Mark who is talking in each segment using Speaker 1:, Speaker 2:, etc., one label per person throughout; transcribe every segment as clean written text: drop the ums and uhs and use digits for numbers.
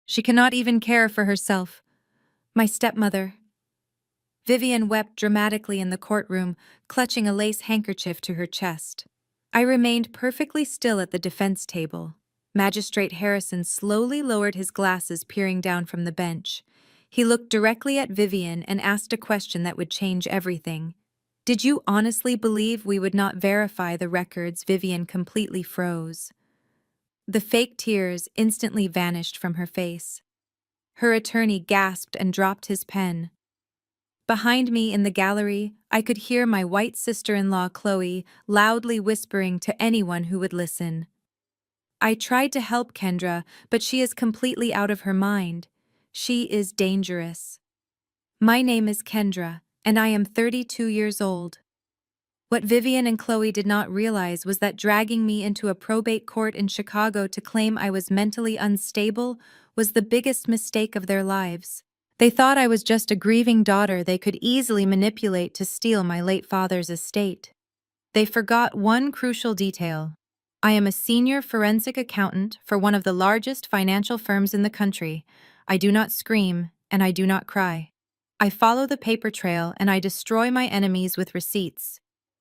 Speaker 1: She cannot even care for herself. My stepmother. Vivian wept dramatically in the courtroom, clutching a lace handkerchief to her chest. I remained perfectly still at the defense table. Magistrate Harrison slowly lowered his glasses, peering down from the bench. He looked directly at Vivian and asked a question that would change everything. Did you honestly believe we would not verify the records? Vivian completely froze. The fake tears instantly vanished from her face. Her attorney gasped and dropped his pen. Behind me in the gallery, I could hear my white sister-in-law Chloe loudly whispering to anyone who would listen. I tried to help Kendra, but she is completely out of her mind. She is dangerous. My name is Kendra, and I am 32 years old. What Vivian and Chloe did not realize was that dragging me into a probate court in Chicago to claim I was mentally unstable was the biggest mistake of their lives. They thought I was just a grieving daughter they could easily manipulate to steal my late father's estate. They forgot one crucial detail. I am a senior forensic accountant for one of the largest financial firms in the country. I do not scream, and I do not cry. I follow the paper trail and I destroy my enemies with receipts.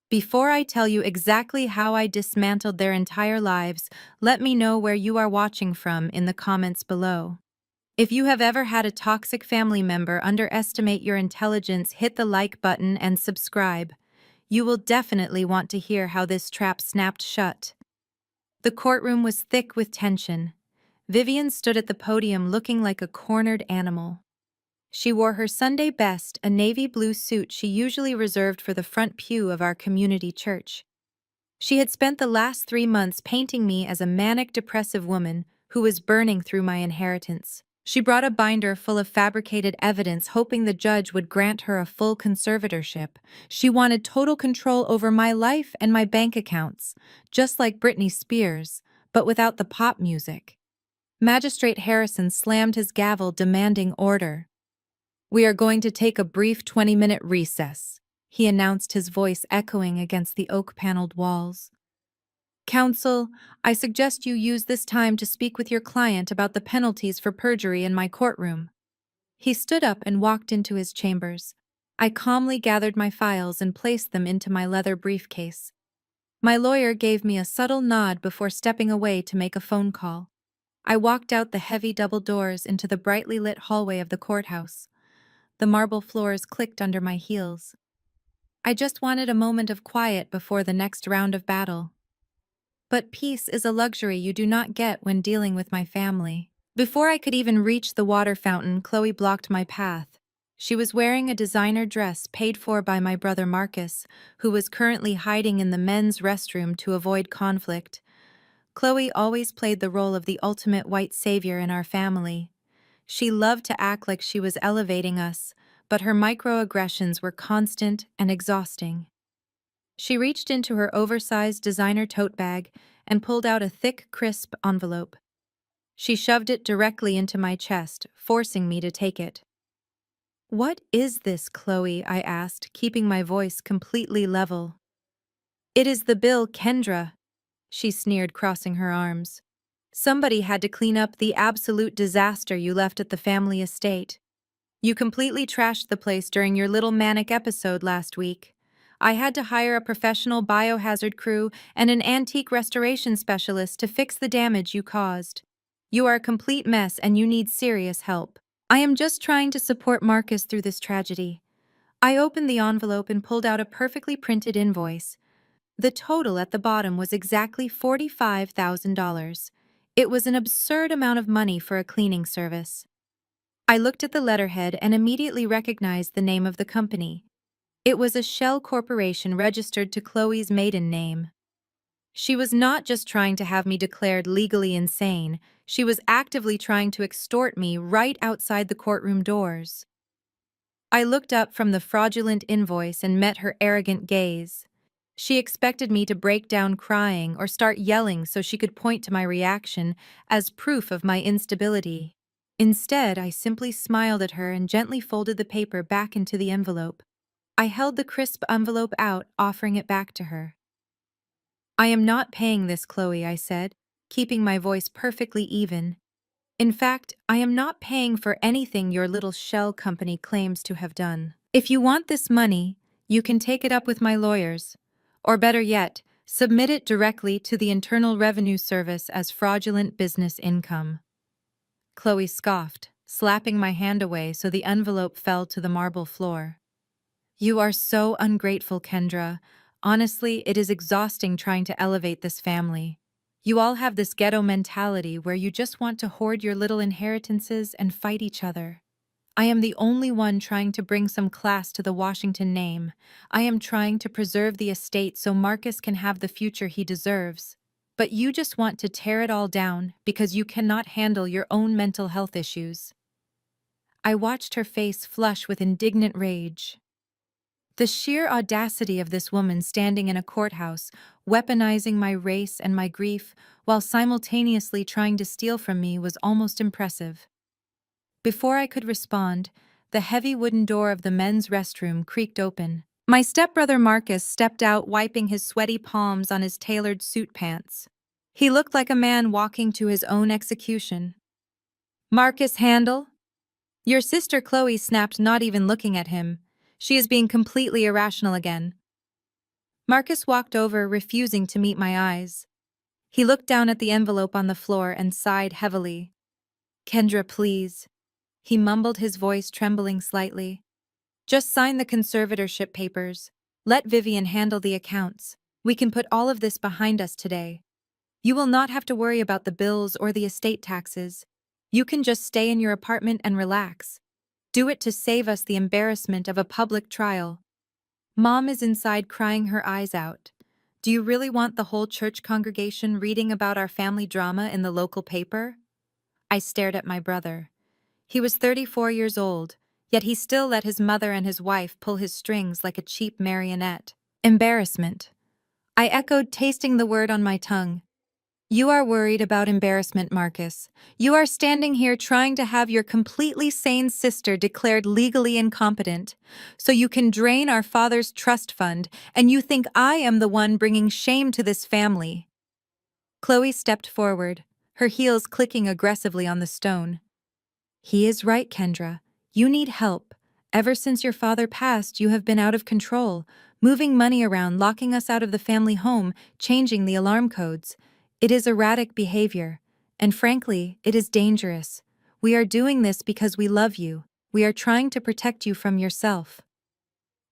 Speaker 1: Before I tell you exactly how I dismantled their entire lives, let me know where you are watching from in the comments below. If you have ever had a toxic family member underestimate your intelligence, hit the like button and subscribe. You will definitely want to hear how this trap snapped shut. The courtroom was thick with tension. Vivian stood at the podium looking like a cornered animal. She wore her Sunday best, a navy blue suit she usually reserved for the front pew of our community church. She had spent the last 3 months painting me as a manic depressive woman who was burning through my inheritance. She brought a binder full of fabricated evidence, hoping the judge would grant her a full conservatorship. She wanted total control over my life and my bank accounts, just like Britney Spears, but without the pop music. Magistrate Harrison slammed his gavel, demanding order. "We are going to take a brief 20-minute recess," he announced, his voice echoing against the oak-paneled walls. "Counsel, I suggest you use this time to speak with your client about the penalties for perjury in my courtroom." He stood up and walked into his chambers. I calmly gathered my files and placed them into my leather briefcase. My lawyer gave me a subtle nod before stepping away to make a phone call. I walked out the heavy double doors into the brightly lit hallway of the courthouse. The marble floors clicked under my heels. I just wanted a moment of quiet before the next round of battle. But peace is a luxury you do not get when dealing with my family. Before I could even reach the water fountain, Chloe blocked my path. She was wearing a designer dress paid for by my brother Marcus, who was currently hiding in the men's restroom to avoid conflict. Chloe always played the role of the ultimate white savior in our family. She loved to act like she was elevating us, but her microaggressions were constant and exhausting. She reached into her oversized designer tote bag and pulled out a thick, crisp envelope. She shoved it directly into my chest, forcing me to take it. "What is this, Chloe?" I asked, keeping my voice completely level. "It is the bill, Kendra," she sneered, crossing her arms. "Somebody had to clean up the absolute disaster you left at the family estate. You completely trashed the place during your little manic episode last week. I had to hire a professional biohazard crew and an antique restoration specialist to fix the damage you caused. You are a complete mess and you need serious help. I am just trying to support Marcus through this tragedy." I opened the envelope and pulled out a perfectly printed invoice. The total at the bottom was exactly $45,000. It was an absurd amount of money for a cleaning service. I looked at the letterhead and immediately recognized the name of the company. It was a shell corporation registered to Chloe's maiden name. She was not just trying to have me declared legally insane, she was actively trying to extort me right outside the courtroom doors. I looked up from the fraudulent invoice and met her arrogant gaze. She expected me to break down crying or start yelling so she could point to my reaction as proof of my instability. Instead, I simply smiled at her and gently folded the paper back into the envelope. I held the crisp envelope out, offering it back to her. "I am not paying this, Chloe," I said, keeping my voice perfectly even. In fact, I am not paying for anything your little shell company claims to have done. If you want this money, you can take it up with my lawyers. Or better yet, submit it directly to the Internal Revenue Service as fraudulent business income. Chloe scoffed, slapping my hand away so the envelope fell to the marble floor. You are so ungrateful, Kendra. Honestly, it is exhausting trying to elevate this family. You all have this ghetto mentality where you just want to hoard your little inheritances and fight each other. I am the only one trying to bring some class to the Washington name. I am trying to preserve the estate so Marcus can have the future he deserves. But you just want to tear it all down because you cannot handle your own mental health issues. I watched her face flush with indignant rage. The sheer audacity of this woman standing in a courthouse, weaponizing my race and my grief while simultaneously trying to steal from me was almost impressive. Before I could respond, the heavy wooden door of the men's restroom creaked open. My stepbrother Marcus stepped out, wiping his sweaty palms on his tailored suit pants. He looked like a man walking to his own execution. Marcus Handel? Your sister Chloe snapped, not even looking at him. She is being completely irrational again. Marcus walked over, refusing to meet my eyes. He looked down at the envelope on the floor and sighed heavily. Kendra, please. He mumbled, his voice trembling slightly. Just sign the conservatorship papers. Let Vivian handle the accounts. We can put all of this behind us today. You will not have to worry about the bills or the estate taxes. You can just stay in your apartment and relax. Do it to save us the embarrassment of a public trial. Mom is inside crying her eyes out. Do you really want the whole church congregation reading about our family drama in the local paper? I stared at my brother. He was 34 years old, yet he still let his mother and his wife pull his strings like a cheap marionette. Embarrassment. I echoed, tasting the word on my tongue. You are worried about embarrassment, Marcus. You are standing here trying to have your completely sane sister declared legally incompetent, so you can drain our father's trust fund, and you think I am the one bringing shame to this family. Chloe stepped forward, her heels clicking aggressively on the stone. He is right, Kendra. You need help. Ever since your father passed, you have been out of control, moving money around, locking us out of the family home, changing the alarm codes. It is erratic behavior, and frankly, it is dangerous. We are doing this because we love you. We are trying to protect you from yourself.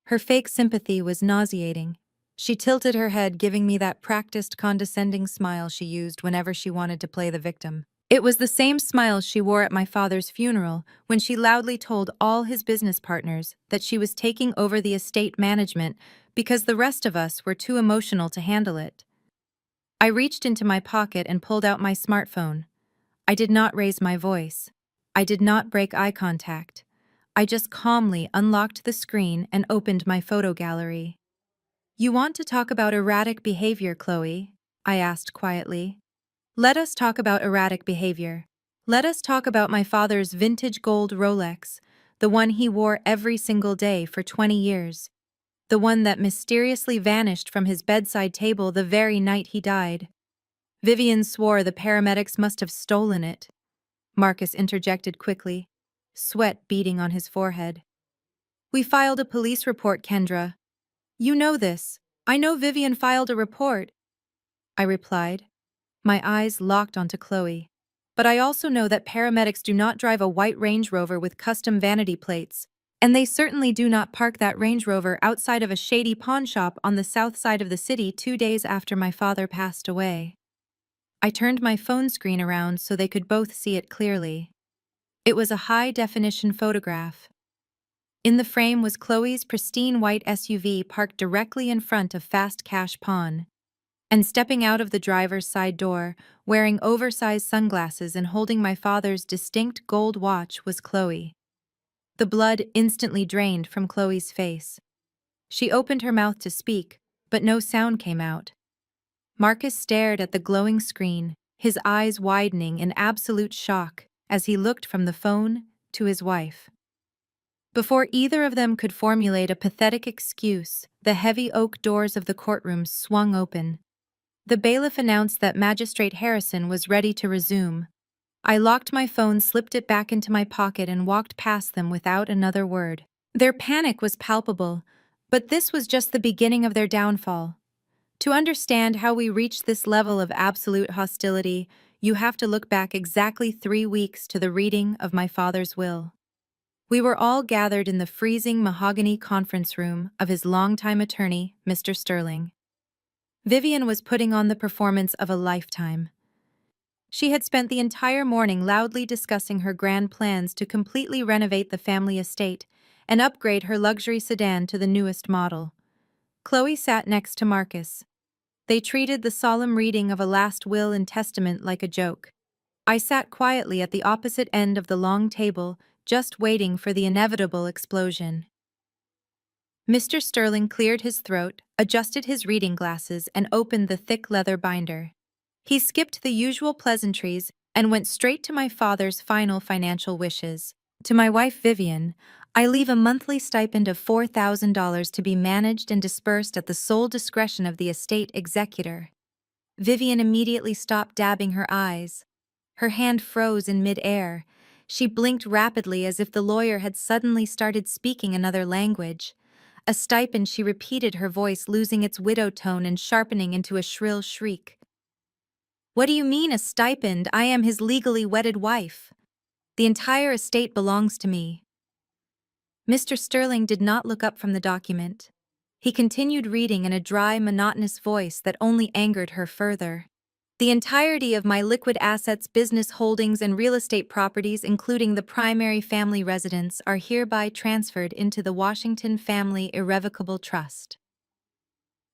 Speaker 1: Her fake sympathy was nauseating. She tilted her head, giving me that practiced condescending smile she used whenever she wanted to play the victim. It was the same smile she wore at my father's funeral when she loudly told all his business partners that she was taking over the estate management because the rest of us were too emotional to handle it. I reached into my pocket and pulled out my smartphone. I did not raise my voice. I did not break eye contact. I just calmly unlocked the screen and opened my photo gallery. You want to talk about erratic behavior, Chloe? I asked quietly. Let us talk about erratic behavior. Let us talk about my father's vintage gold Rolex, the one he wore every single day for 20 years. The one that mysteriously vanished from his bedside table the very night he died. Vivian swore the paramedics must have stolen it. Marcus interjected quickly, sweat beading on his forehead. We filed a police report, Kendra. You know this. I know Vivian filed a report. I replied, my eyes locked onto Chloe. But I also know that paramedics do not drive a white Range Rover with custom vanity plates, and they certainly do not park that Range Rover outside of a shady pawn shop on the south side of the city 2 days after my father passed away. I turned my phone screen around so they could both see it clearly. It was a high-definition photograph. In the frame was Chloe's pristine white SUV parked directly in front of Fast Cash Pawn. And stepping out of the driver's side door, wearing oversized sunglasses and holding my father's distinct gold watch, was Chloe. The blood instantly drained from Chloe's face. She opened her mouth to speak, but no sound came out. Marcus stared at the glowing screen, his eyes widening in absolute shock as he looked from the phone to his wife. Before either of them could formulate a pathetic excuse, the heavy oak doors of the courtroom swung open. The bailiff announced that Magistrate Harrison was ready to resume. I locked my phone, slipped it back into my pocket, and walked past them without another word. Their panic was palpable, but this was just the beginning of their downfall. To understand how we reached this level of absolute hostility, you have to look back exactly 3 weeks to the reading of my father's will. We were all gathered in the freezing mahogany conference room of his longtime attorney, Mr. Sterling. Vivian was putting on the performance of a lifetime. She had spent the entire morning loudly discussing her grand plans to completely renovate the family estate and upgrade her luxury sedan to the newest model. Chloe sat next to Marcus. They treated the solemn reading of a last will and testament like a joke. I sat quietly at the opposite end of the long table, just waiting for the inevitable explosion. Mr. Sterling cleared his throat, adjusted his reading glasses, and opened the thick leather binder. He skipped the usual pleasantries and went straight to my father's final financial wishes. To my wife Vivian, I leave a monthly stipend of $4,000 to be managed and dispersed at the sole discretion of the estate executor. Vivian immediately stopped dabbing her eyes. Her hand froze in mid-air. She blinked rapidly as if the lawyer had suddenly started speaking another language. A stipend, she repeated, her voice losing its widow tone and sharpening into a shrill shriek. What do you mean, a stipend? I am his legally wedded wife. The entire estate belongs to me. Mr. Sterling did not look up from the document. He continued reading in a dry, monotonous voice that only angered her further. The entirety of my liquid assets, business holdings, and real estate properties, including the primary family residence, are hereby transferred into the Washington Family Irrevocable Trust.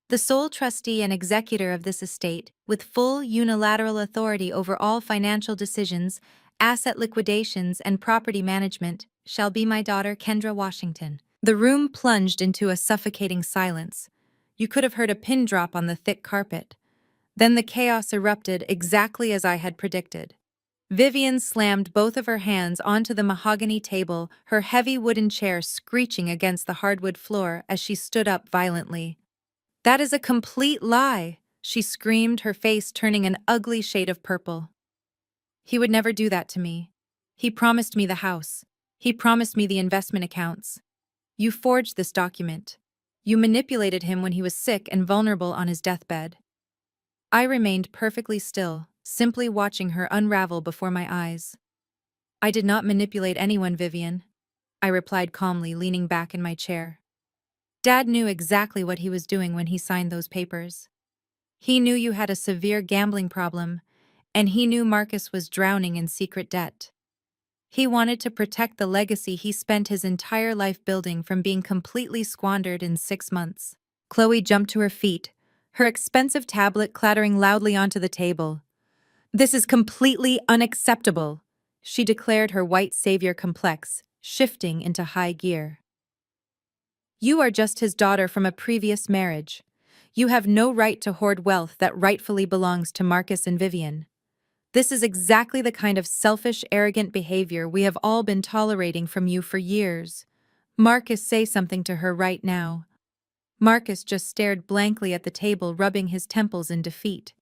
Speaker 1: The sole trustee and executor of this estate, with full unilateral authority over all financial decisions, asset liquidations, and property management, shall be my daughter, Kendra Washington. The room plunged into a suffocating silence. You could have heard a pin drop on the thick carpet. Then the chaos erupted exactly as I had predicted. Vivian slammed both of her hands onto the mahogany table, her heavy wooden chair screeching against the hardwood floor as she stood up violently. That is a complete lie, she screamed, her face turning an ugly shade of purple. He would never do that to me. He promised me the house. He promised me the investment accounts. You forged this document. You manipulated him when he was sick and vulnerable on his deathbed. I remained perfectly still, simply watching her unravel before my eyes. I did not manipulate anyone, Vivian, I replied calmly, leaning back in my chair. Dad knew exactly what he was doing when he signed those papers. He knew you had a severe gambling problem, and he knew Marcus was drowning in secret debt. He wanted to protect the legacy he spent his entire life building from being completely squandered in 6 months. Chloe jumped to her feet, her expensive tablet clattering loudly onto the table. This is completely unacceptable, she declared, her white savior complex shifting into high gear. You are just his daughter from a previous marriage. You have no right to hoard wealth that rightfully belongs to Marcus and Vivian. This is exactly the kind of selfish, arrogant behavior we have all been tolerating from you for years. Marcus, say something to her right now. Marcus just stared blankly at the table, rubbing his temples in defeat.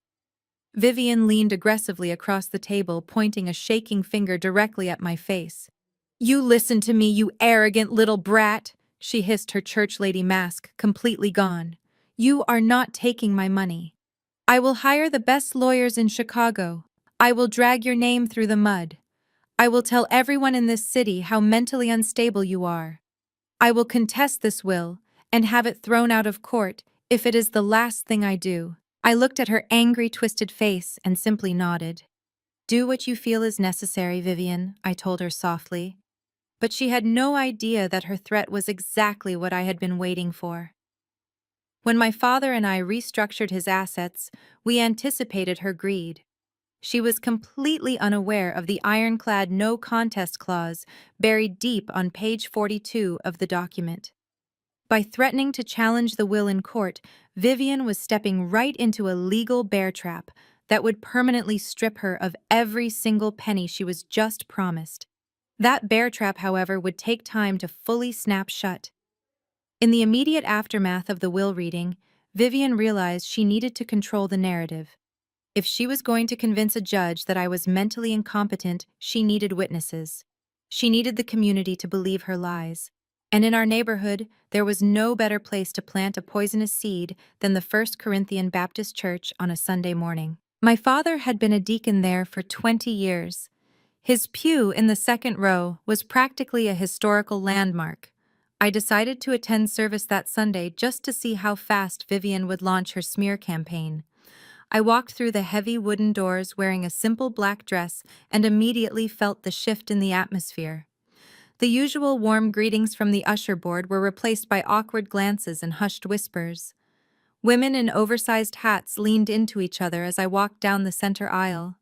Speaker 1: Vivian leaned aggressively across the table, pointing a shaking finger directly at my face. You listen to me, you arrogant little brat, she hissed, her church lady mask completely gone. You are not taking my money. I will hire the best lawyers in Chicago. I will drag your name through the mud. I will tell everyone in this city how mentally unstable you are. I will contest this will and have it thrown out of court if it is the last thing I do. I looked at her angry, twisted face and simply nodded. Do what you feel is necessary, Vivian, I told her softly. But she had no idea that her threat was exactly what I had been waiting for. When my father and I restructured his assets, we anticipated her greed. She was completely unaware of the ironclad no contest clause buried deep on page 42 of the document. By threatening to challenge the will in court, Vivian was stepping right into a legal bear trap that would permanently strip her of every single penny she was just promised. That bear trap, however, would take time to fully snap shut. In the immediate aftermath of the will reading, Vivian realized she needed to control the narrative. If she was going to convince a judge that I was mentally incompetent, she needed witnesses. She needed the community to believe her lies. And in our neighborhood, there was no better place to plant a poisonous seed than the First Corinthian Baptist Church on a Sunday morning. My father had been a deacon there for 20 years. His pew in the second row was practically a historical landmark. I decided to attend service that Sunday just to see how fast Vivian would launch her smear campaign. I walked through the heavy wooden doors wearing a simple black dress and immediately felt the shift in the atmosphere. The usual warm greetings from the usher board were replaced by awkward glances and hushed whispers. Women in oversized hats leaned into each other as I walked down the center aisle.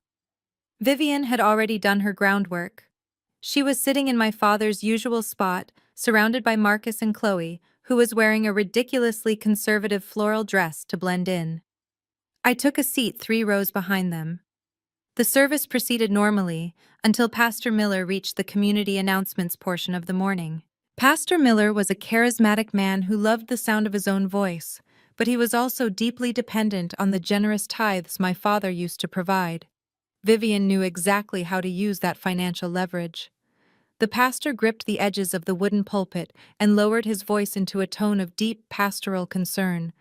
Speaker 1: Vivian had already done her groundwork. She was sitting in my father's usual spot, surrounded by Marcus and Chloe, who was wearing a ridiculously conservative floral dress to blend in. I took a seat 3 rows behind them. The service proceeded normally until Pastor Miller reached the community announcements portion of the morning. Pastor Miller was a charismatic man who loved the sound of his own voice, but he was also deeply dependent on the generous tithes my father used to provide. Vivian knew exactly how to use that financial leverage. The pastor gripped the edges of the wooden pulpit and lowered his voice into a tone of deep pastoral concern.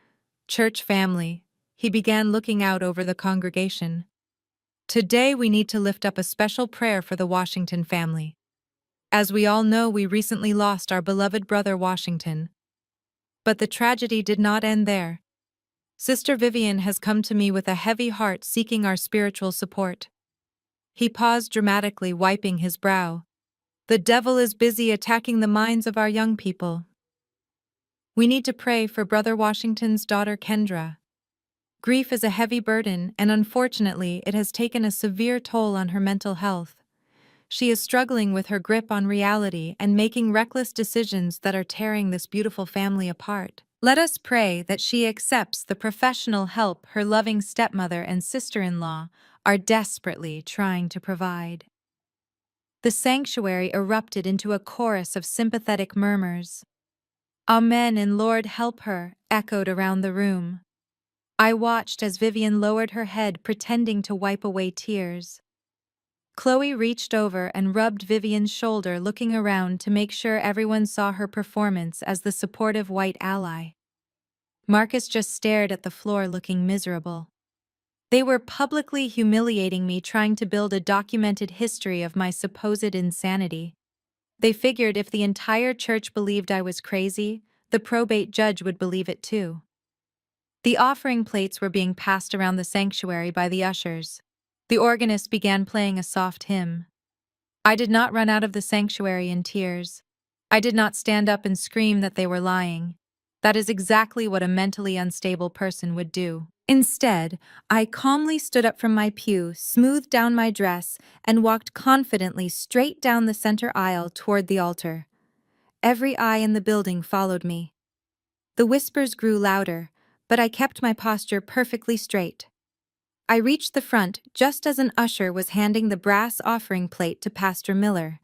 Speaker 1: "Church family," he began, looking out over the congregation. "Today we need to lift up a special prayer for the Washington family. As we all know, we recently lost our beloved brother Washington. But the tragedy did not end there. Sister Vivian has come to me with a heavy heart seeking our spiritual support." He paused dramatically, wiping his brow. "The devil is busy attacking the minds of our young people. We need to pray for Brother Washington's daughter Kendra. Grief is a heavy burden, and unfortunately, it has taken a severe toll on her mental health. She is struggling with her grip on reality and making reckless decisions that are tearing this beautiful family apart. Let us pray that she accepts the professional help her loving stepmother and sister-in-law are desperately trying to provide." The sanctuary erupted into a chorus of sympathetic murmurs. "Amen" and "Lord help her" echoed around the room. I watched as Vivian lowered her head, pretending to wipe away tears. Chloe reached over and rubbed Vivian's shoulder, looking around to make sure everyone saw her performance as the supportive white ally. Marcus just stared at the floor, looking miserable. They were publicly humiliating me, trying to build a documented history of my supposed insanity. They figured if the entire church believed I was crazy, the probate judge would believe it too. The offering plates were being passed around the sanctuary by the ushers. The organist began playing a soft hymn. I did not run out of the sanctuary in tears. I did not stand up and scream that they were lying. That is exactly what a mentally unstable person would do. Instead, I calmly stood up from my pew, smoothed down my dress, and walked confidently straight down the center aisle toward the altar. Every eye in the building followed me. The whispers grew louder, but I kept my posture perfectly straight. I reached the front just as an usher was handing the brass offering plate to Pastor Miller.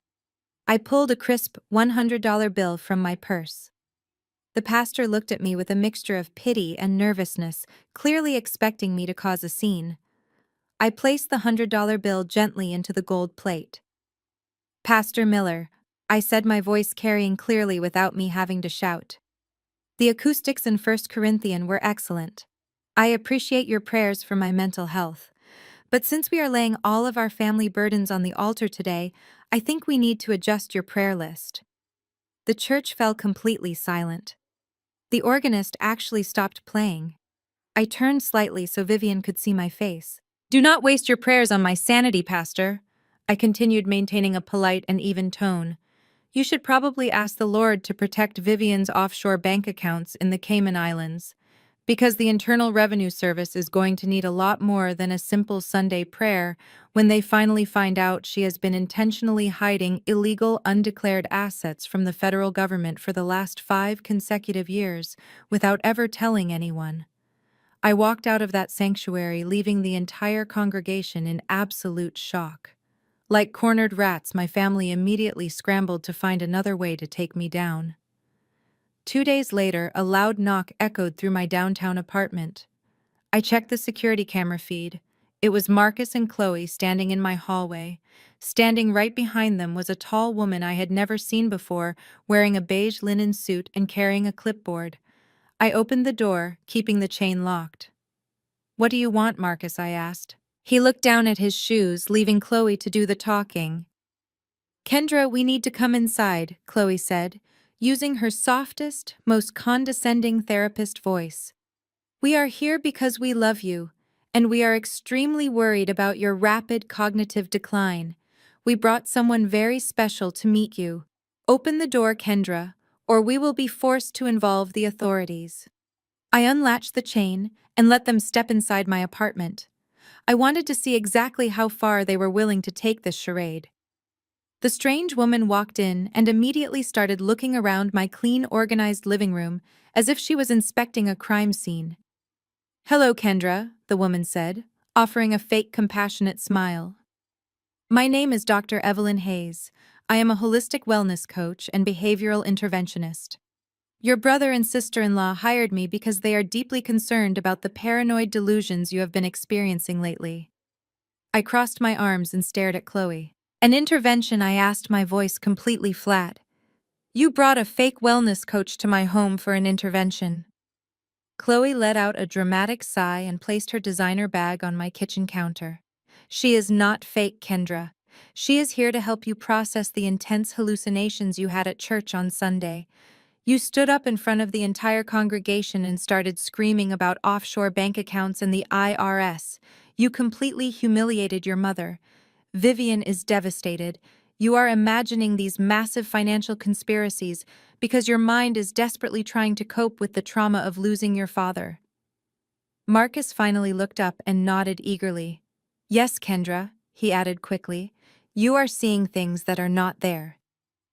Speaker 1: I pulled a crisp $100 bill from my purse. The pastor looked at me with a mixture of pity and nervousness, clearly expecting me to cause a scene. I placed the $100 bill gently into the gold plate. "Pastor Miller," I said, my voice carrying clearly without me having to shout. "The acoustics in First Corinthian were excellent. I appreciate your prayers for my mental health. But since we are laying all of our family burdens on the altar today, I think we need to adjust your prayer list." The church fell completely silent. The organist actually stopped playing. I turned slightly so Vivian could see my face. "Do not waste your prayers on my sanity, Pastor," I continued, maintaining a polite and even tone. "You should probably ask the Lord to protect Vivian's offshore bank accounts in the Cayman Islands, because the Internal Revenue Service is going to need a lot more than a simple Sunday prayer when they finally find out she has been intentionally hiding illegal, undeclared assets from the federal government for the last 5 consecutive years without ever telling anyone." I walked out of that sanctuary, leaving the entire congregation in absolute shock. Like cornered rats, my family immediately scrambled to find another way to take me down. 2 days later, a loud knock echoed through my downtown apartment. I checked the security camera feed. It was Marcus and Chloe standing in my hallway. Standing right behind them was a tall woman I had never seen before, wearing a beige linen suit and carrying a clipboard. I opened the door, keeping the chain locked. "What do you want, Marcus?" I asked. He looked down at his shoes, leaving Chloe to do the talking. "Kendra, we need to come inside," Chloe said, using her softest, most condescending therapist voice. "We are here because we love you, and we are extremely worried about your rapid cognitive decline. We brought someone very special to meet you. Open the door, Kendra, or we will be forced to involve the authorities." I unlatched the chain and let them step inside my apartment. I wanted to see exactly how far they were willing to take this charade. The strange woman walked in and immediately started looking around my clean, organized living room as if she was inspecting a crime scene. "Hello, Kendra," the woman said, offering a fake compassionate smile. "My name is Dr. Evelyn Hayes. I am a holistic wellness coach and behavioral interventionist. Your brother and sister-in-law hired me because they are deeply concerned about the paranoid delusions you have been experiencing lately." I crossed my arms and stared at Chloe. "An intervention?" I asked, my voice completely flat. "You brought a fake wellness coach to my home for an intervention." Chloe let out a dramatic sigh and placed her designer bag on my kitchen counter. "She is not fake, Kendra. She is here to help you process the intense hallucinations you had at church on Sunday. You stood up in front of the entire congregation and started screaming about offshore bank accounts and the IRS. You completely humiliated your mother. Vivian is devastated. You are imagining these massive financial conspiracies because your mind is desperately trying to cope with the trauma of losing your father." Marcus finally looked up and nodded eagerly. "Yes, Kendra," he added quickly. "You are seeing things that are not there.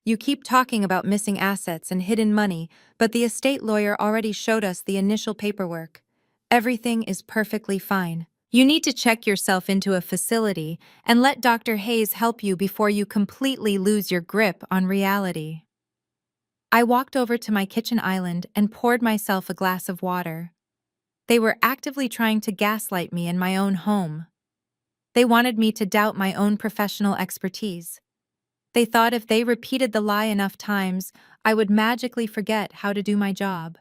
Speaker 1: You keep talking about missing assets and hidden money, but the estate lawyer already showed us the initial paperwork. Everything is perfectly fine. You need to check yourself into a facility and let Dr. Hayes help you before you completely lose your grip on reality." I walked over to my kitchen island and poured myself a glass of water. They were actively trying to gaslight me in my own home. They wanted me to doubt my own professional expertise. They thought if they repeated the lie enough times, I would magically forget how to do my job.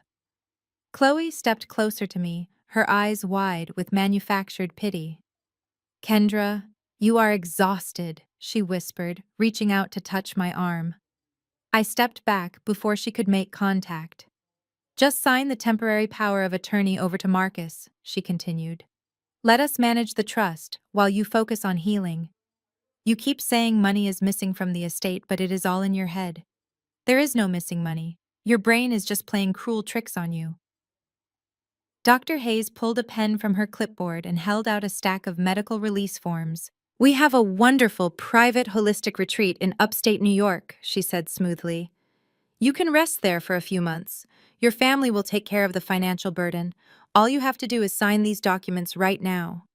Speaker 1: Chloe stepped closer to me, her eyes wide with manufactured pity. "Kendra, you are exhausted," she whispered, reaching out to touch my arm. I stepped back before she could make contact. "Just sign the temporary power of attorney over to Marcus," she continued. "Let us manage the trust while you focus on healing. You keep saying money is missing from the estate, but it is all in your head. There is no missing money. Your brain is just playing cruel tricks on you." Dr. Hayes pulled a pen from her clipboard and held out a stack of medical release forms. "We have a wonderful private holistic retreat in upstate New York," she said smoothly. "You can rest there for a few months. Your family will take care of the financial burden. All you have to do is sign these documents right now."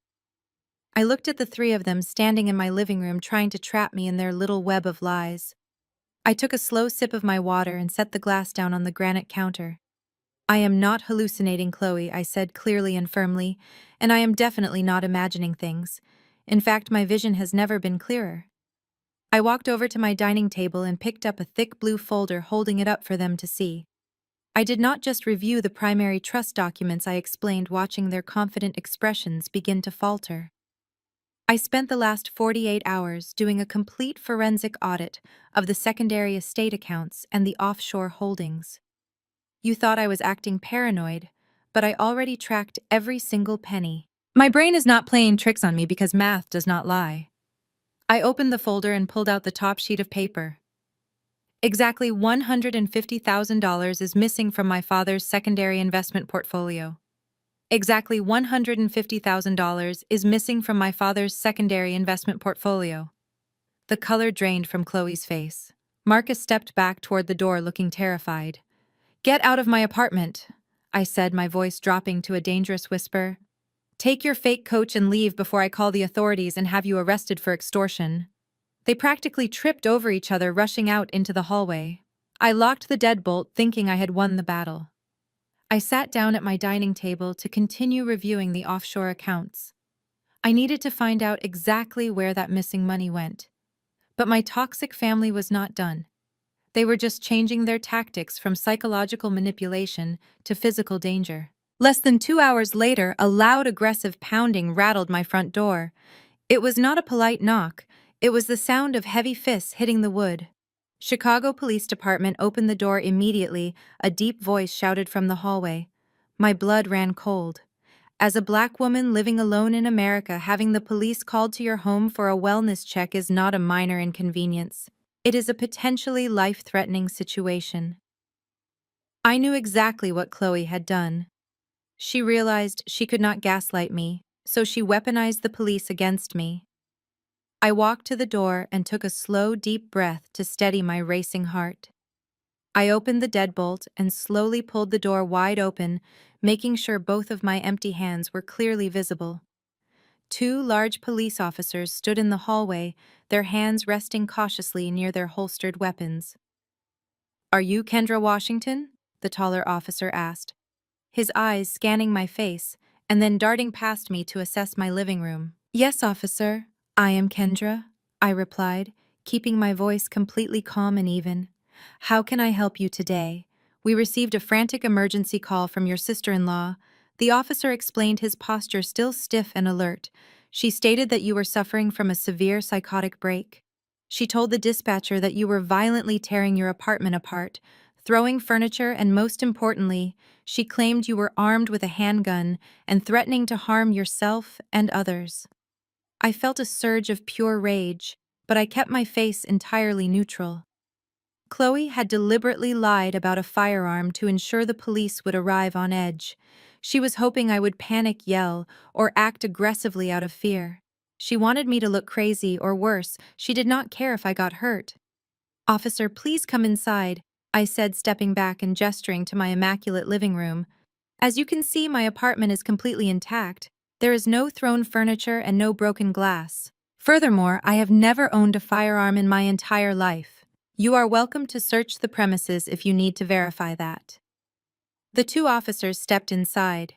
Speaker 1: I looked at the three of them standing in my living room trying to trap me in their little web of lies. I took a slow sip of my water and set the glass down on the granite counter. "I am not hallucinating, Chloe," I said clearly and firmly, "and I am definitely not imagining things. In fact, my vision has never been clearer." I walked over to my dining table and picked up a thick blue folder, holding it up for them to see. I did not just review the primary trust documents, I explained, watching their confident expressions begin to falter. I spent the last 48 hours doing a complete forensic audit of the secondary estate accounts and the offshore holdings. You thought I was acting paranoid, but I already tracked every single penny. My brain is not playing tricks on me because math does not lie. I opened the folder and pulled out the top sheet of paper. Exactly $150,000 is missing from my father's secondary investment portfolio. Exactly $150,000 is missing from my father's secondary investment portfolio. The color drained from Chloe's face. Marcus stepped back toward the door, looking terrified. "Get out of my apartment," I said, my voice dropping to a dangerous whisper. "Take your fake coach and leave before I call the authorities and have you arrested for extortion." They practically tripped over each other, rushing out into the hallway. I locked the deadbolt, thinking I had won the battle. I sat down at my dining table to continue reviewing the offshore accounts. I needed to find out exactly where that missing money went. But my toxic family was not done. They were just changing their tactics from psychological manipulation to physical danger. Less than 2 hours later, a loud, aggressive pounding rattled my front door. It was not a polite knock, it was the sound of heavy fists hitting the wood. Chicago Police Department opened the door immediately, a deep voice shouted from the hallway. My blood ran cold. As a black woman living alone in America, having the police called to your home for a wellness check is not a minor inconvenience. It is a potentially life-threatening situation. I knew exactly what Chloe had done. She realized she could not gaslight me, so she weaponized the police against me. I walked to the door and took a slow, deep breath to steady my racing heart. I opened the deadbolt and slowly pulled the door wide open, making sure both of my empty hands were clearly visible. Two large police officers stood in the hallway, their hands resting cautiously near their holstered weapons. "Are you Kendra Washington?" the taller officer asked, his eyes scanning my face and then darting past me to assess my living room. "Yes, officer, I am Kendra," I replied, keeping my voice completely calm and even. "How can I help you today? We received a frantic emergency call from your sister-in-law." The officer explained, his posture still stiff and alert. "She stated that you were suffering from a severe psychotic break. She told the dispatcher that you were violently tearing your apartment apart, throwing furniture, and most importantly, she claimed you were armed with a handgun and threatening to harm yourself and others." I felt a surge of pure rage, but I kept my face entirely neutral. Chloe had deliberately lied about a firearm to ensure the police would arrive on edge. She was hoping I would panic, yell, or act aggressively out of fear. She wanted me to look crazy, or worse, she did not care if I got hurt. "Officer, please come inside," I said, stepping back and gesturing to my immaculate living room. "As you can see, my apartment is completely intact. There is no thrown furniture and no broken glass. Furthermore, I have never owned a firearm in my entire life. You are welcome to search the premises if you need to verify that." The two officers stepped inside.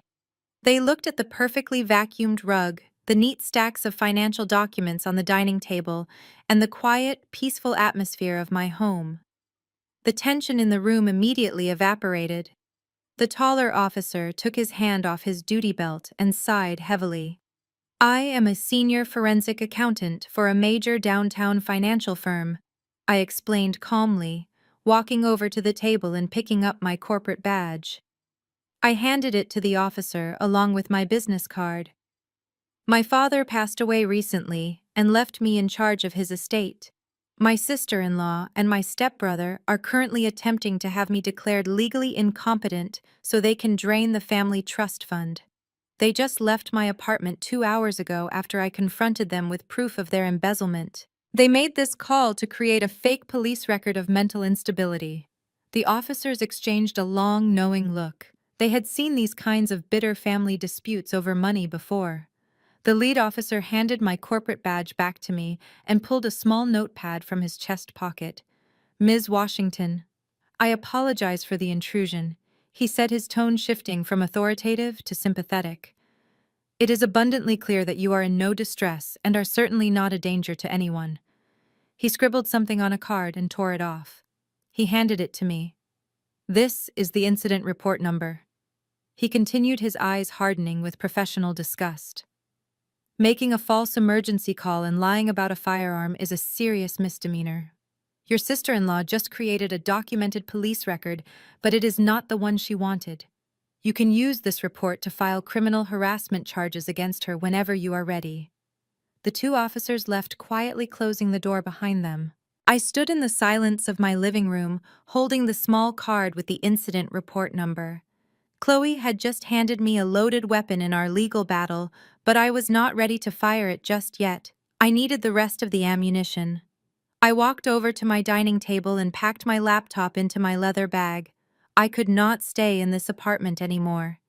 Speaker 1: They looked at the perfectly vacuumed rug, the neat stacks of financial documents on the dining table, and the quiet, peaceful atmosphere of my home. The tension in the room immediately evaporated. The taller officer took his hand off his duty belt and sighed heavily. "I am a senior forensic accountant for a major downtown financial firm," I explained calmly, walking over to the table and picking up my corporate badge. I handed it to the officer along with my business card. "My father passed away recently and left me in charge of his estate. My sister-in-law and my stepbrother are currently attempting to have me declared legally incompetent so they can drain the family trust fund. They just left my apartment 2 hours ago after I confronted them with proof of their embezzlement. They made this call to create a fake police record of mental instability." The officers exchanged a long, knowing look. They had seen these kinds of bitter family disputes over money before. The lead officer handed my corporate badge back to me and pulled a small notepad from his chest pocket. "Ms. Washington, I apologize for the intrusion," he said, his tone shifting from authoritative to sympathetic. "It is abundantly clear that you are in no distress and are certainly not a danger to anyone." He scribbled something on a card and tore it off. He handed it to me. "This is the incident report number." He continued, his eyes hardening with professional disgust. "Making a false emergency call and lying about a firearm is a serious misdemeanor. Your sister-in-law just created a documented police record, but it is not the one she wanted. You can use this report to file criminal harassment charges against her whenever you are ready." The two officers left, quietly closing the door behind them. I stood in the silence of my living room, holding the small card with the incident report number. Chloe had just handed me a loaded weapon in our legal battle, but I was not ready to fire it just yet. I needed the rest of the ammunition. I walked over to my dining table and packed my laptop into my leather bag. I could not stay in this apartment anymore.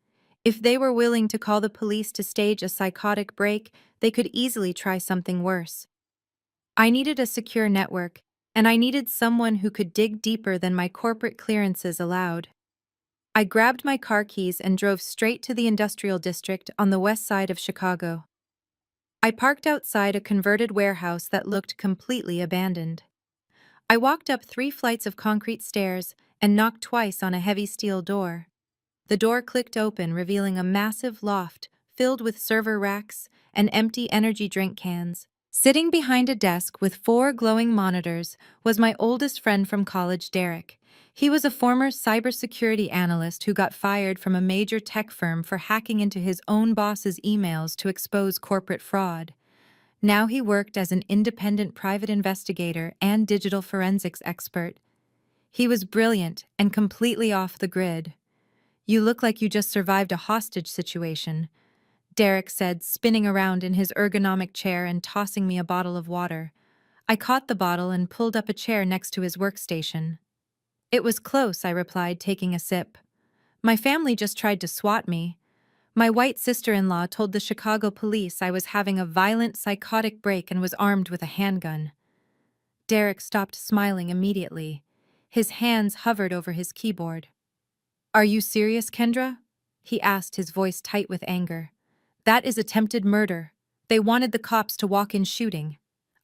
Speaker 1: If they were willing to call the police to stage a psychotic break, they could easily try something worse. I needed a secure network, and I needed someone who could dig deeper than my corporate clearances allowed. I grabbed my car keys and drove straight to the industrial district on the west side of Chicago. I parked outside a converted warehouse that looked completely abandoned. I walked up 3 flights of concrete stairs and knocked twice on a heavy steel door. The door clicked open, revealing a massive loft filled with server racks and empty energy drink cans. Sitting behind a desk with 4 glowing monitors was my oldest friend from college, Derek. He was a former cybersecurity analyst who got fired from a major tech firm for hacking into his own boss's emails to expose corporate fraud. Now he worked as an independent private investigator and digital forensics expert. He was brilliant and completely off the grid. "You look like you just survived a hostage situation," Derek said, spinning around in his ergonomic chair and tossing me a bottle of water. I caught the bottle and pulled up a chair next to his workstation. "It was close," I replied, taking a sip. "My family just tried to swat me. My white sister-in-law told the Chicago police I was having a violent psychotic break and was armed with a handgun." Derek stopped smiling immediately. His hands hovered over his keyboard. "Are you serious, Kendra?" he asked, his voice tight with anger. "That is attempted murder. They wanted the cops to walk in shooting."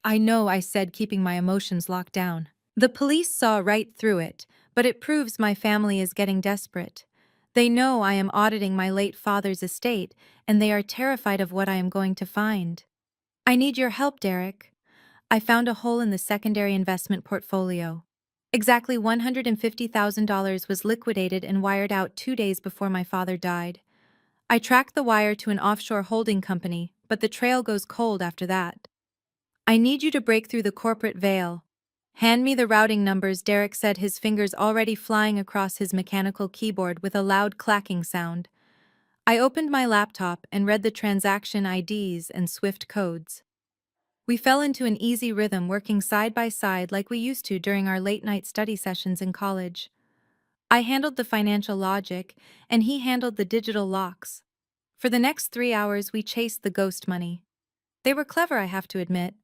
Speaker 1: "I know," I said, keeping my emotions locked down. "The police saw right through it, but it proves my family is getting desperate. They know I am auditing my late father's estate, and they are terrified of what I am going to find. I need your help, Derek. I found a hole in the secondary investment portfolio. Exactly $150,000 was liquidated and wired out 2 days before my father died. I tracked the wire to an offshore holding company, but the trail goes cold after that. I need you to break through the corporate veil. Hand me the routing numbers," Derek said, his fingers already flying across his mechanical keyboard with a loud clacking sound. I opened my laptop and read the transaction IDs and SWIFT codes. We fell into an easy rhythm, working side by side like we used to during our late-night study sessions in college. I handled the financial logic, and he handled the digital locks. For the next 3 hours, we chased the ghost money. They were clever, I have to admit.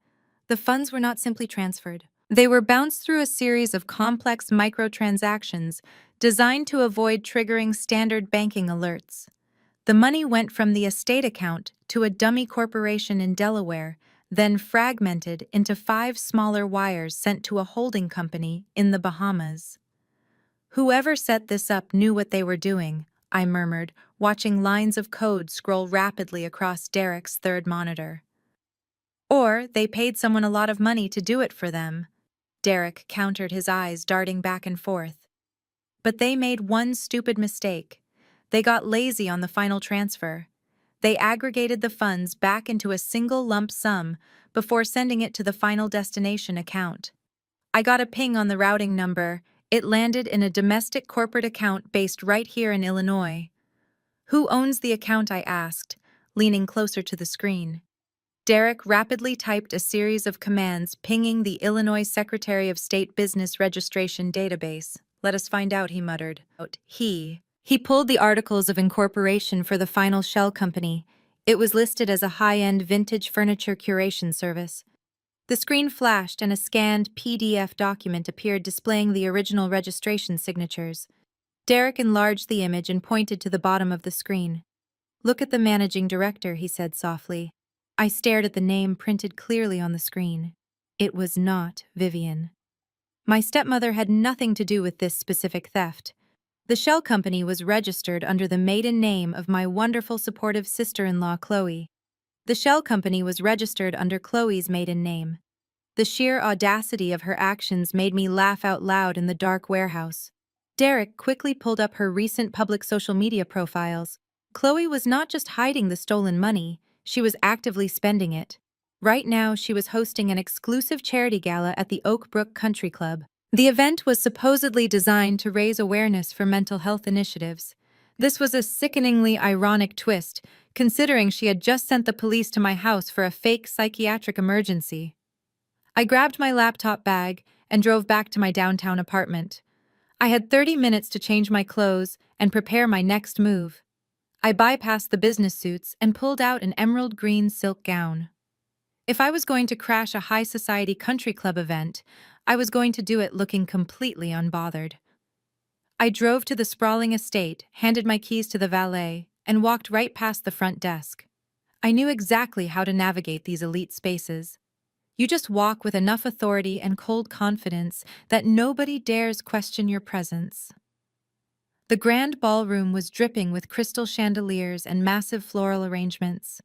Speaker 1: The funds were not simply transferred. They were bounced through a series of complex microtransactions designed to avoid triggering standard banking alerts. The money went from the estate account to a dummy corporation in Delaware, then fragmented into 5 smaller wires sent to a holding company in the Bahamas. "Whoever set this up knew what they were doing," I murmured, watching lines of code scroll rapidly across Derek's third monitor. "Or they paid someone a lot of money to do it for them," Derek countered, his eyes darting back and forth. "But they made one stupid mistake. They got lazy on the final transfer. They aggregated the funds back into a single lump sum before sending it to the final destination account. I got a ping on the routing number. It landed in a domestic corporate account based right here in Illinois." "Who owns the account?" I asked, leaning closer to the screen. Derek rapidly typed a series of commands pinging the Illinois Secretary of State Business Registration database. "Let us find out," he muttered. He pulled the articles of incorporation for the final shell company. It was listed as a high-end vintage furniture curation service. The screen flashed and a scanned PDF document appeared displaying the original registration signatures. Derek enlarged the image and pointed to the bottom of the screen. "Look at the managing director," he said softly. I stared at the name printed clearly on the screen. It was not Vivian. My stepmother had nothing to do with this specific theft. The shell company was registered under the maiden name of my wonderful, supportive sister-in-law, Chloe. The shell company was registered under Chloe's maiden name. The sheer audacity of her actions made me laugh out loud in the dark warehouse. Derek quickly pulled up her recent public social media profiles. Chloe was not just hiding the stolen money, she was actively spending it. Right now, she was hosting an exclusive charity gala at the Oak Brook Country Club. The event was supposedly designed to raise awareness for mental health initiatives. This was a sickeningly ironic twist, considering she had just sent the police to my house for a fake psychiatric emergency. I grabbed my laptop bag and drove back to my downtown apartment. I had 30 minutes to change my clothes and prepare my next move. I bypassed the business suits and pulled out an emerald green silk gown. If I was going to crash a high society country club event, I was going to do it looking completely unbothered. I drove to the sprawling estate, handed my keys to the valet, and walked right past the front desk. I knew exactly how to navigate these elite spaces. You just walk with enough authority and cold confidence that nobody dares question your presence. The grand ballroom was dripping with crystal chandeliers and massive floral arrangements.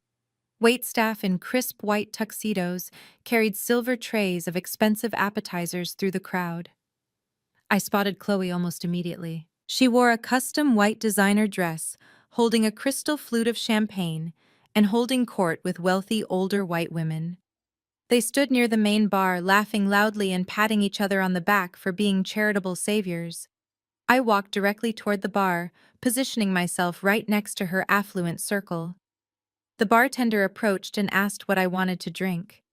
Speaker 1: Waitstaff in crisp white tuxedos carried silver trays of expensive appetizers through the crowd. I spotted Chloe almost immediately. She wore a custom white designer dress, holding a crystal flute of champagne, and holding court with wealthy older white women. They stood near the main bar, laughing loudly and patting each other on the back for being charitable saviors. I walked directly toward the bar, positioning myself right next to her affluent circle. The bartender approached and asked what I wanted to drink.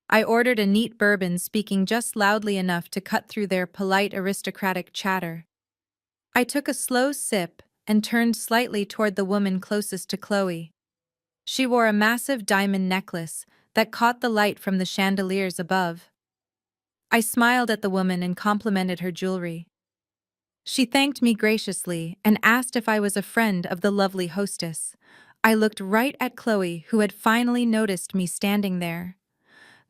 Speaker 1: I ordered a neat bourbon, speaking just loudly enough to cut through their polite aristocratic chatter. I took a slow sip and turned slightly toward the woman closest to Chloe. She wore a massive diamond necklace that caught the light from the chandeliers above. I smiled at the woman and complimented her jewelry. She thanked me graciously and asked if I was a friend of the lovely hostess. I looked right at Chloe, who had finally noticed me standing there.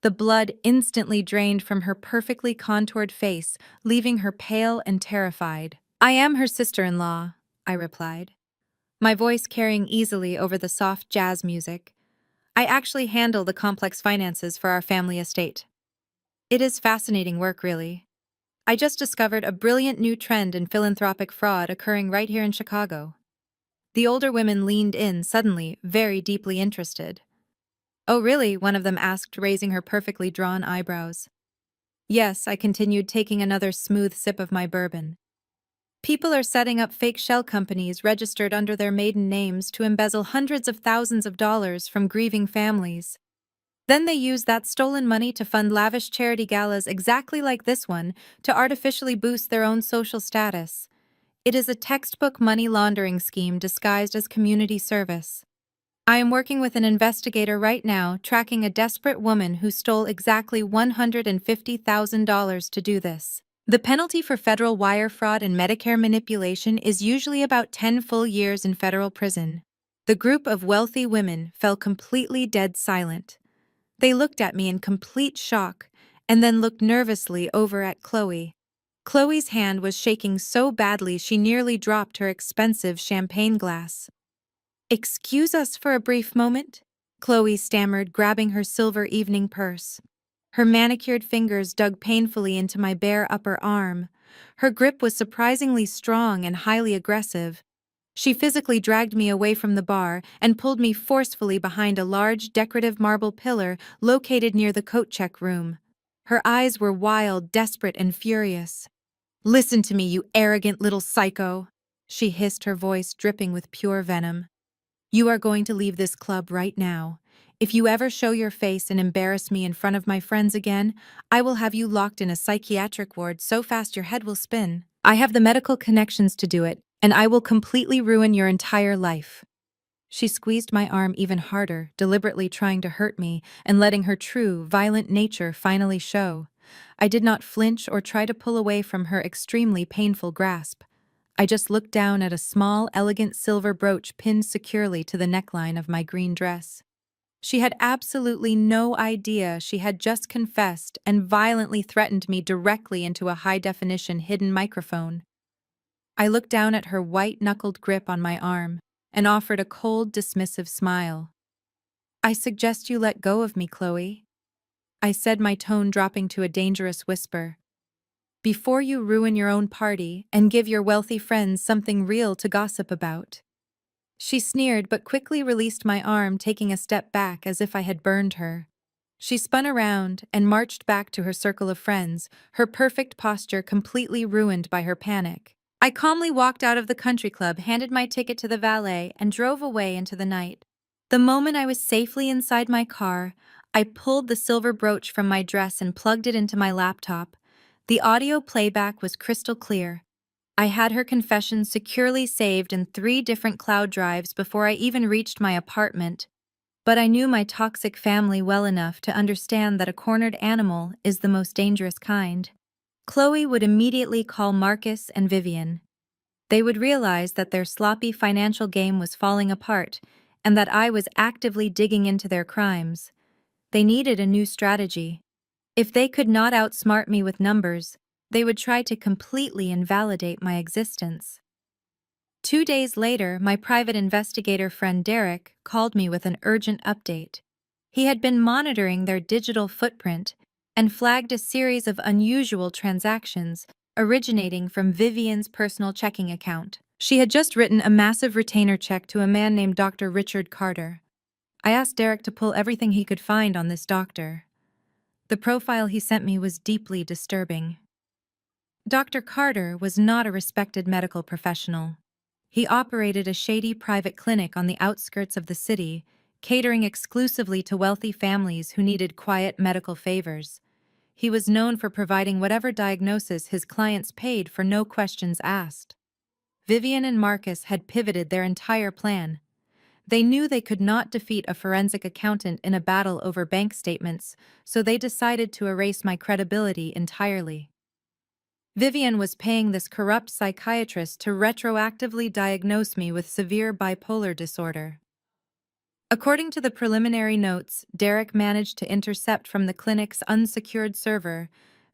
Speaker 1: The blood instantly drained from her perfectly contoured face, leaving her pale and terrified. "I am her sister-in-law," I replied, my voice carrying easily over the soft jazz music. "I actually handle the complex finances for our family estate. It is fascinating work, really. I just discovered a brilliant new trend in philanthropic fraud occurring right here in Chicago." The older women leaned in, suddenly very deeply interested. "Oh, really?" one of them asked, raising her perfectly drawn eyebrows. "Yes," I continued, taking another smooth sip of my bourbon. "People are setting up fake shell companies registered under their maiden names to embezzle hundreds of thousands of dollars from grieving families. Then they use that stolen money to fund lavish charity galas exactly like this one to artificially boost their own social status. It is a textbook money laundering scheme disguised as community service. I am working with an investigator right now, tracking a desperate woman who stole exactly $150,000 to do this. The penalty for federal wire fraud and Medicare manipulation is usually about 10 full years in federal prison." The group of wealthy women fell completely dead silent. They looked at me in complete shock, and then looked nervously over at Chloe. Chloe's hand was shaking so badly she nearly dropped her expensive champagne glass. "Excuse us for a brief moment," Chloe stammered, grabbing her silver evening purse. Her manicured fingers dug painfully into my bare upper arm. Her grip was surprisingly strong and highly aggressive. She physically dragged me away from the bar and pulled me forcefully behind a large decorative marble pillar located near the coat check room. Her eyes were wild, desperate, and furious. "Listen to me, you arrogant little psycho," she hissed, her voice dripping with pure venom. "You are going to leave this club right now. If you ever show your face and embarrass me in front of my friends again, I will have you locked in a psychiatric ward so fast your head will spin. I have the medical connections to do it, and I will completely ruin your entire life." She squeezed my arm even harder, deliberately trying to hurt me and letting her true, violent nature finally show. I did not flinch or try to pull away from her extremely painful grasp. I just looked down at a small, elegant silver brooch pinned securely to the neckline of my green dress. She had absolutely no idea she had just confessed and violently threatened me directly into a high-definition hidden microphone. I looked down at her white-knuckled grip on my arm and offered a cold, dismissive smile. "I suggest you let go of me, Chloe," I said, my tone dropping to a dangerous whisper, "before you ruin your own party and give your wealthy friends something real to gossip about." She sneered but quickly released my arm, taking a step back as if I had burned her. She spun around and marched back to her circle of friends, her perfect posture completely ruined by her panic. I calmly walked out of the country club, handed my ticket to the valet, and drove away into the night. The moment I was safely inside my car, I pulled the silver brooch from my dress and plugged it into my laptop. The audio playback was crystal clear. I had her confession securely saved in 3 different cloud drives before I even reached my apartment. But I knew my toxic family well enough to understand that a cornered animal is the most dangerous kind. Chloe would immediately call Marcus and Vivian. They would realize that their sloppy financial game was falling apart, and that I was actively digging into their crimes. They needed a new strategy. If they could not outsmart me with numbers, they would try to completely invalidate my existence. 2 days later, my private investigator friend Derek called me with an urgent update. He had been monitoring their digital footprint and flagged a series of unusual transactions originating from Vivian's personal checking account. She had just written a massive retainer check to a man named Dr. Richard Carter. I asked Derek to pull everything he could find on this doctor. The profile he sent me was deeply disturbing. Dr. Carter was not a respected medical professional. He operated a shady private clinic on the outskirts of the city, catering exclusively to wealthy families who needed quiet medical favors. He was known for providing whatever diagnosis his clients paid for, no questions asked. Vivian and Marcus had pivoted their entire plan. They knew they could not defeat a forensic accountant in a battle over bank statements, so they decided to erase my credibility entirely. Vivian was paying this corrupt psychiatrist to retroactively diagnose me with severe bipolar disorder. According to the preliminary notes Derek managed to intercept from the clinic's unsecured server,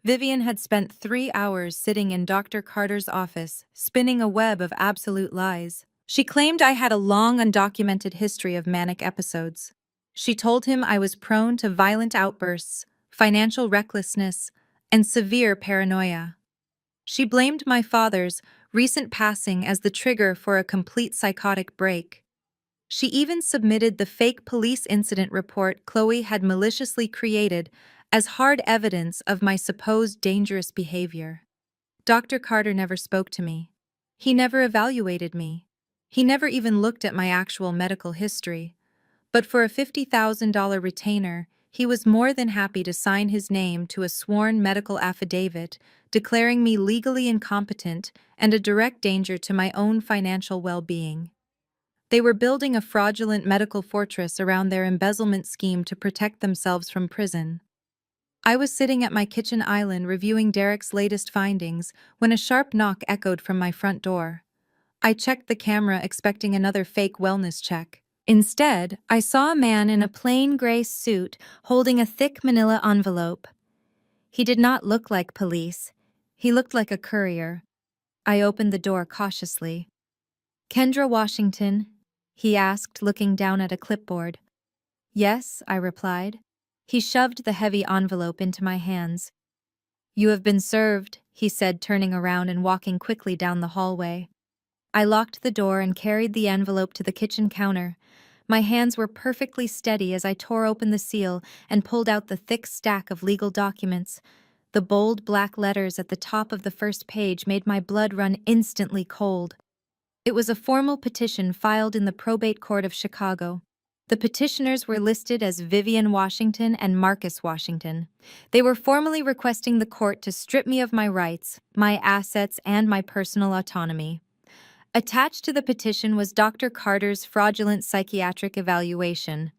Speaker 1: Vivian had spent 3 hours sitting in Dr. Carter's office, spinning a web of absolute lies. She claimed I had a long, undocumented history of manic episodes. She told him I was prone to violent outbursts, financial recklessness, and severe paranoia. She blamed my father's recent passing as the trigger for a complete psychotic break. She even submitted the fake police incident report Chloe had maliciously created as hard evidence of my supposed dangerous behavior. Dr. Carter never spoke to me. He never evaluated me. He never even looked at my actual medical history. But for a $50,000 retainer, he was more than happy to sign his name to a sworn medical affidavit declaring me legally incompetent and a direct danger to my own financial well-being. They were building a fraudulent medical fortress around their embezzlement scheme to protect themselves from prison. I was sitting at my kitchen island reviewing Derek's latest findings when a sharp knock echoed from my front door. I checked the camera expecting another fake wellness check. Instead, I saw a man in a plain gray suit holding a thick manila envelope. He did not look like police. He looked like a courier. I opened the door cautiously. "Kendra Washington?" he asked, looking down at a clipboard. "Yes," I replied. He shoved the heavy envelope into my hands. "You have been served," he said, turning around and walking quickly down the hallway. I locked the door and carried the envelope to the kitchen counter. My hands were perfectly steady as I tore open the seal and pulled out the thick stack of legal documents. The bold black letters at the top of the first page made my blood run instantly cold. It was a formal petition filed in the probate court of Chicago. The petitioners were listed as Vivian Washington and Marcus Washington. They were formally requesting the court to strip me of my rights, my assets, and my personal autonomy. Attached to the petition was Dr. Carter's fraudulent psychiatric evaluation.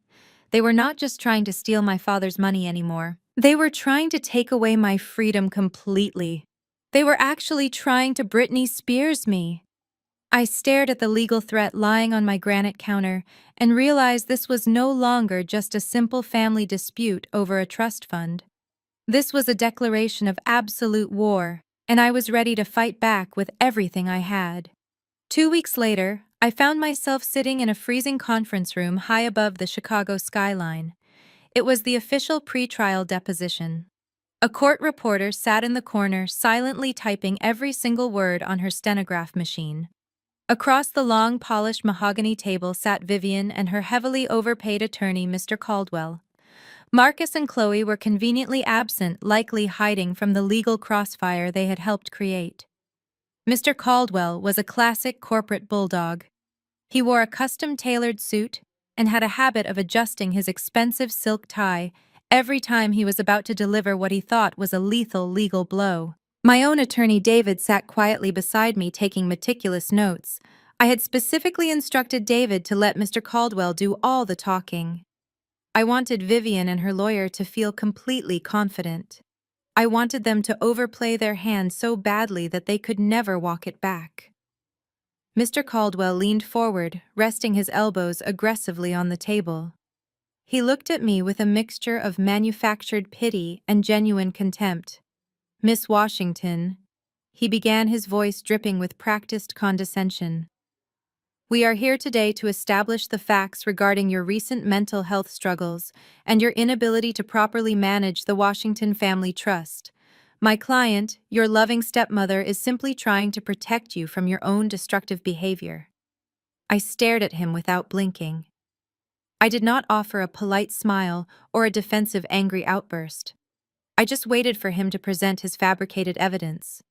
Speaker 1: They were not just trying to steal my father's money anymore. They were trying to take away my freedom completely. They were actually trying to Britney Spears me. I stared at the legal threat lying on my granite counter and realized this was no longer just a simple family dispute over a trust fund. This was a declaration of absolute war, and I was ready to fight back with everything I had. 2 weeks later, I found myself sitting in a freezing conference room high above the Chicago skyline. It was the official pretrial deposition. A court reporter sat in the corner silently typing every single word on her stenograph machine. Across the long, polished mahogany table sat Vivian and her heavily overpaid attorney, Mr. Caldwell. Marcus and Chloe were conveniently absent, likely hiding from the legal crossfire they had helped create. Mr. Caldwell was a classic corporate bulldog. He wore a custom-tailored suit and had a habit of adjusting his expensive silk tie every time he was about to deliver what he thought was a lethal legal blow. My own attorney David sat quietly beside me taking meticulous notes. I had specifically instructed David to let Mr. Caldwell do all the talking. I wanted Vivian and her lawyer to feel completely confident. I wanted them to overplay their hand so badly that they could never walk it back. Mr. Caldwell leaned forward, resting his elbows aggressively on the table. He looked at me with a mixture of manufactured pity and genuine contempt. "Miss Washington," he began, his voice dripping with practiced condescension. "We are here today to establish the facts regarding your recent mental health struggles and your inability to properly manage the Washington Family Trust. My client, your loving stepmother, is simply trying to protect you from your own destructive behavior." I stared at him without blinking. I did not offer a polite smile or a defensive angry outburst. I just waited for him to present his fabricated evidence.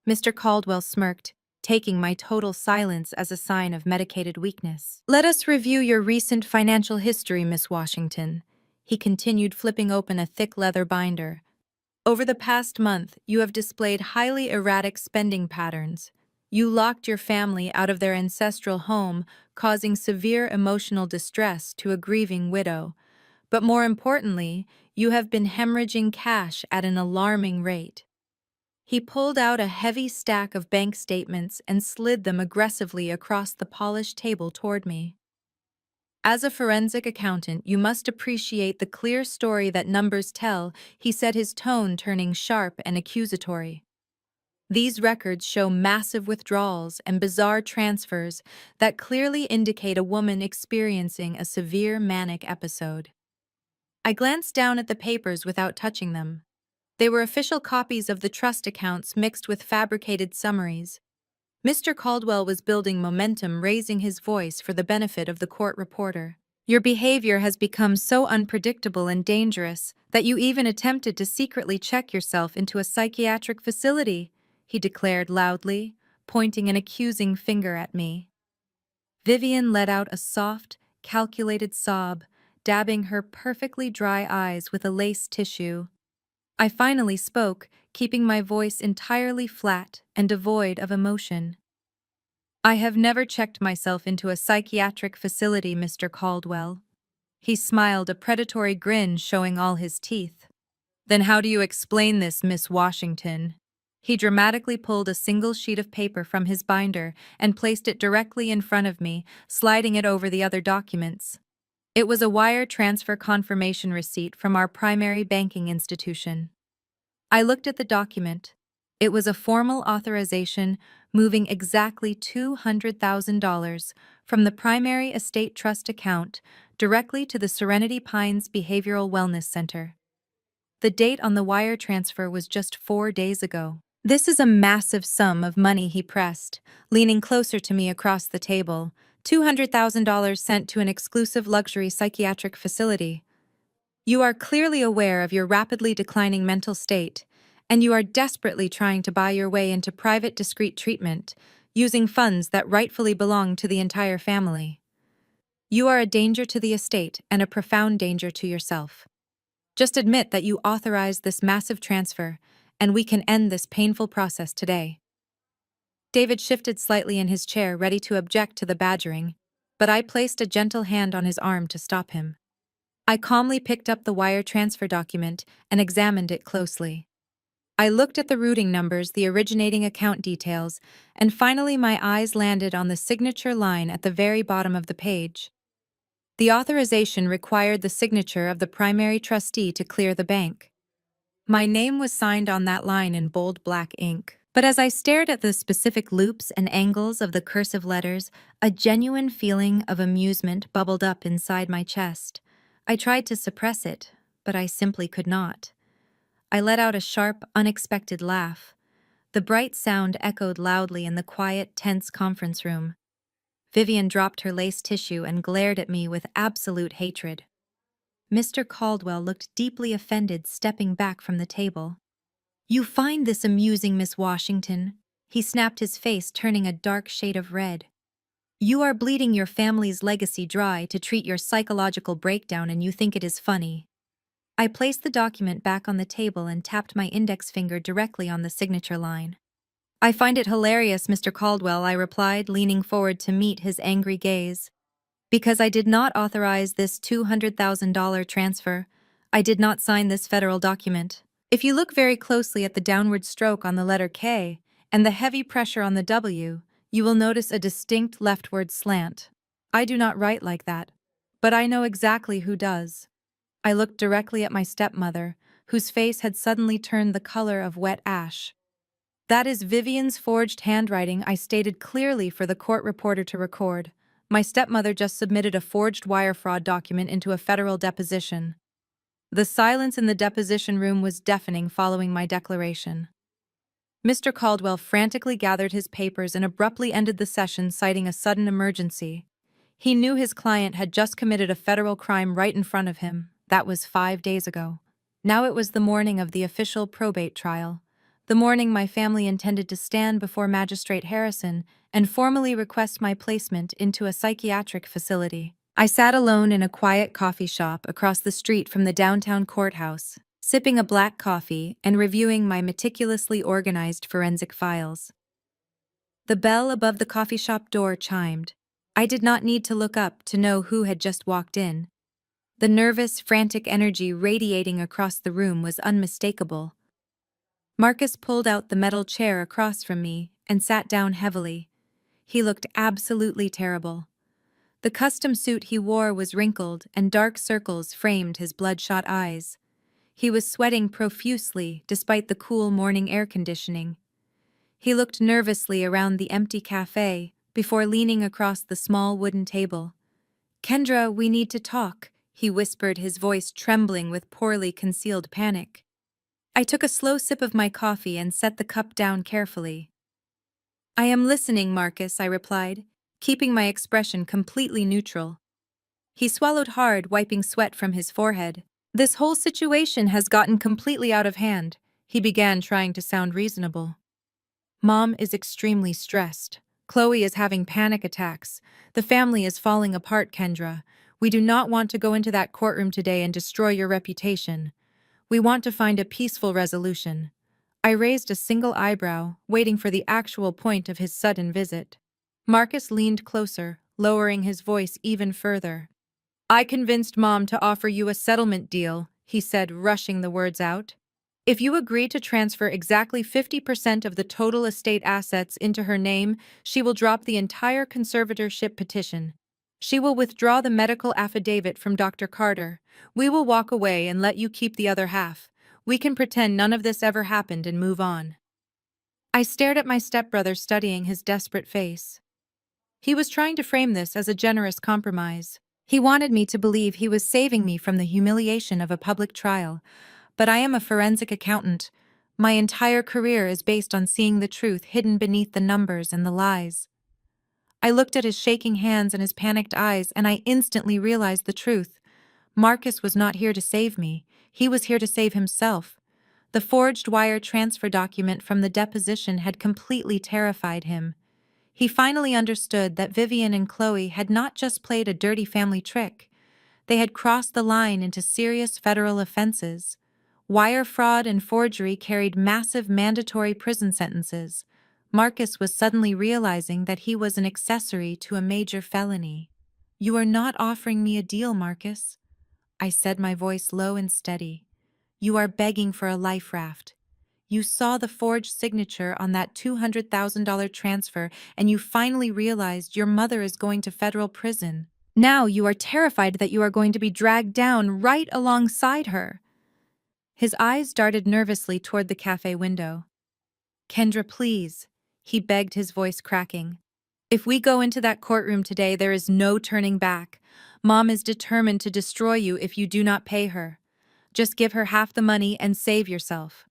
Speaker 1: Mr. Caldwell smirked, taking my total silence as a sign of medicated weakness. "Let us review your recent financial history, Miss Washington," he continued, flipping open a thick leather binder. "Over the past month, you have displayed highly erratic spending patterns. You locked your family out of their ancestral home, causing severe emotional distress to a grieving widow. But more importantly, you have been hemorrhaging cash at an alarming rate." He pulled out a heavy stack of bank statements and slid them aggressively across the polished table toward me. "As a forensic accountant, you must appreciate the clear story that numbers tell," he said, his tone turning sharp and accusatory. "These records show massive withdrawals and bizarre transfers that clearly indicate a woman experiencing a severe manic episode." I glanced down at the papers without touching them. They were official copies of the trust accounts mixed with fabricated summaries. Mr. Caldwell was building momentum, raising his voice for the benefit of the court reporter. "Your behavior has become so unpredictable and dangerous that you even attempted to secretly check yourself into a psychiatric facility," he declared loudly, pointing an accusing finger at me. Vivian let out a soft, calculated sob, dabbing her perfectly dry eyes with a lace tissue. I finally spoke, keeping my voice entirely flat and devoid of emotion. "I have never checked myself into a psychiatric facility, Mr. Caldwell." He smiled, a predatory grin showing all his teeth. "Then how do you explain this, Miss Washington?" He dramatically pulled a single sheet of paper from his binder and placed it directly in front of me, sliding it over the other documents. It was a wire transfer confirmation receipt from our primary banking institution. I looked at the document. It was a formal authorization moving exactly $200,000 from the primary estate trust account directly to the Serenity Pines Behavioral Wellness Center. The date on the wire transfer was just 4 days ago. "This is a massive sum of money," he pressed, leaning closer to me across the table. $200,000 sent to an exclusive luxury psychiatric facility. You are clearly aware of your rapidly declining mental state, and you are desperately trying to buy your way into private, discreet treatment, using funds that rightfully belong to the entire family. You are a danger to the estate and a profound danger to yourself. Just admit that you authorized this massive transfer, and we can end this painful process today." David shifted slightly in his chair, ready to object to the badgering, but I placed a gentle hand on his arm to stop him. I calmly picked up the wire transfer document and examined it closely. I looked at the routing numbers, the originating account details, and finally my eyes landed on the signature line at the very bottom of the page. The authorization required the signature of the primary trustee to clear the bank. My name was signed on that line in bold black ink. But as I stared at the specific loops and angles of the cursive letters, a genuine feeling of amusement bubbled up inside my chest. I tried to suppress it, but I simply could not. I let out a sharp, unexpected laugh. The bright sound echoed loudly in the quiet, tense conference room. Vivian dropped her lace tissue and glared at me with absolute hatred. Mr. Caldwell looked deeply offended, stepping back from the table. "You find this amusing, Miss Washington?" He snapped, his face turning a dark shade of red. "You are bleeding your family's legacy dry to treat your psychological breakdown, and you think it is funny." I placed the document back on the table and tapped my index finger directly on the signature line. "I find it hilarious, Mr. Caldwell," I replied, leaning forward to meet his angry gaze. "Because I did not authorize this $200,000 transfer. I did not sign this federal document. If you look very closely at the downward stroke on the letter K and the heavy pressure on the W, you will notice a distinct leftward slant. I do not write like that, but I know exactly who does. I looked directly at my stepmother, whose face had suddenly turned the color of wet ash. That is Vivian's forged handwriting, I stated clearly for the court reporter to record. My stepmother just submitted a forged wire fraud document into a federal deposition. The silence in the deposition room was deafening following my declaration. Mr. Caldwell frantically gathered his papers and abruptly ended the session, citing a sudden emergency. He knew his client had just committed a federal crime right in front of him. That was 5 days ago. Now it was the morning of the official probate trial, the morning my family intended to stand before Magistrate Harrison and formally request my placement into a psychiatric facility. I sat alone in a quiet coffee shop across the street from the downtown courthouse, sipping a black coffee and reviewing my meticulously organized forensic files. The bell above the coffee shop door chimed. I did not need to look up to know who had just walked in. The nervous, frantic energy radiating across the room was unmistakable. Marcus pulled out the metal chair across from me and sat down heavily. He looked absolutely terrible. The custom suit he wore was wrinkled and dark circles framed his bloodshot eyes. He was sweating profusely despite the cool morning air conditioning. He looked nervously around the empty cafe before leaning across the small wooden table. "Kendra, we need to talk," he whispered, his voice trembling with poorly concealed panic. I took a slow sip of my coffee and set the cup down carefully. "I am listening, Marcus," I replied, keeping my expression completely neutral. He swallowed hard, wiping sweat from his forehead. "This whole situation has gotten completely out of hand," he began, trying to sound reasonable. "Mom is extremely stressed. Chloe is having panic attacks. The family is falling apart, Kendra. We do not want to go into that courtroom today and destroy your reputation. We want to find a peaceful resolution." I raised a single eyebrow, waiting for the actual point of his sudden visit. Marcus leaned closer, lowering his voice even further. "I convinced Mom to offer you a settlement deal," he said, rushing the words out. "If you agree to transfer exactly 50% of the total estate assets into her name, she will drop the entire conservatorship petition. She will withdraw the medical affidavit from Dr. Carter. We will walk away and let you keep the other half. We can pretend none of this ever happened and move on." I stared at my stepbrother, studying his desperate face. He was trying to frame this as a generous compromise. He wanted me to believe he was saving me from the humiliation of a public trial. But I am a forensic accountant. My entire career is based on seeing the truth hidden beneath the numbers and the lies. I looked at his shaking hands and his panicked eyes, and I instantly realized the truth. Marcus was not here to save me. He was here to save himself. The forged wire transfer document from the deposition had completely terrified him. He finally understood that Vivian and Chloe had not just played a dirty family trick. They had crossed the line into serious federal offenses. Wire fraud and forgery carried massive mandatory prison sentences. Marcus was suddenly realizing that he was an accessory to a major felony. "You are not offering me a deal, Marcus," I said, my voice low and steady. "You are begging for a life raft. You saw the forged signature on that $200,000 transfer, and you finally realized your mother is going to federal prison. Now you are terrified that you are going to be dragged down right alongside her." His eyes darted nervously toward the cafe window. "Kendra, please," he begged, his voice cracking. "If we go into that courtroom today, there is no turning back. Mom is determined to destroy you if you do not pay her. Just give her half the money and save yourself."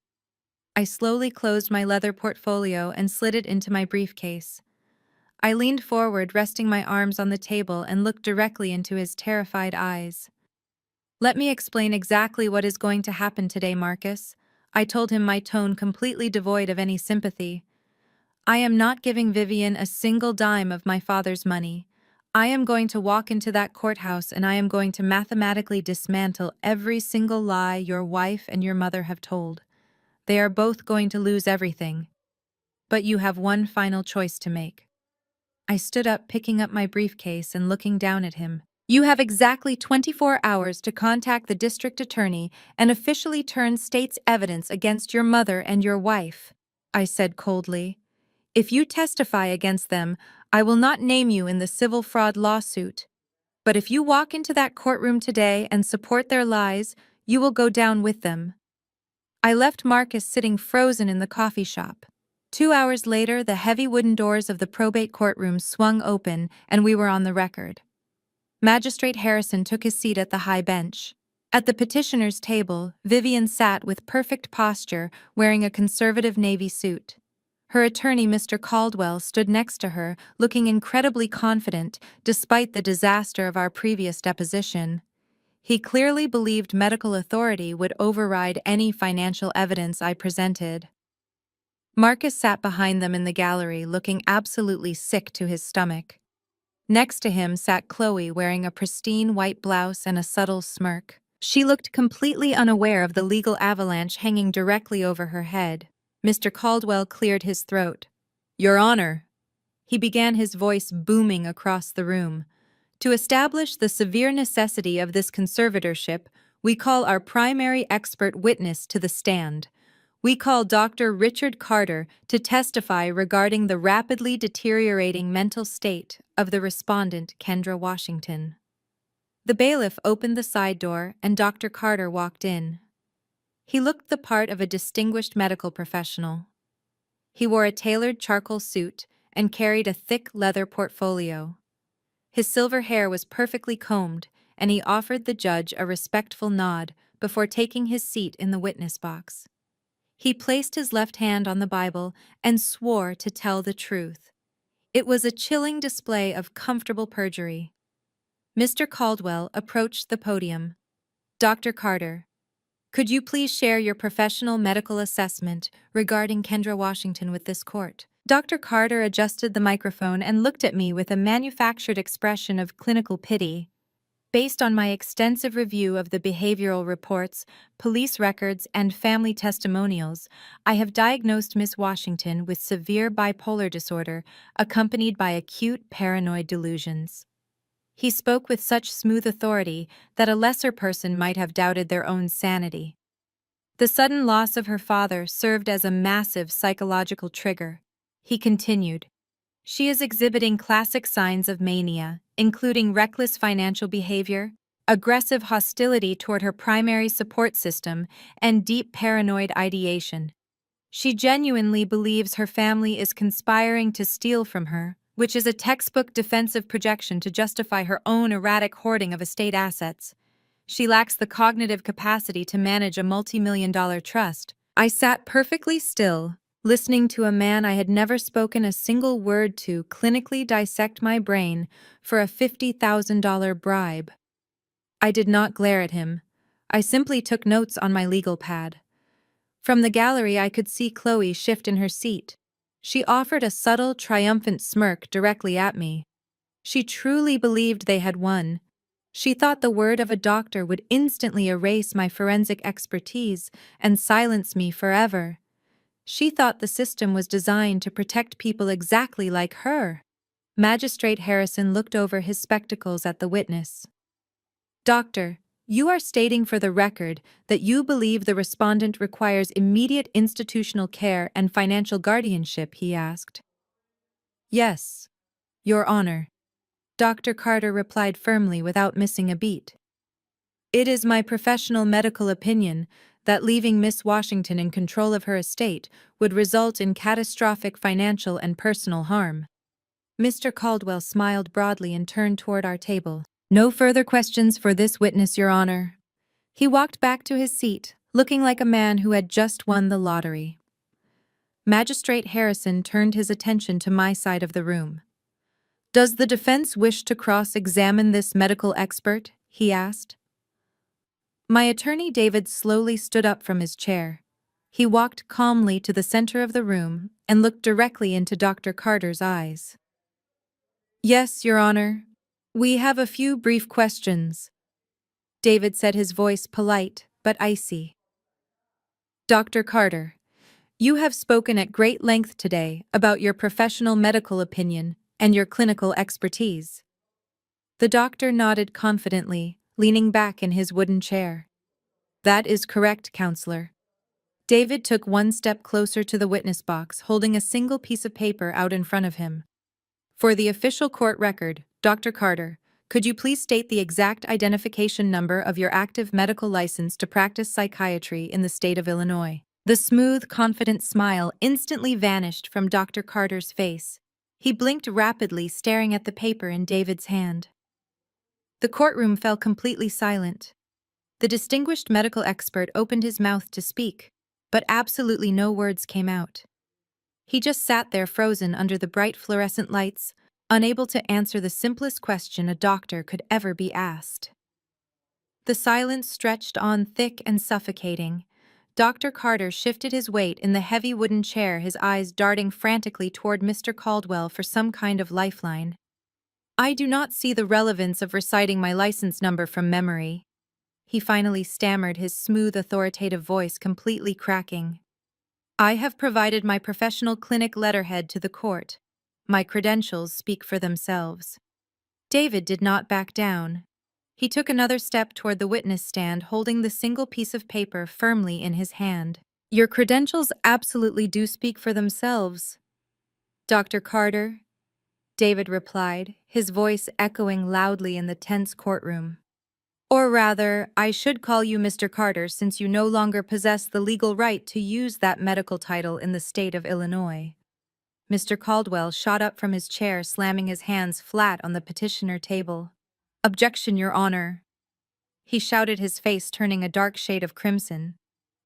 Speaker 1: I slowly closed my leather portfolio and slid it into my briefcase. I leaned forward, resting my arms on the table, and looked directly into his terrified eyes. "Let me explain exactly what is going to happen today, Marcus," I told him, my tone completely devoid of any sympathy. "I am not giving Vivian a single dime of my father's money. I am going to walk into that courthouse and I am going to mathematically dismantle every single lie your wife and your mother have told. They are both going to lose everything. But you have one final choice to make." I stood up, picking up my briefcase and looking down at him. "You have exactly 24 hours to contact the district attorney and officially turn state's evidence against your mother and your wife," I said coldly. If you testify against them, I will not name you in the civil fraud lawsuit. But if you walk into that courtroom today and support their lies, you will go down with them. I left Marcus sitting frozen in the coffee shop. 2 hours later, the heavy wooden doors of the probate courtroom swung open, and we were on the record. Magistrate Harrison took his seat at the high bench. At the petitioner's table, Vivian sat with perfect posture, wearing a conservative navy suit. Her attorney, Mr. Caldwell, stood next to her, looking incredibly confident, despite the disaster of our previous deposition. He clearly believed medical authority would override any financial evidence I presented. Marcus sat behind them in the gallery, looking absolutely sick to his stomach. Next to him sat Chloe, wearing a pristine white blouse and a subtle smirk. She looked completely unaware of the legal avalanche hanging directly over her head. Mr. Caldwell cleared his throat. "Your Honor," he began, his voice booming across the room. "To establish the severe necessity of this conservatorship, we call our primary expert witness to the stand. We call Dr. Richard Carter to testify regarding the rapidly deteriorating mental state of the respondent, Kendra Washington." The bailiff opened the side door and Dr. Carter walked in. He looked the part of a distinguished medical professional. He wore a tailored charcoal suit and carried a thick leather portfolio. His silver hair was perfectly combed, and he offered the judge a respectful nod before taking his seat in the witness box. He placed his left hand on the Bible and swore to tell the truth. It was a chilling display of comfortable perjury. Mr. Caldwell approached the podium. "Dr. Carter, could you please share your professional medical assessment regarding Kendra Washington with this court?" Dr. Carter adjusted the microphone and looked at me with a manufactured expression of clinical pity. "Based on my extensive review of the behavioral reports, police records, and family testimonials, I have diagnosed Miss Washington with severe bipolar disorder accompanied by acute paranoid delusions." He spoke with such smooth authority that a lesser person might have doubted their own sanity. The sudden loss of her father served as a massive psychological trigger. He continued, "She is exhibiting classic signs of mania, including reckless financial behavior, aggressive hostility toward her primary support system, and deep paranoid ideation. She genuinely believes her family is conspiring to steal from her, which is a textbook defensive projection to justify her own erratic hoarding of estate assets. She lacks the cognitive capacity to manage a multi-million-dollar trust." I sat perfectly still, listening to a man I had never spoken a single word to clinically dissect my brain for a $50,000 bribe. I did not glare at him. I simply took notes on my legal pad. From the gallery, I could see Chloe shift in her seat. She offered a subtle, triumphant smirk directly at me. She truly believed they had won. She thought the word of a doctor would instantly erase my forensic expertise and silence me forever. She thought the system was designed to protect people exactly like her. Magistrate Harrison looked over his spectacles at the witness. "Doctor, you are stating for the record that you believe the respondent requires immediate institutional care and financial guardianship," he asked. "Yes, Your Honor," Dr. Carter replied firmly without missing a beat. "It is my professional medical opinion that leaving Miss Washington in control of her estate would result in catastrophic financial and personal harm." Mr. Caldwell smiled broadly and turned toward our table. "No further questions for this witness, Your Honor." He walked back to his seat, looking like a man who had just won the lottery. Magistrate Harrison turned his attention to my side of the room. "Does the defense wish to cross-examine this medical expert?" he asked. My attorney David slowly stood up from his chair. He walked calmly to the center of the room and looked directly into Dr. Carter's eyes. "Yes, Your Honor. We have a few brief questions," David said, his voice polite but icy. "Dr. Carter, you have spoken at great length today about your professional medical opinion and your clinical expertise." The doctor nodded confidently, leaning back in his wooden chair. "That is correct, Counselor." David took one step closer to the witness box, holding a single piece of paper out in front of him. For the official court record, Dr. Carter, could you please state the exact identification number of your active medical license to practice psychiatry in the state of Illinois? The smooth, confident smile instantly vanished from Dr. Carter's face. He blinked rapidly, staring at the paper in David's hand. The courtroom fell completely silent. The distinguished medical expert opened his mouth to speak, but absolutely no words came out. He just sat there frozen under the bright fluorescent lights, unable to answer the simplest question a doctor could ever be asked. The silence stretched on thick and suffocating. Dr. Carter shifted his weight in the heavy wooden chair, his eyes darting frantically toward Mr. Caldwell for some kind of lifeline. I do not see the relevance of reciting my license number from memory. He finally stammered, his smooth, authoritative voice completely cracking. I have provided my professional clinic letterhead to the court. My credentials speak for themselves. David did not back down. He took another step toward the witness stand, holding the single piece of paper firmly in his hand. Your credentials absolutely do speak for themselves, Dr. Carter, David replied, his voice echoing loudly in the tense courtroom. Or rather, I should call you Mr. Carter since you no longer possess the legal right to use that medical title in the state of Illinois. Mr. Caldwell shot up from his chair, slamming his hands flat on the petitioner table. Objection, Your Honor, he shouted, his face turning a dark shade of crimson.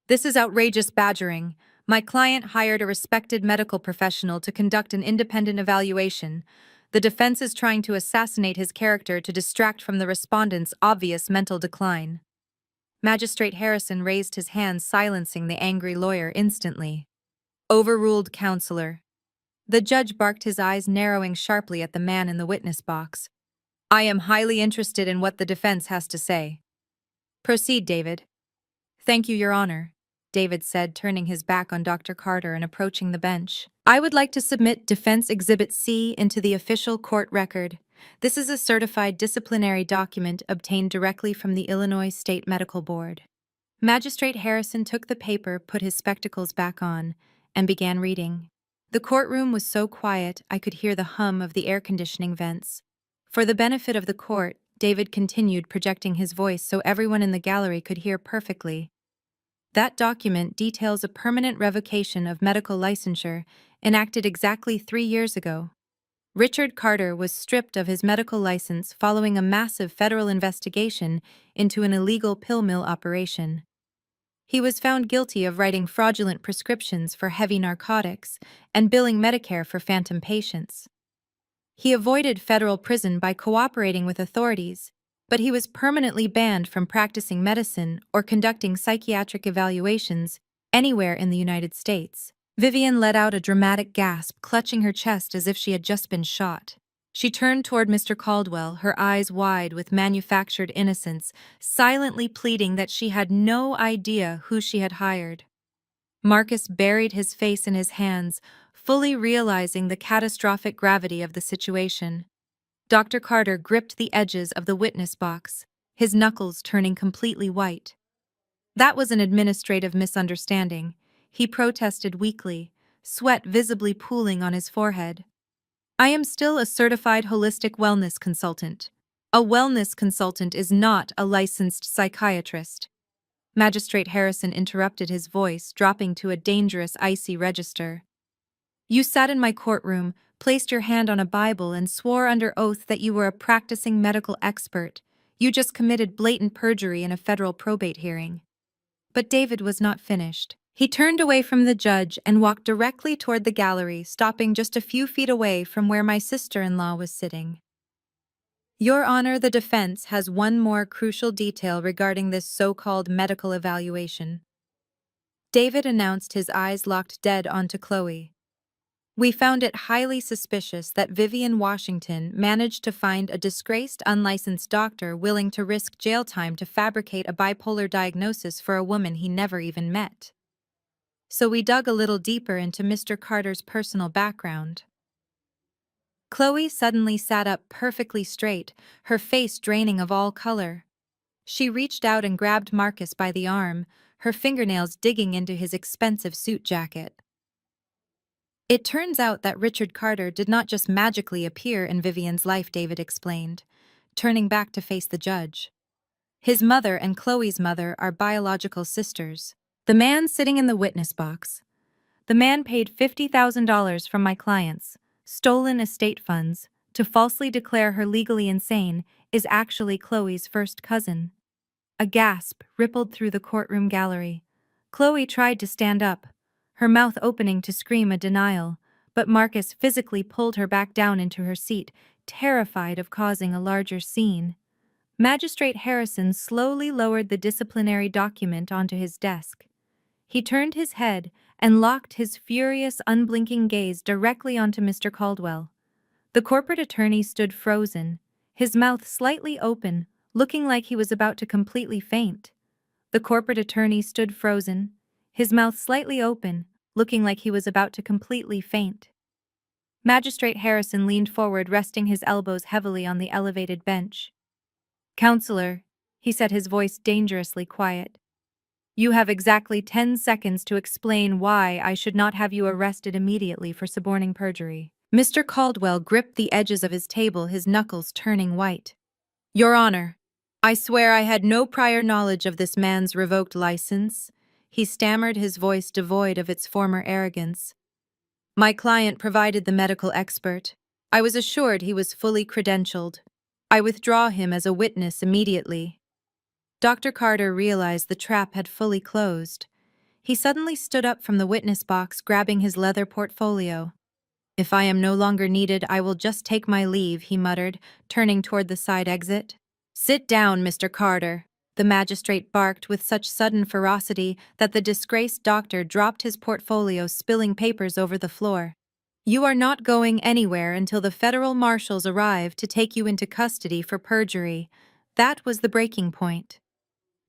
Speaker 1: This is outrageous badgering. My client hired a respected medical professional to conduct an independent evaluation. The defense is trying to assassinate his character to distract from the respondent's obvious mental decline. Magistrate Harrison raised his hand, silencing the angry lawyer instantly. Overruled, counselor. The judge barked, his eyes narrowing sharply at the man in the witness box. I am highly interested in what the defense has to say. Proceed, David. Thank you, Your Honor, David said, turning his back on Dr. Carter and approaching the bench. I would like to submit Defense Exhibit C into the official court record. This is a certified disciplinary document obtained directly from the Illinois State Medical Board. Magistrate Harrison took the paper, put his spectacles back on, and began reading. The courtroom was so quiet I could hear the hum of the air conditioning vents. For the benefit of the court, David continued, projecting his voice so everyone in the gallery could hear perfectly. That document details a permanent revocation of medical licensure enacted exactly 3 years ago. Richard Carter was stripped of his medical license following a massive federal investigation into an illegal pill mill operation. He was found guilty of writing fraudulent prescriptions for heavy narcotics and billing Medicare for phantom patients. He avoided federal prison by cooperating with authorities, but he was permanently banned from practicing medicine or conducting psychiatric evaluations anywhere in the United States. Vivian let out a dramatic gasp, clutching her chest as if she had just been shot. She turned toward Mr. Caldwell, her eyes wide with manufactured innocence, silently pleading that she had no idea who she had hired. Marcus buried his face in his hands, fully realizing the catastrophic gravity of the situation. Dr. Carter gripped the edges of the witness box, his knuckles turning completely white. That was an administrative misunderstanding, he protested weakly, sweat visibly pooling on his forehead. I am still a certified holistic wellness consultant. A wellness consultant is not a licensed psychiatrist. Magistrate Harrison interrupted, his voice dropping to a dangerous, icy register. You sat in my courtroom, placed your hand on a Bible, and swore under oath that you were a practicing medical expert. You just committed blatant perjury in a federal probate hearing. But David was not finished. He turned away from the judge and walked directly toward the gallery, stopping just a few feet away from where my sister-in-law was sitting. Your Honor, the defense has one more crucial detail regarding this so-called medical evaluation. David announced, his eyes locked dead onto Chloe. We found it highly suspicious that Vivian Washington managed to find a disgraced, unlicensed doctor willing to risk jail time to fabricate a bipolar diagnosis for a woman he never even met. So we dug a little deeper into Mr. Carter's personal background. Chloe suddenly sat up perfectly straight, her face draining of all color. She reached out and grabbed Marcus by the arm, her fingernails digging into his expensive suit jacket. It turns out that Richard Carter did not just magically appear in Vivian's life, David explained, turning back to face the judge. His mother and Chloe's mother are biological sisters. The man sitting in the witness box. The man paid $50,000 from my clients, stolen estate funds, to falsely declare her legally insane, is actually Chloe's first cousin. A gasp rippled through the courtroom gallery. Chloe tried to stand up, her mouth opening to scream a denial, but Marcus physically pulled her back down into her seat, terrified of causing a larger scene. Magistrate Harrison slowly lowered the disciplinary document onto his desk. He turned his head and locked his furious, unblinking gaze directly onto Mr. Caldwell. The corporate attorney stood frozen, his mouth slightly open, looking like he was about to completely faint. The corporate attorney stood frozen, his mouth slightly open, looking like he was about to completely faint. Magistrate Harrison leaned forward, resting his elbows heavily on the elevated bench. "Counselor," he said, his voice dangerously quiet, "you have exactly 10 seconds to explain why I should not have you arrested immediately for suborning perjury." Mr. Caldwell gripped the edges of his table, his knuckles turning white. "Your Honor, I swear I had no prior knowledge of this man's revoked license," he stammered, his voice devoid of its former arrogance. "My client provided the medical expert. I was assured he was fully credentialed. I withdraw him as a witness immediately." Dr. Carter realized the trap had fully closed. He suddenly stood up from the witness box, grabbing his leather portfolio. "If I am no longer needed, I will just take my leave," he muttered, turning toward the side exit. "Sit down, Mr. Carter," the magistrate barked with such sudden ferocity that the disgraced doctor dropped his portfolio, spilling papers over the floor. "You are not going anywhere until the federal marshals arrive to take you into custody for perjury." That was the breaking point.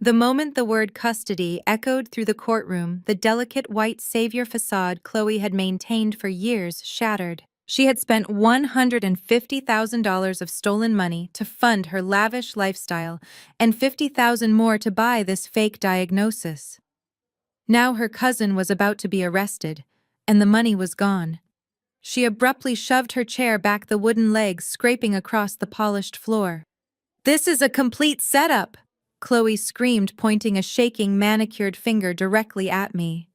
Speaker 1: The moment the word custody echoed through the courtroom, the delicate white savior facade Chloe had maintained for years shattered. She had spent $150,000 of stolen money to fund her lavish lifestyle and $50,000 more to buy this fake diagnosis. Now her cousin was about to be arrested, and the money was gone. She abruptly shoved her chair back, the wooden legs scraping across the polished floor. "This is a complete setup!" Chloe screamed, pointing a shaking, manicured finger directly at me.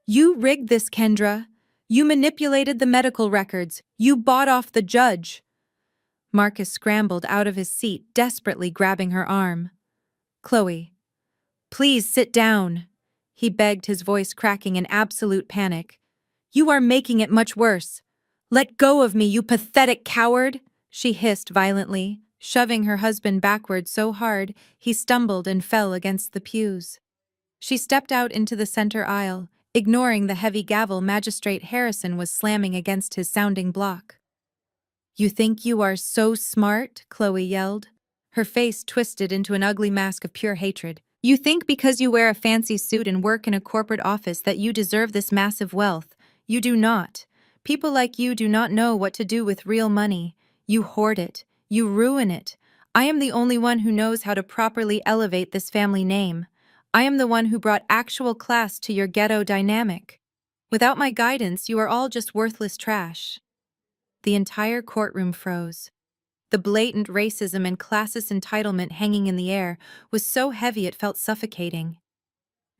Speaker 1: "You rigged this, Kendra. You manipulated the medical records. You bought off the judge." Marcus scrambled out of his seat, desperately grabbing her arm. "Chloe, please sit down," he begged, his voice cracking in absolute panic. "You are making it much worse. Let go of me, you pathetic coward," she hissed violently, shoving her husband backward so hard he stumbled and fell against the pews. She stepped out into the center aisle, ignoring the heavy gavel Magistrate Harrison was slamming against his sounding block. "You think you are so smart?" Chloe yelled, her face twisted into an ugly mask of pure hatred. "You think because you wear a fancy suit and work in a corporate office that you deserve this massive wealth. You do not. People like you do not know what to do with real money. You hoard it. You ruin it. I am the only one who knows how to properly elevate this family name. I am the one who brought actual class to your ghetto dynamic. Without my guidance, you are all just worthless trash." The entire courtroom froze. The blatant racism and classist entitlement hanging in the air was so heavy it felt suffocating.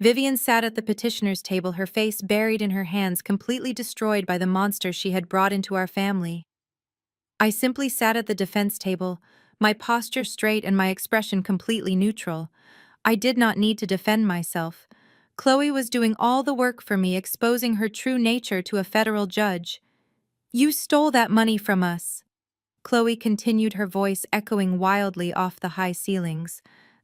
Speaker 1: Vivian sat at the petitioner's table, her face buried in her hands, completely destroyed by the monster she had brought into our family. I simply sat at the defense table, my posture straight and my expression completely neutral. I did not need to defend myself. Chloe was doing all the work for me, exposing her true nature to a federal judge. "You stole that money from us," Chloe continued, her voice echoing wildly off the high ceilings.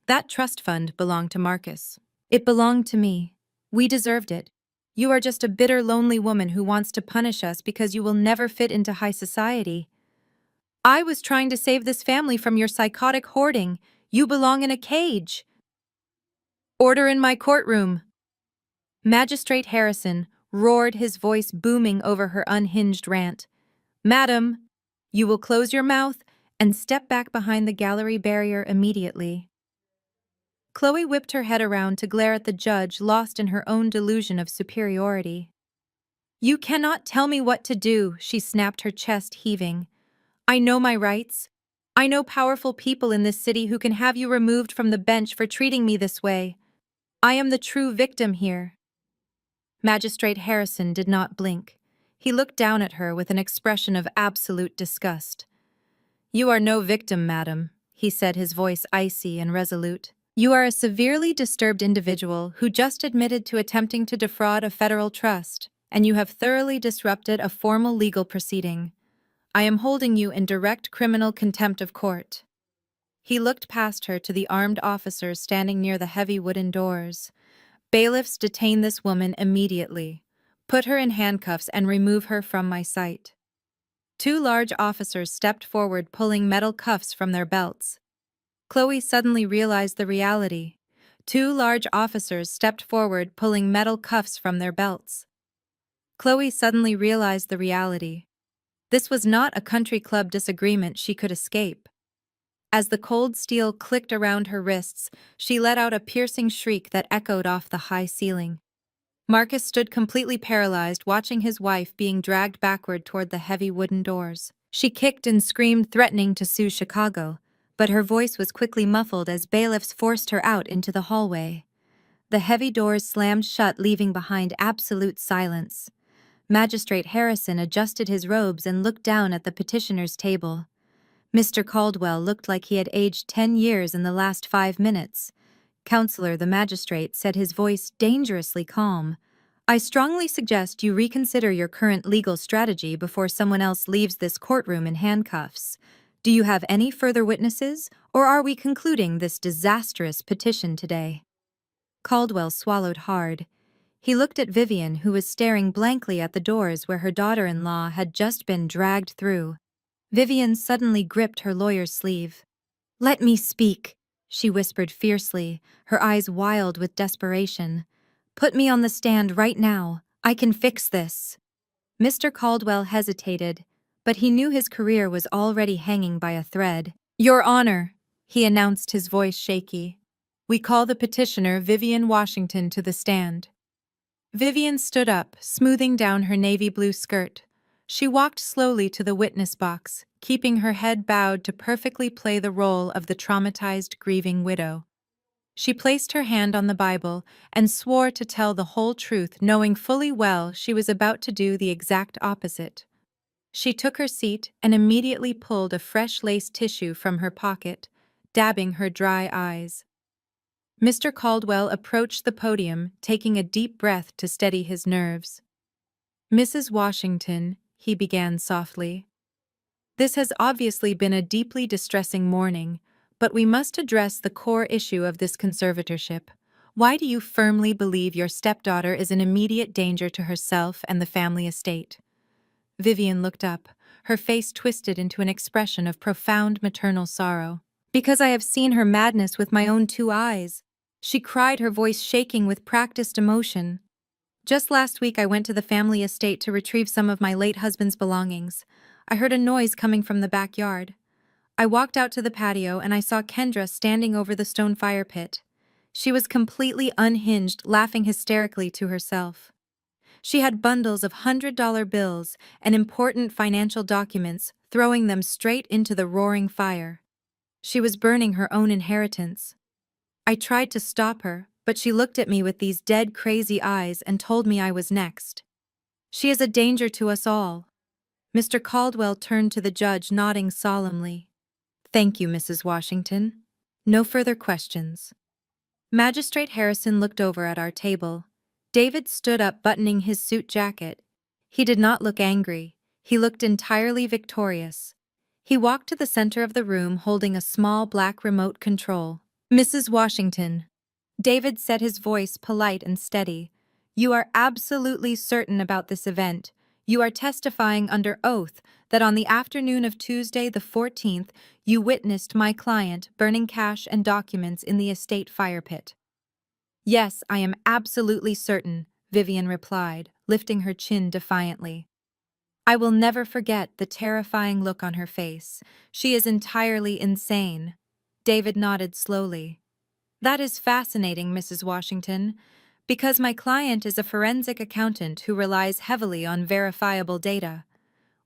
Speaker 1: "That trust fund belonged to Marcus. It belonged to me. We deserved it. You are just a bitter, lonely woman who wants to punish us because you will never fit into high society. I was trying to save this family from your psychotic hoarding. You belong in a cage." "Order in my courtroom!" Magistrate Harrison roared, his voice booming over her unhinged rant. "Madam, you will close your mouth and step back behind the gallery barrier immediately." Chloe whipped her head around to glare at the judge, lost in her own delusion of superiority. "You cannot tell me what to do," she snapped, her chest heaving. "I know my rights. I know powerful people in this city who can have you removed from the bench for treating me this way. I am the true victim here." Magistrate Harrison did not blink. He looked down at her with an expression of absolute disgust. "You are no victim, madam," he said, his voice icy and resolute. "You are a severely disturbed individual who just admitted to attempting to defraud a federal trust, and you have thoroughly disrupted a formal legal proceeding. I am holding you in direct criminal contempt of court." He looked past her to the armed officers standing near the heavy wooden doors. "Bailiffs, detain this woman immediately. Put her in handcuffs and remove her from my sight." Two large officers stepped forward, pulling metal cuffs from their belts. Chloe suddenly realized the reality. Two large officers stepped forward, pulling metal cuffs from their belts. Chloe suddenly realized the reality. This was not a country club disagreement she could escape. As the cold steel clicked around her wrists, she let out a piercing shriek that echoed off the high ceiling. Marcus stood completely paralyzed, watching his wife being dragged backward toward the heavy wooden doors. She kicked and screamed, threatening to sue Chicago, but her voice was quickly muffled as bailiffs forced her out into the hallway. The heavy doors slammed shut, leaving behind absolute silence. Magistrate Harrison adjusted his robes and looked down at the petitioner's table. Mr. Caldwell looked like he had aged 10 years in the last 5 minutes. "Counselor," the magistrate said, his voice dangerously calm, "I strongly suggest you reconsider your current legal strategy before someone else leaves this courtroom in handcuffs. Do you have any further witnesses, or are we concluding this disastrous petition today?" Caldwell swallowed hard. He looked at Vivian, who was staring blankly at the doors where her daughter-in-law had just been dragged through. Vivian suddenly gripped her lawyer's sleeve. "Let me speak," she whispered fiercely, her eyes wild with desperation. "Put me on the stand right now. I can fix this." Mr. Caldwell hesitated, but he knew his career was already hanging by a thread. "Your Honor," he announced, his voice shaky, "we call the petitioner Vivian Washington to the stand." Vivian stood up, smoothing down her navy blue skirt. She walked slowly to the witness box, keeping her head bowed to perfectly play the role of the traumatized, grieving widow. She placed her hand on the Bible and swore to tell the whole truth, knowing fully well she was about to do the exact opposite. She took her seat and immediately pulled a fresh lace tissue from her pocket, dabbing her dry eyes. Mr. Caldwell approached the podium, taking a deep breath to steady his nerves. "Mrs. Washington," he began softly, "this has obviously been a deeply distressing morning, but we must address the core issue of this conservatorship. Why do you firmly believe your stepdaughter is in immediate danger to herself and the family estate?" Vivian looked up, her face twisted into an expression of profound maternal sorrow. "Because I have seen her madness with my own 2 eyes," she cried, her voice shaking with practiced emotion. "Just last week I went to the family estate to retrieve some of my late husband's belongings. I heard a noise coming from the backyard. I walked out to the patio and I saw Kendra standing over the stone fire pit. She was completely unhinged, laughing hysterically to herself. She had bundles of $100 bills and important financial documents, throwing them straight into the roaring fire. She was burning her own inheritance. I tried to stop her, but she looked at me with these dead, crazy eyes and told me I was next. She is a danger to us all." Mr. Caldwell turned to the judge, nodding solemnly. "Thank you, Mrs. Washington. No further questions." Magistrate Harrison looked over at our table. David stood up, buttoning his suit jacket. He did not look angry. He looked entirely victorious. He walked to the center of the room, holding a small black remote control. "Mrs. Washington," David said, his voice polite and steady, "you are absolutely certain about this event. You are testifying under oath that on the afternoon of Tuesday the 14th, you witnessed my client burning cash and documents in the estate fire pit." "Yes, I am absolutely certain," Vivian replied, lifting her chin defiantly. I will never forget the terrifying look on her face. "She is entirely insane." David nodded slowly. That is fascinating, Mrs. Washington, because my client is a forensic accountant who relies heavily on verifiable data.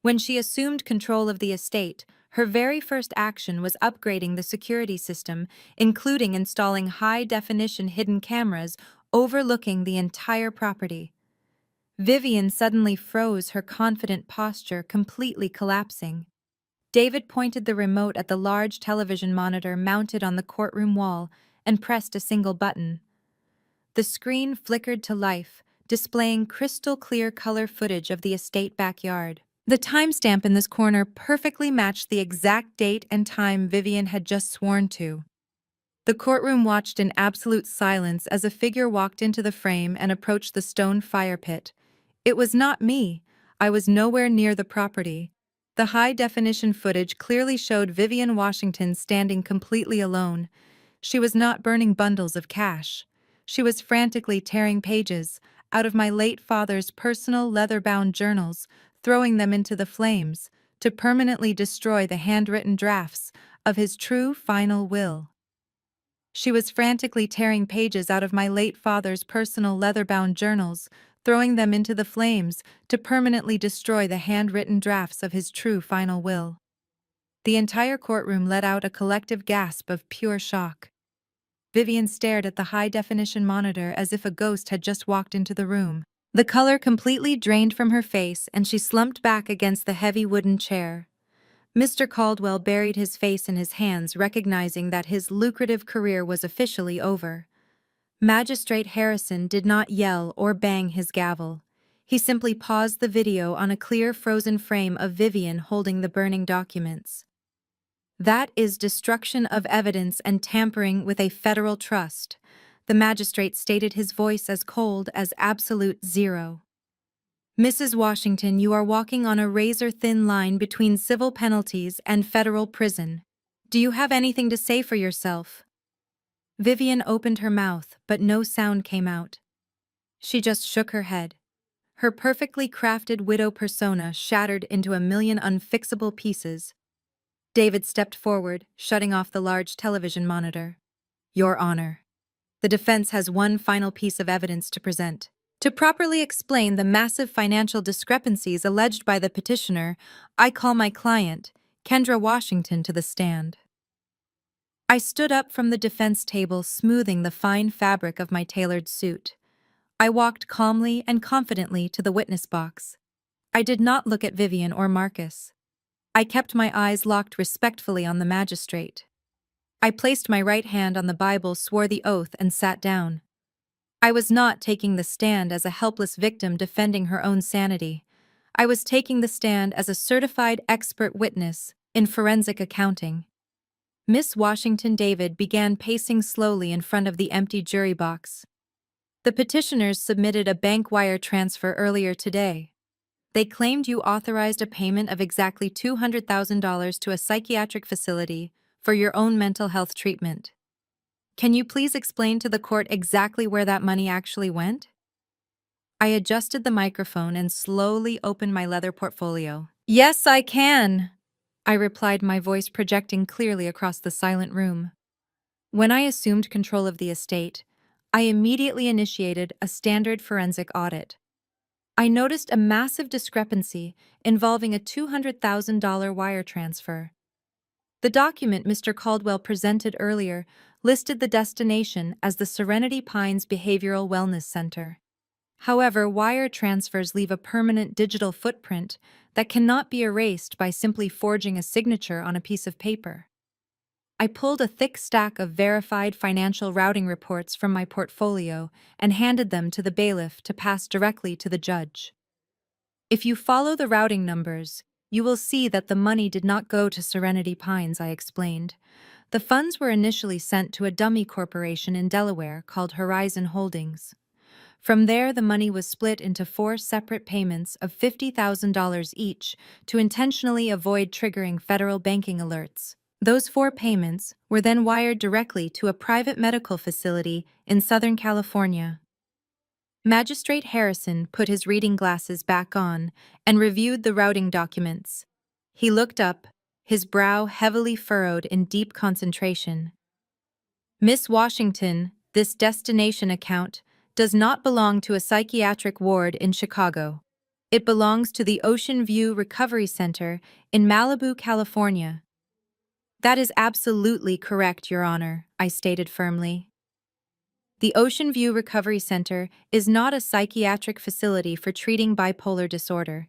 Speaker 1: When she assumed control of the estate, her very first action was upgrading the security system, including installing high-definition hidden cameras overlooking the entire property. Vivian suddenly froze, her confident posture completely collapsing. David pointed the remote at the large television monitor mounted on the courtroom wall and pressed a single button. The screen flickered to life, displaying crystal-clear color footage of the estate backyard. The timestamp in this corner perfectly matched the exact date and time Vivian had just sworn to. The courtroom watched in absolute silence as a figure walked into the frame and approached the stone fire pit. It was not me. I was nowhere near the property. The high-definition footage clearly showed Vivian Washington standing completely alone. She was not burning bundles of cash. She was frantically tearing pages out of my late father's personal leather-bound journals, throwing them into the flames to permanently destroy the handwritten drafts of his true final will. She was frantically tearing pages out of my late father's personal leather-bound journals, throwing them into the flames to permanently destroy the handwritten drafts of his true final will. The entire courtroom let out a collective gasp of pure shock. Vivian stared at the high-definition monitor as if a ghost had just walked into the room. The color completely drained from her face, and she slumped back against the heavy wooden chair. Mr. Caldwell buried his face in his hands, recognizing that his lucrative career was officially over. Magistrate Harrison did not yell or bang his gavel. He simply paused the video on a clear frozen frame of Vivian holding the burning documents. "That is destruction of evidence and tampering with a federal trust," the magistrate stated, his voice as cold as absolute zero. "Mrs. Washington, you are walking on a razor-thin line between civil penalties and federal prison. Do you have anything to say for yourself?" Vivian opened her mouth, but no sound came out. She just shook her head. Her perfectly crafted widow persona shattered into a million unfixable pieces. David stepped forward, shutting off the large television monitor. "Your Honor, the defense has one final piece of evidence to present. To properly explain the massive financial discrepancies alleged by the petitioner, I call my client, Kendra Washington, to the stand." I stood up from the defense table, smoothing the fine fabric of my tailored suit. I walked calmly and confidently to the witness box. I did not look at Vivian or Marcus. I kept my eyes locked respectfully on the magistrate. I placed my right hand on the Bible, swore the oath, and sat down. I was not taking the stand as a helpless victim defending her own sanity. I was taking the stand as a certified expert witness in forensic accounting. Miss Washington. David began pacing slowly in front of the empty jury box. "The petitioners submitted a bank wire transfer earlier today. They claimed you authorized a payment of exactly $200,000 to a psychiatric facility for your own mental health treatment. Can you please explain to the court exactly where that money actually went?" I adjusted the microphone and slowly opened my leather portfolio. "Yes, I can," I replied, my voice projecting clearly across the silent room. When I assumed control of the estate, I immediately initiated a standard forensic audit. I noticed a massive discrepancy involving a $200,000 wire transfer. The document Mr. Caldwell presented earlier listed the destination as the Serenity Pines Behavioral Wellness Center. However, wire transfers leave a permanent digital footprint that cannot be erased by simply forging a signature on a piece of paper. I pulled a thick stack of verified financial routing reports from my portfolio and handed them to the bailiff to pass directly to the judge. "If you follow the routing numbers, you will see that the money did not go to Serenity Pines," I explained. "The funds were initially sent to a dummy corporation in Delaware called Horizon Holdings. From there, the money was split into 4 separate payments of $50,000 each to intentionally avoid triggering federal banking alerts. Those 4 payments were then wired directly to a private medical facility in Southern California." Magistrate Harrison put his reading glasses back on and reviewed the routing documents. He looked up, his brow heavily furrowed in deep concentration. Miss Washington, this destination account does not belong to a psychiatric ward in Chicago. It belongs to the Ocean View Recovery Center in Malibu, California. That is absolutely correct, Your Honor, I stated firmly. The Ocean View Recovery Center is not a psychiatric facility for treating bipolar disorder.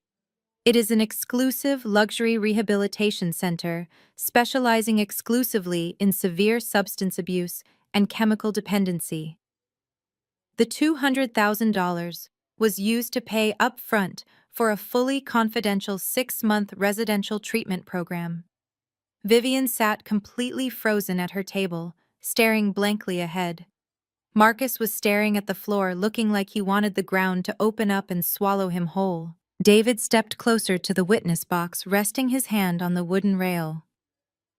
Speaker 1: It is an exclusive luxury rehabilitation center specializing exclusively in severe substance abuse and chemical dependency. The $200,000 was used to pay upfront for a fully confidential 6-month residential treatment program. Vivian sat completely frozen at her table, staring blankly ahead. Marcus was staring at the floor, looking like he wanted the ground to open up and swallow him whole. David stepped closer to the witness box, resting his hand on the wooden rail.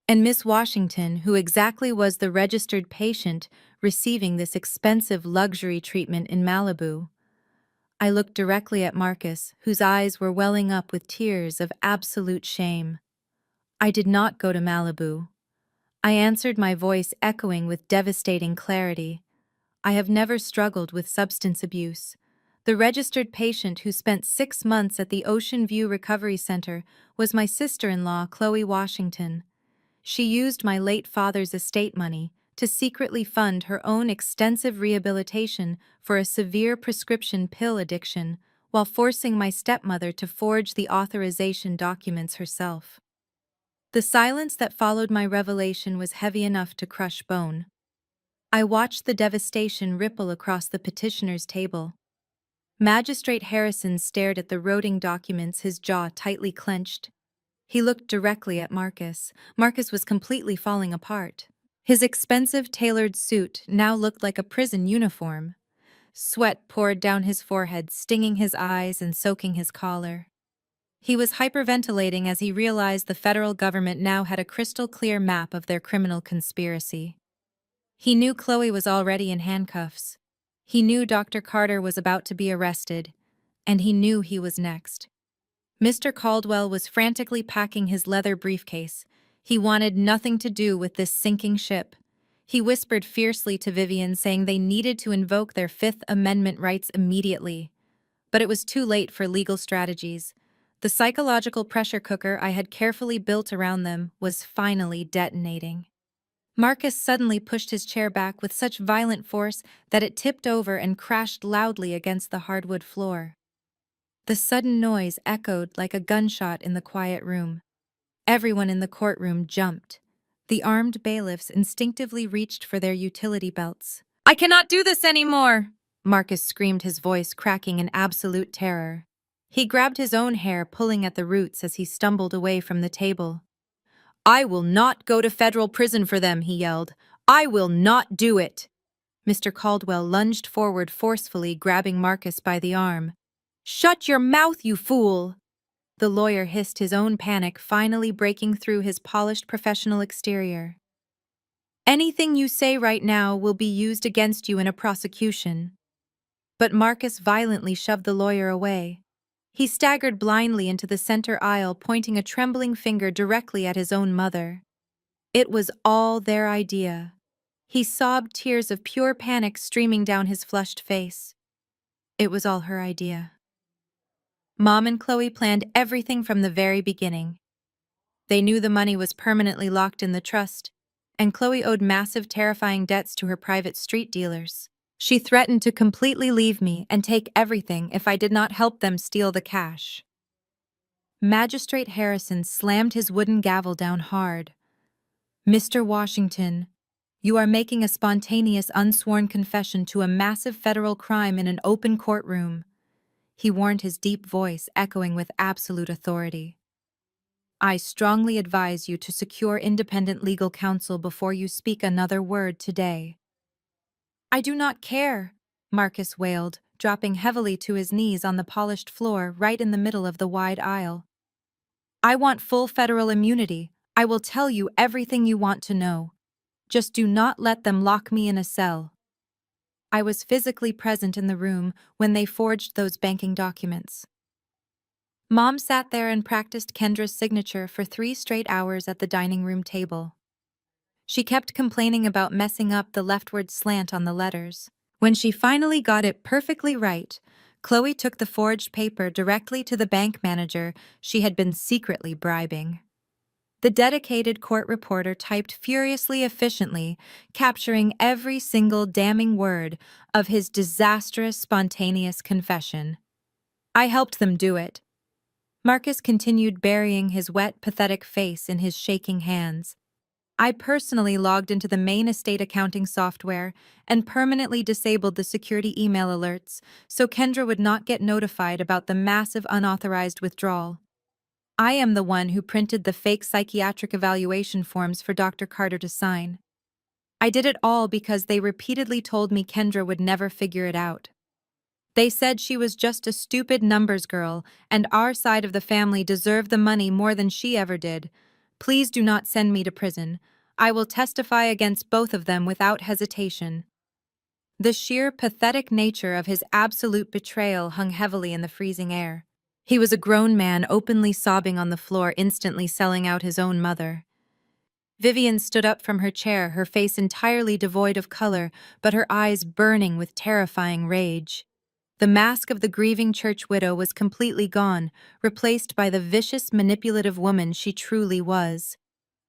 Speaker 1: And Miss Washington, who exactly was the registered patient receiving this expensive luxury treatment in Malibu? I looked directly at Marcus, whose eyes were welling up with tears of absolute shame. I did not go to Malibu. I answered, my voice echoing with devastating clarity. I have never struggled with substance abuse. The registered patient who spent 6 months at the Ocean View Recovery Center was my sister-in-law, Chloe Washington. She used my late father's estate money to secretly fund her own extensive rehabilitation for a severe prescription pill addiction while forcing my stepmother to forge the authorization documents herself. The silence that followed my revelation was heavy enough to crush bone. I watched the devastation ripple across the petitioner's table. Magistrate Harrison stared at the routing documents, his jaw tightly clenched. He looked directly at Marcus. Marcus was completely falling apart. His expensive tailored suit now looked like a prison uniform. Sweat poured down his forehead, stinging his eyes and soaking his collar. He was hyperventilating as he realized the federal government now had a crystal-clear map of their criminal conspiracy. He knew Chloe was already in handcuffs. He knew Dr. Carter was about to be arrested, and he knew he was next. Mr. Caldwell was frantically packing his leather briefcase. He wanted nothing to do with this sinking ship. He whispered fiercely to Vivian, saying they needed to invoke their Fifth Amendment rights immediately. But it was too late for legal strategies. The psychological pressure cooker I had carefully built around them was finally detonating. Marcus suddenly pushed his chair back with such violent force that it tipped over and crashed loudly against the hardwood floor. The sudden noise echoed like a gunshot in the quiet room. Everyone in the courtroom jumped. The armed bailiffs instinctively reached for their utility belts. "I cannot do this anymore!" Marcus screamed, his voice cracking in absolute terror. He grabbed his own hair, pulling at the roots as he stumbled away from the table. "I will not go to federal prison for them," he yelled. "I will not do it!" Mr. Caldwell lunged forward forcefully, grabbing Marcus by the arm. "Shut your mouth, you fool!" The lawyer hissed, his own panic finally breaking through his polished professional exterior. "Anything you say right now will be used against you in a prosecution." But Marcus violently shoved the lawyer away. He staggered blindly into the center aisle, pointing a trembling finger directly at his own mother. It was all their idea. He sobbed, tears of pure panic streaming down his flushed face. It was all her idea. Mom and Chloe planned everything from the very beginning. They knew the money was permanently locked in the trust, and Chloe owed massive, terrifying debts to her private street dealers. She threatened to completely leave me and take everything if I did not help them steal the cash. Magistrate Harrison slammed his wooden gavel down hard. "Mr. Washington, you are making a spontaneous, unsworn confession to a massive federal crime in an open courtroom," he warned, his deep voice echoing with absolute authority. "I strongly advise you to secure independent legal counsel before you speak another word today." "I do not care," Marcus wailed, dropping heavily to his knees on the polished floor right in the middle of the wide aisle. "I want full federal immunity. I will tell you everything you want to know. Just do not let them lock me in a cell." I was physically present in the room when they forged those banking documents. Mom sat there and practiced Kendra's signature for 3 straight hours at the dining room table. She kept complaining about messing up the leftward slant on the letters. When she finally got it perfectly right, Chloe took the forged paper directly to the bank manager she had been secretly bribing. The dedicated court reporter typed furiously efficiently, capturing every single damning word of his disastrous, spontaneous confession. I helped them do it. Marcus continued burying his wet, pathetic face in his shaking hands. I personally logged into the main estate accounting software and permanently disabled the security email alerts so Kendra would not get notified about the massive unauthorized withdrawal. I am the one who printed the fake psychiatric evaluation forms for Dr. Carter to sign. I did it all because they repeatedly told me Kendra would never figure it out. They said she was just a stupid numbers girl, and our side of the family deserved the money more than she ever did. Please do not send me to prison. I will testify against both of them without hesitation. The sheer pathetic nature of his absolute betrayal hung heavily in the freezing air. He was a grown man openly sobbing on the floor, instantly selling out his own mother. Vivian stood up from her chair, her face entirely devoid of color, but her eyes burning with terrifying rage. The mask of the grieving church widow was completely gone, replaced by the vicious, manipulative woman she truly was.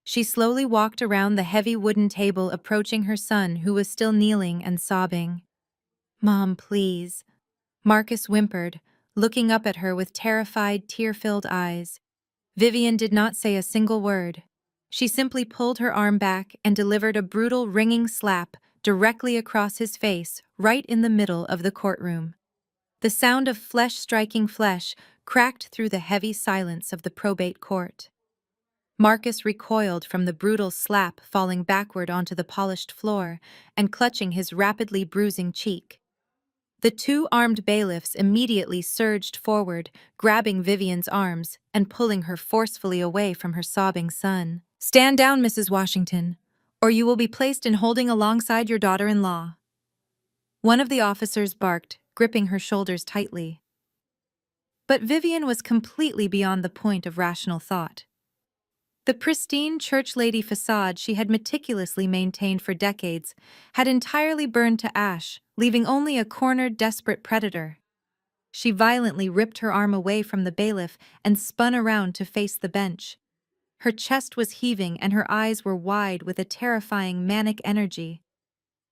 Speaker 1: She slowly walked around the heavy wooden table, approaching her son, who was still kneeling and sobbing. "Mom, please," Marcus whimpered, looking up at her with terrified, tear-filled eyes. Vivian did not say a single word. She simply pulled her arm back and delivered a brutal, ringing slap directly across his face, right in the middle of the courtroom. The sound of flesh striking flesh cracked through the heavy silence of the probate court. Marcus recoiled from the brutal slap, falling backward onto the polished floor and clutching his rapidly bruising cheek. The two armed bailiffs immediately surged forward, grabbing Vivian's arms and pulling her forcefully away from her sobbing son. "Stand down, Mrs. Washington, or you will be placed in holding alongside your daughter-in-law." One of the officers barked, gripping her shoulders tightly. But Vivian was completely beyond the point of rational thought. The pristine church lady facade she had meticulously maintained for decades had entirely burned to ash, leaving only a cornered, desperate predator. She violently ripped her arm away from the bailiff and spun around to face the bench. Her chest was heaving and her eyes were wide with a terrifying, manic energy.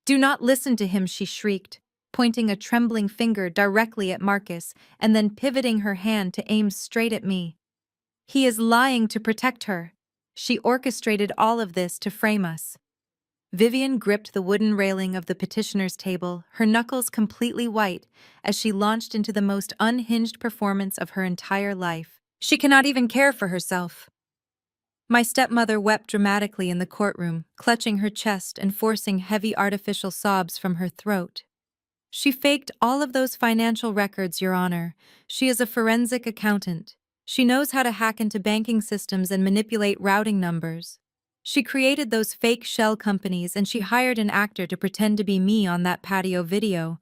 Speaker 1: "Do not listen to him," she shrieked, pointing a trembling finger directly at Marcus and then pivoting her hand to aim straight at me. "He is lying to protect her. She orchestrated all of this to frame us." Vivian gripped the wooden railing of the petitioner's table, her knuckles completely white, as she launched into the most unhinged performance of her entire life. "She cannot even care for herself." My stepmother wept dramatically in the courtroom, clutching her chest and forcing heavy artificial sobs from her throat. "She faked all of those financial records, Your Honor. She is a forensic accountant. She knows how to hack into banking systems and manipulate routing numbers. She created those fake shell companies and she hired an actor to pretend to be me on that patio video."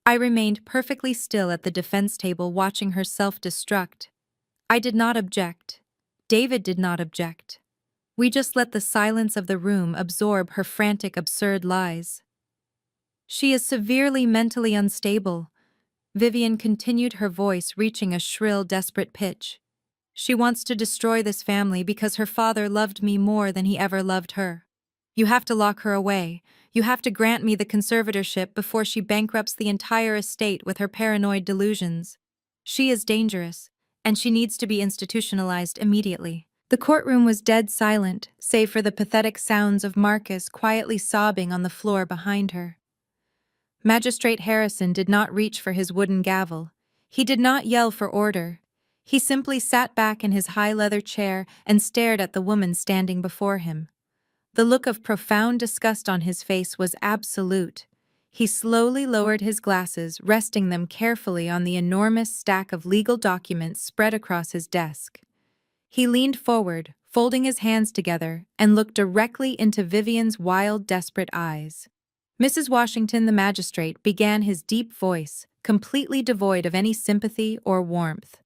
Speaker 1: I remained perfectly still at the defense table, watching her self-destruct. I did not object. David did not object. We just let the silence of the room absorb her frantic, absurd lies. "She is severely mentally unstable," Vivian continued, her voice reaching a shrill, desperate pitch. "She wants to destroy this family because her father loved me more than he ever loved her. You have to lock her away. You have to grant me the conservatorship before she bankrupts the entire estate with her paranoid delusions. She is dangerous, and she needs to be institutionalized immediately." The courtroom was dead silent, save for the pathetic sounds of Marcus quietly sobbing on the floor behind her. Magistrate Harrison did not reach for his wooden gavel. He did not yell for order. He simply sat back in his high leather chair and stared at the woman standing before him. The look of profound disgust on his face was absolute. He slowly lowered his glasses, resting them carefully on the enormous stack of legal documents spread across his desk. He leaned forward, folding his hands together, and looked directly into Vivian's wild, desperate eyes. "Mrs. Washington," the magistrate began, his deep voice completely devoid of any sympathy or warmth.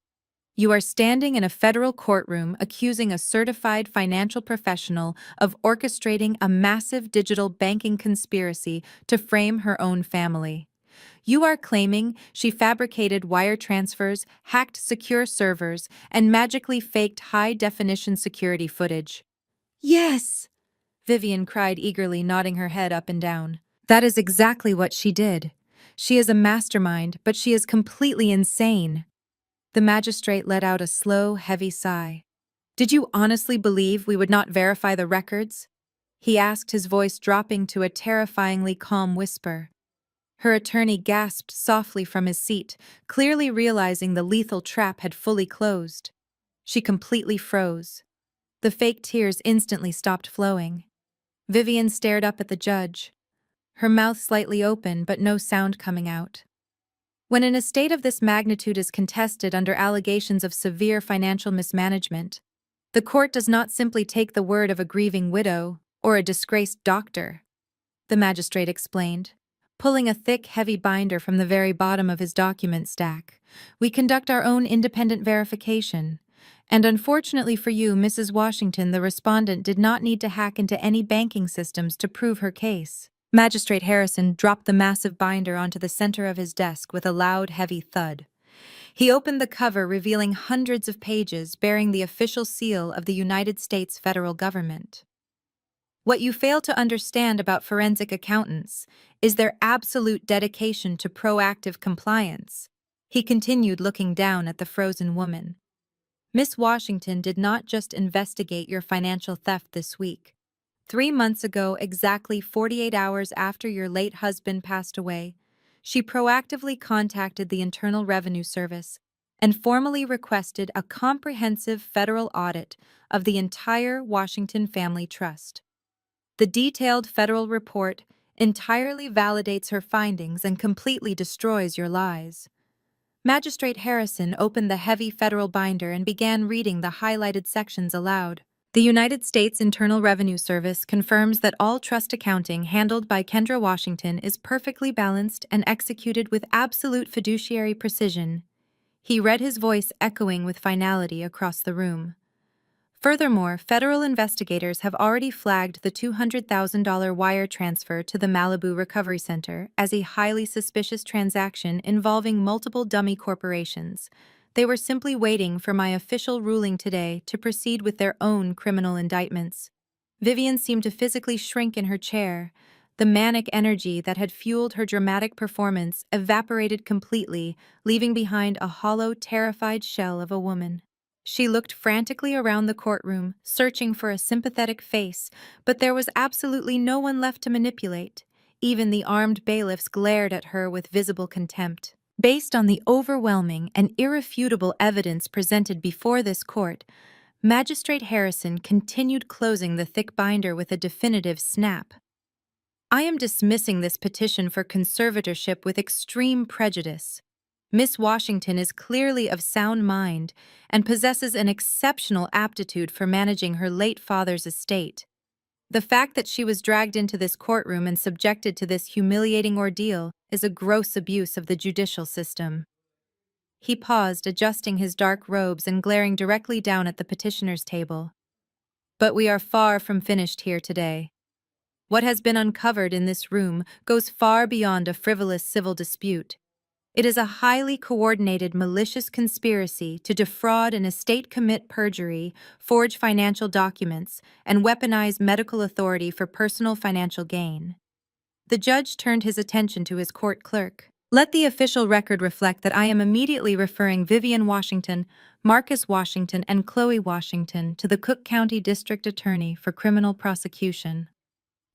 Speaker 1: You are standing in a federal courtroom accusing a certified financial professional of orchestrating a massive digital banking conspiracy to frame her own family. You are claiming she fabricated wire transfers, hacked secure servers, and magically faked high-definition security footage. Yes! Vivian cried eagerly, nodding her head up and down. That is exactly what she did. She is a mastermind, but she is completely insane. The magistrate let out a slow, heavy sigh. Did you honestly believe we would not verify the records? He asked, his voice dropping to a terrifyingly calm whisper. Her attorney gasped softly from his seat, clearly realizing the lethal trap had fully closed. She completely froze. The fake tears instantly stopped flowing. Vivian stared up at the judge, her mouth slightly open but no sound coming out. When an estate of this magnitude is contested under allegations of severe financial mismanagement, the court does not simply take the word of a grieving widow or a disgraced doctor, the magistrate explained, pulling a thick, heavy binder from the very bottom of his document stack. We conduct our own independent verification. And unfortunately for you, Mrs. Washington, the respondent did not need to hack into any banking systems to prove her case. Magistrate Harrison dropped the massive binder onto the center of his desk with a loud, heavy thud. He opened the cover, revealing hundreds of pages bearing the official seal of the United States federal government. What you fail to understand about forensic accountants is their absolute dedication to proactive compliance. He continued, looking down at the frozen woman. Miss Washington did not just investigate your financial theft this week. 3 months ago, exactly 48 hours after your late husband passed away, she proactively contacted the Internal Revenue Service and formally requested a comprehensive federal audit of the entire Washington Family Trust. The detailed federal report entirely validates her findings and completely destroys your lies. Magistrate Harrison opened the heavy federal binder and began reading the highlighted sections aloud. The United States Internal Revenue Service confirms that all trust accounting handled by Kendra Washington is perfectly balanced and executed with absolute fiduciary precision. He read, his voice echoing with finality across the room. Furthermore, federal investigators have already flagged the $200,000 wire transfer to the Malibu Recovery Center as a highly suspicious transaction involving multiple dummy corporations. They were simply waiting for my official ruling today to proceed with their own criminal indictments. Vivian seemed to physically shrink in her chair. The manic energy that had fueled her dramatic performance evaporated completely, leaving behind a hollow, terrified shell of a woman. She looked frantically around the courtroom, searching for a sympathetic face, but there was absolutely no one left to manipulate. Even the armed bailiffs glared at her with visible contempt. Based on the overwhelming and irrefutable evidence presented before this court, Magistrate Harrison continued, closing the thick binder with a definitive snap. I am dismissing this petition for conservatorship with extreme prejudice. Miss Washington is clearly of sound mind and possesses an exceptional aptitude for managing her late father's estate. The fact that she was dragged into this courtroom and subjected to this humiliating ordeal is a gross abuse of the judicial system. He paused, adjusting his dark robes and glaring directly down at the petitioner's table. But we are far from finished here today. What has been uncovered in this room goes far beyond a frivolous civil dispute. It is a highly coordinated, malicious conspiracy to defraud an estate, commit perjury, forge financial documents, and weaponize medical authority for personal financial gain. The judge turned his attention to his court clerk. Let the official record reflect that I am immediately referring Vivian Washington, Marcus Washington, and Chloe Washington to the Cook County District Attorney for criminal prosecution.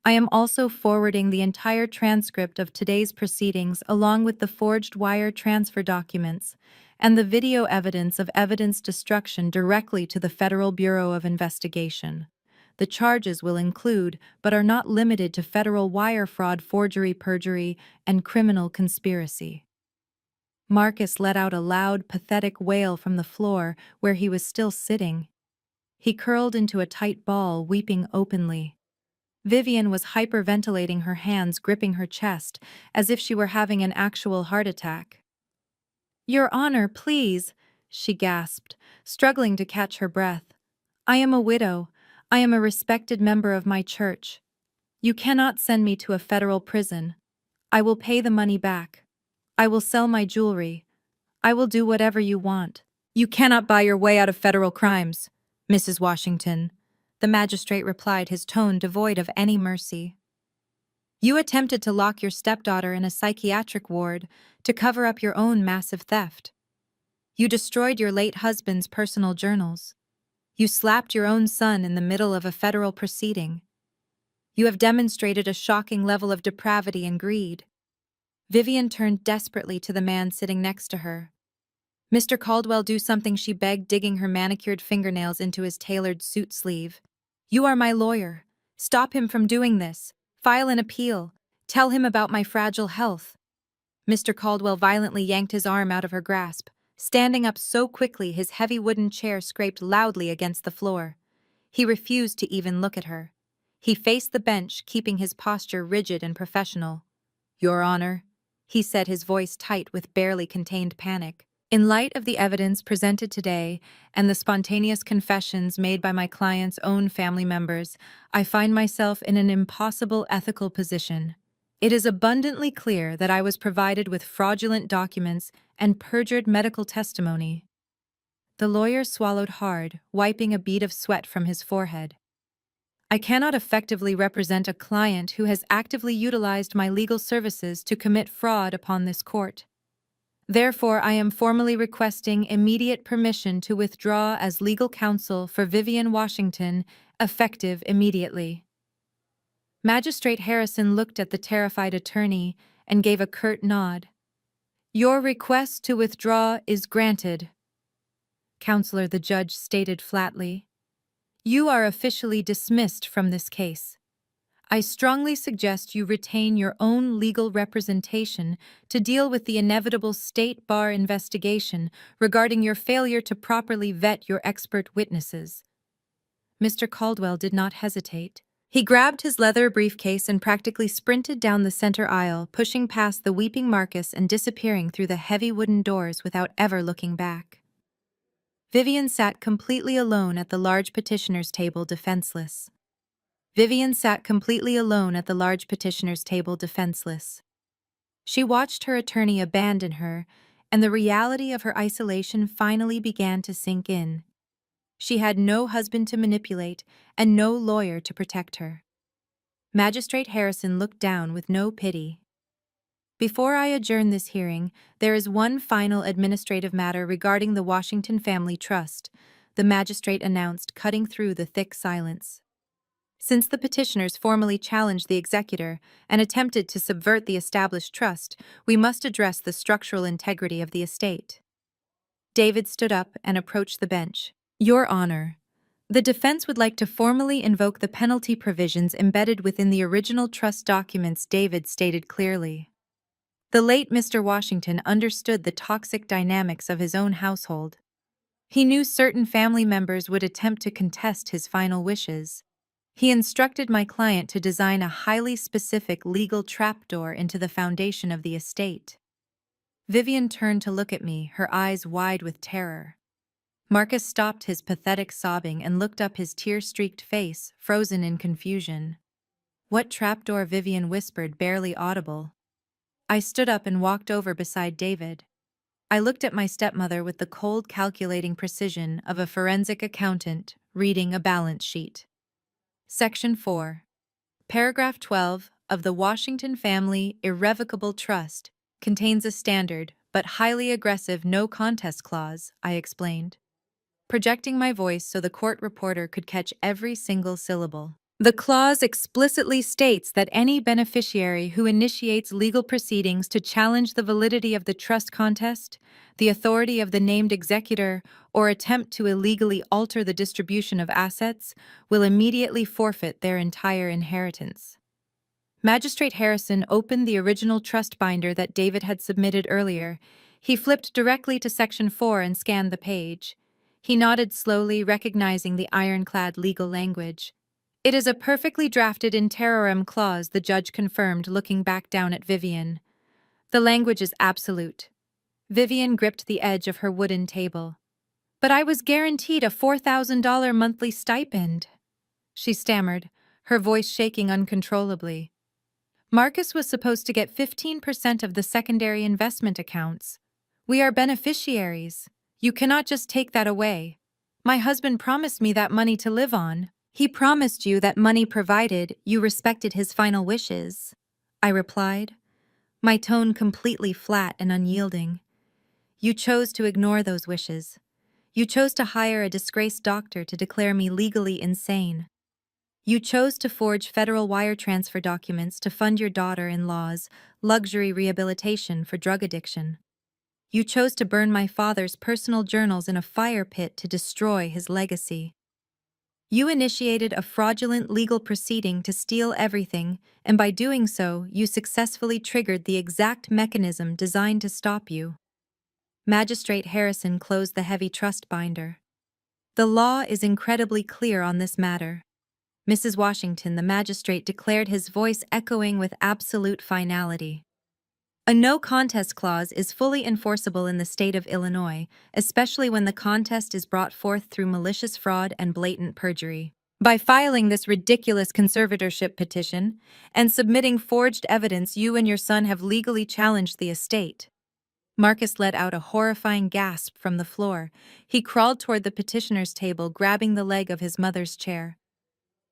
Speaker 1: I am also forwarding the entire transcript of today's proceedings along with the forged wire transfer documents and the video evidence of evidence destruction directly to the Federal Bureau of Investigation. The charges will include, but are not limited to, federal wire fraud, forgery, perjury, and criminal conspiracy. Marcus let out a loud, pathetic wail from the floor where he was still sitting. He curled into a tight ball, weeping openly. Vivian was hyperventilating, her hands gripping her chest, as if she were having an actual heart attack. Your Honor, please, she gasped, struggling to catch her breath. "I am a widow. I am a respected member of my church. You cannot send me to a federal prison. I will pay the money back. I will sell my jewelry. I will do whatever you want." "You cannot buy your way out of federal crimes, Mrs. Washington," the magistrate replied, his tone devoid of any mercy. "You attempted to lock your stepdaughter in a psychiatric ward to cover up your own massive theft. You destroyed your late husband's personal journals. You slapped your own son in the middle of a federal proceeding. You have demonstrated a shocking level of depravity and greed." Vivian turned desperately to the man sitting next to her. "Mr. Caldwell, do something," she begged, digging her manicured fingernails into his tailored suit sleeve. "You are my lawyer. Stop him from doing this. File an appeal. Tell him about my fragile health." Mr. Caldwell violently yanked his arm out of her grasp, standing up so quickly his heavy wooden chair scraped loudly against the floor. He refused to even look at her. He faced the bench, keeping his posture rigid and professional. "Your Honor," he said, his voice tight with barely contained panic. "In light of the evidence presented today and the spontaneous confessions made by my client's own family members, I find myself in an impossible ethical position. It is abundantly clear that I was provided with fraudulent documents and perjured medical testimony." The lawyer swallowed hard, wiping a bead of sweat from his forehead. "I cannot effectively represent a client who has actively utilized my legal services to commit fraud upon this court. Therefore, I am formally requesting immediate permission to withdraw as legal counsel for Vivian Washington, effective immediately." Magistrate Harrison looked at the terrified attorney and gave a curt nod. "Your request to withdraw is granted." "Counselor," the judge stated flatly, "you are officially dismissed from this case. I strongly suggest you retain your own legal representation to deal with the inevitable state bar investigation regarding your failure to properly vet your expert witnesses." Mr. Caldwell did not hesitate. He grabbed his leather briefcase and practically sprinted down the center aisle, pushing past the weeping Marcus and disappearing through the heavy wooden doors without ever looking back. Vivian sat completely alone at the large petitioner's table, defenseless. Vivian sat completely alone at the large petitioner's table, defenseless. She watched her attorney abandon her, and the reality of her isolation finally began to sink in. She had no husband to manipulate and no lawyer to protect her. Magistrate Harrison looked down with no pity. "Before I adjourn this hearing, there is one final administrative matter regarding the Washington Family Trust," the magistrate announced, cutting through the thick silence. "Since the petitioners formally challenged the executor and attempted to subvert the established trust, we must address the structural integrity of the estate." David stood up and approached the bench. "Your Honor, the defense would like to formally invoke the penalty provisions embedded within the original trust documents," David stated clearly. The late Mr. Washington understood the toxic dynamics of his own household. He knew certain family members would attempt to contest his final wishes. "He instructed my client to design a highly specific legal trapdoor into the foundation of the estate." Vivian turned to look at me, her eyes wide with terror. Marcus stopped his pathetic sobbing and looked up, his tear-streaked face frozen in confusion. "What trapdoor?" Vivian whispered, barely audible. I stood up and walked over beside David. I looked at my stepmother with the cold, calculating precision of a forensic accountant reading a balance sheet. Section 4. Paragraph 12 of the Washington Family Irrevocable Trust contains a standard but highly aggressive no contest clause, I explained, projecting my voice so the court reporter could catch every single syllable. "The clause explicitly states that any beneficiary who initiates legal proceedings to challenge the validity of the trust contest, the authority of the named executor, or attempt to illegally alter the distribution of assets will immediately forfeit their entire inheritance." Magistrate Harrison opened the original trust binder that David had submitted earlier. He flipped directly to Section 4 and scanned the page. He nodded slowly, recognizing the ironclad legal language. "It is a perfectly drafted in terrorem clause," the judge confirmed, looking back down at Vivian. "The language is absolute." Vivian gripped the edge of her wooden table. But I was guaranteed a $4,000 monthly stipend, she stammered, her voice shaking uncontrollably. Marcus was supposed to get 15% of the secondary investment accounts. We are beneficiaries. You cannot just take that away. My husband promised me that money to live on. He promised you that money provided you respected his final wishes, I replied, my tone completely flat and unyielding. You chose to ignore those wishes. You chose to hire a disgraced doctor to declare me legally insane. You chose to forge federal wire transfer documents to fund your daughter-in-law's luxury rehabilitation for drug addiction. You chose to burn my father's personal journals in a fire pit to destroy his legacy. You initiated a fraudulent legal proceeding to steal everything, and by doing so, you successfully triggered the exact mechanism designed to stop you. Magistrate Harrison closed the heavy trust binder. The law is incredibly clear on this matter. Mrs. Washington, the magistrate, declared, his voice echoing with absolute finality. A no-contest clause is fully enforceable in the state of Illinois, especially when the contest is brought forth through malicious fraud and blatant perjury. By filing this ridiculous conservatorship petition and submitting forged evidence, you and your son have legally challenged the estate. Marcus let out a horrifying gasp from the floor. He crawled toward the petitioner's table, grabbing the leg of his mother's chair.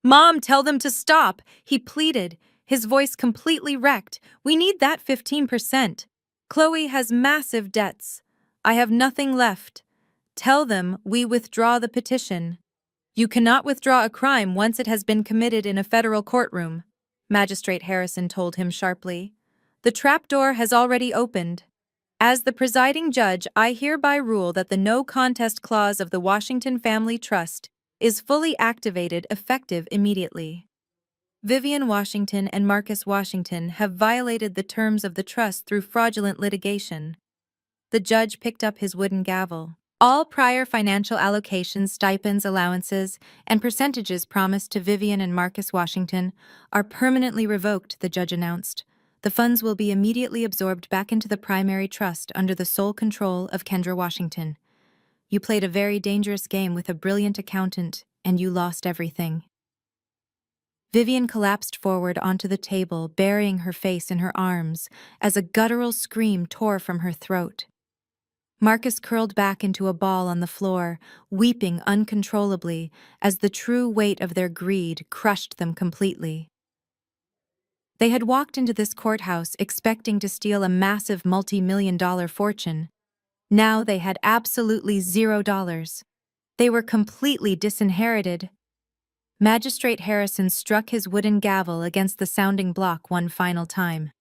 Speaker 1: "Mom, tell them to stop," he pleaded, his voice completely wrecked. "We need that 15%. Chloe has massive debts. I have nothing left. Tell them we withdraw the petition." "You cannot withdraw a crime once it has been committed in a federal courtroom," Magistrate Harrison told him sharply. "The trapdoor has already opened. As the presiding judge, I hereby rule that the no contest clause of the Washington Family Trust is fully activated, effective immediately. Vivian Washington and Marcus Washington have violated the terms of the trust through fraudulent litigation." The judge picked up his wooden gavel. "All prior financial allocations, stipends, allowances, and percentages promised to Vivian and Marcus Washington are permanently revoked," the judge announced. "The funds will be immediately absorbed back into the primary trust under the sole control of Kendra Washington. You played a very dangerous game with a brilliant accountant, and you lost everything." Vivian collapsed forward onto the table, burying her face in her arms, as a guttural scream tore from her throat. Marcus curled back into a ball on the floor, weeping uncontrollably as the true weight of their greed crushed them completely. They had walked into this courthouse expecting to steal a massive multi-million-dollar fortune. Now they had absolutely $0. They were completely disinherited. Magistrate Harrison struck his wooden gavel against the sounding block one final time.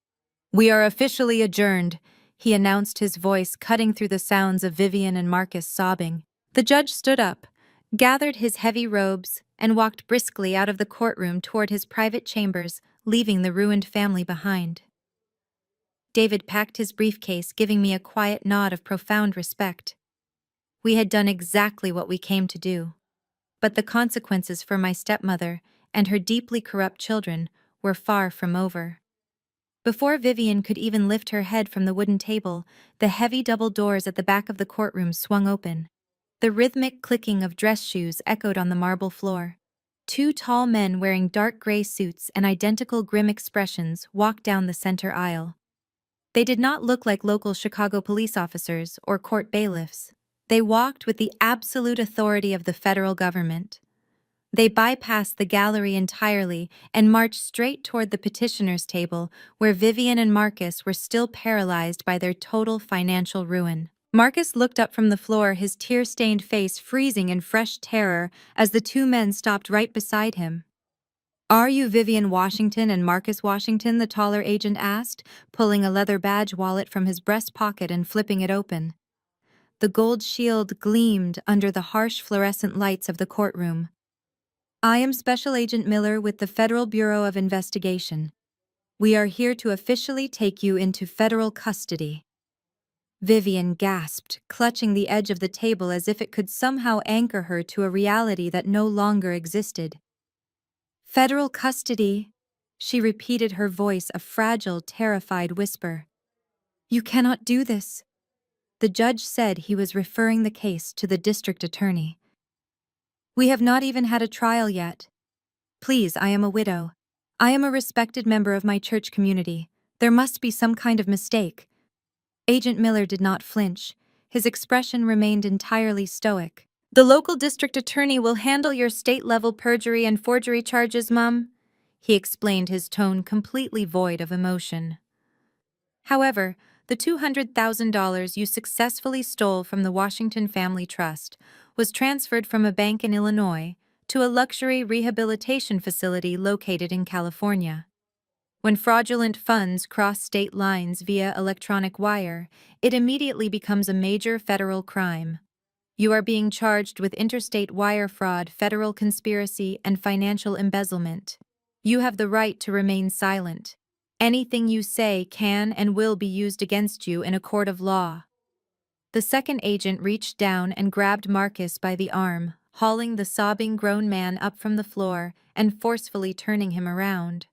Speaker 1: "We are officially adjourned," he announced, his voice cutting through the sounds of Vivian and Marcus sobbing. The judge stood up, gathered his heavy robes, and walked briskly out of the courtroom toward his private chambers, leaving the ruined family behind. David packed his briefcase, giving me a quiet nod of profound respect. We had done exactly what we came to do. But the consequences for my stepmother and her deeply corrupt children were far from over. Before Vivian could even lift her head from the wooden table, the heavy double doors at the back of the courtroom swung open. The rhythmic clicking of dress shoes echoed on the marble floor. Two tall men wearing dark gray suits and identical grim expressions walked down the center aisle. They did not look like local Chicago police officers or court bailiffs. They walked with the absolute authority of the federal government. They bypassed the gallery entirely and marched straight toward the petitioner's table, where Vivian and Marcus were still paralyzed by their total financial ruin. Marcus looked up from the floor, his tear-stained face freezing in fresh terror as the two men stopped right beside him. "Are you Vivian Washington and Marcus Washington?" the taller agent asked, pulling a leather badge wallet from his breast pocket and flipping it open. The gold shield gleamed under the harsh fluorescent lights of the courtroom. "I am Special Agent Miller with the Federal Bureau of Investigation. We are here to officially take you into federal custody." Vivian gasped, clutching the edge of the table as if it could somehow anchor her to a reality that no longer existed. "Federal custody," she repeated, her voice a fragile, terrified whisper. "You cannot do this. The judge said he was referring the case to the district attorney. We have not even had a trial yet. Please, I am a widow. I am a respected member of my church community. There must be some kind of mistake. Agent Miller did not flinch. His expression remained entirely stoic. The local district attorney will handle your state-level perjury and forgery charges, Mum, he explained, his tone completely void of emotion. However, the $200,000 you successfully stole from the Washington Family Trust was transferred from a bank in Illinois to a luxury rehabilitation facility located in California. When fraudulent funds cross state lines via electronic wire, it immediately becomes a major federal crime. You are being charged with interstate wire fraud, federal conspiracy, and financial embezzlement. You have the right to remain silent. Anything you say can and will be used against you in a court of law. The second agent reached down and grabbed Marcus by the arm, hauling the sobbing grown man up from the floor and forcefully turning him around.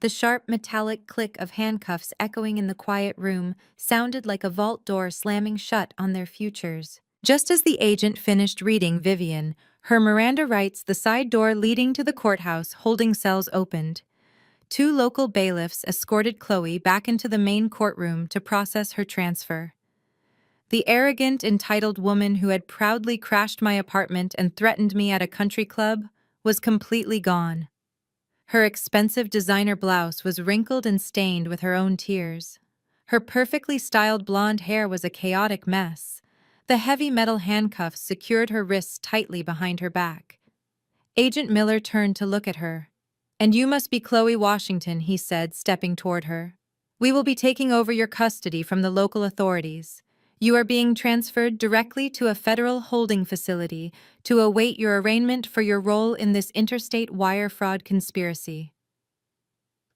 Speaker 1: The sharp metallic click of handcuffs echoing in the quiet room sounded like a vault door slamming shut on their futures. Just as the agent finished reading Vivian, her Miranda rights, the side door leading to the courthouse holding cells opened. Two local bailiffs escorted Chloe back into the main courtroom to process her transfer. The arrogant, entitled woman who had proudly crashed my apartment and threatened me at a country club was completely gone. Her expensive designer blouse was wrinkled and stained with her own tears. Her perfectly styled blonde hair was a chaotic mess. The heavy metal handcuffs secured her wrists tightly behind her back. Agent Miller turned to look at her. "And you must be Chloe Washington," he said, stepping toward her. "We will be taking over your custody from the local authorities. You are being transferred directly to a federal holding facility to await your arraignment for your role in this interstate wire fraud conspiracy."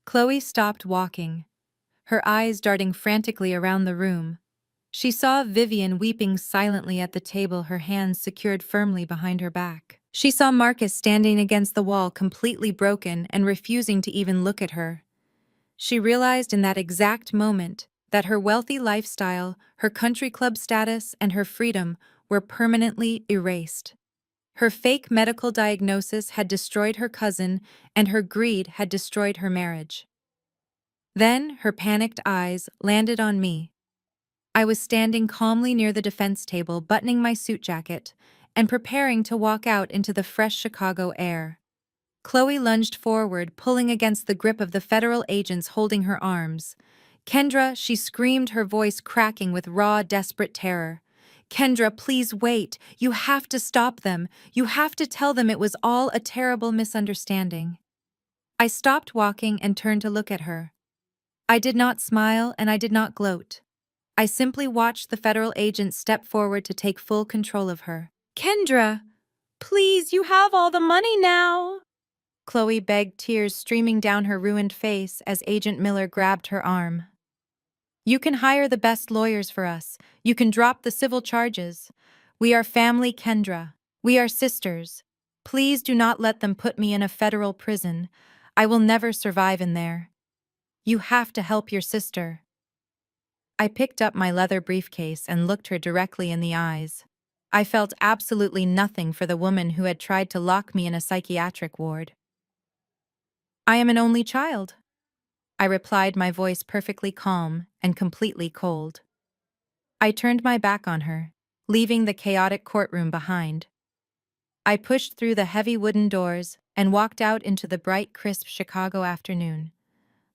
Speaker 1: Chloe stopped walking, her eyes darting frantically around the room. She saw Vivian weeping silently at the table, her hands secured firmly behind her back. She saw Marcus standing against the wall, completely broken and refusing to even look at her. She realized in that exact moment that her wealthy lifestyle, her country club status, and her freedom were permanently erased. Her fake medical diagnosis had destroyed her cousin, and her greed had destroyed her marriage. Then her panicked eyes landed on me. I was standing calmly near the defense table, buttoning my suit jacket and preparing to walk out into the fresh Chicago air. Chloe lunged forward, pulling against the grip of the federal agents holding her arms. "Kendra," she screamed, her voice cracking with raw, desperate terror. "Kendra, please wait. You have to stop them. You have to tell them it was all a terrible misunderstanding." I stopped walking and turned to look at her. I did not smile and I did not gloat. I simply watched the federal agent step forward to take full control of her. "Kendra, please, you have all the money now," Chloe begged, tears streaming down her ruined face as Agent Miller grabbed her arm. "You can hire the best lawyers for us. You can drop the civil charges. We are family, Kendra. We are sisters. Please do not let them put me in a federal prison. I will never survive in there. You have to help your sister." I picked up my leather briefcase and looked her directly in the eyes. I felt absolutely nothing for the woman who had tried to lock me in a psychiatric ward. "I am an only child," I replied, my voice perfectly calm and completely cold. I turned my back on her, leaving the chaotic courtroom behind. I pushed through the heavy wooden doors and walked out into the bright, crisp Chicago afternoon.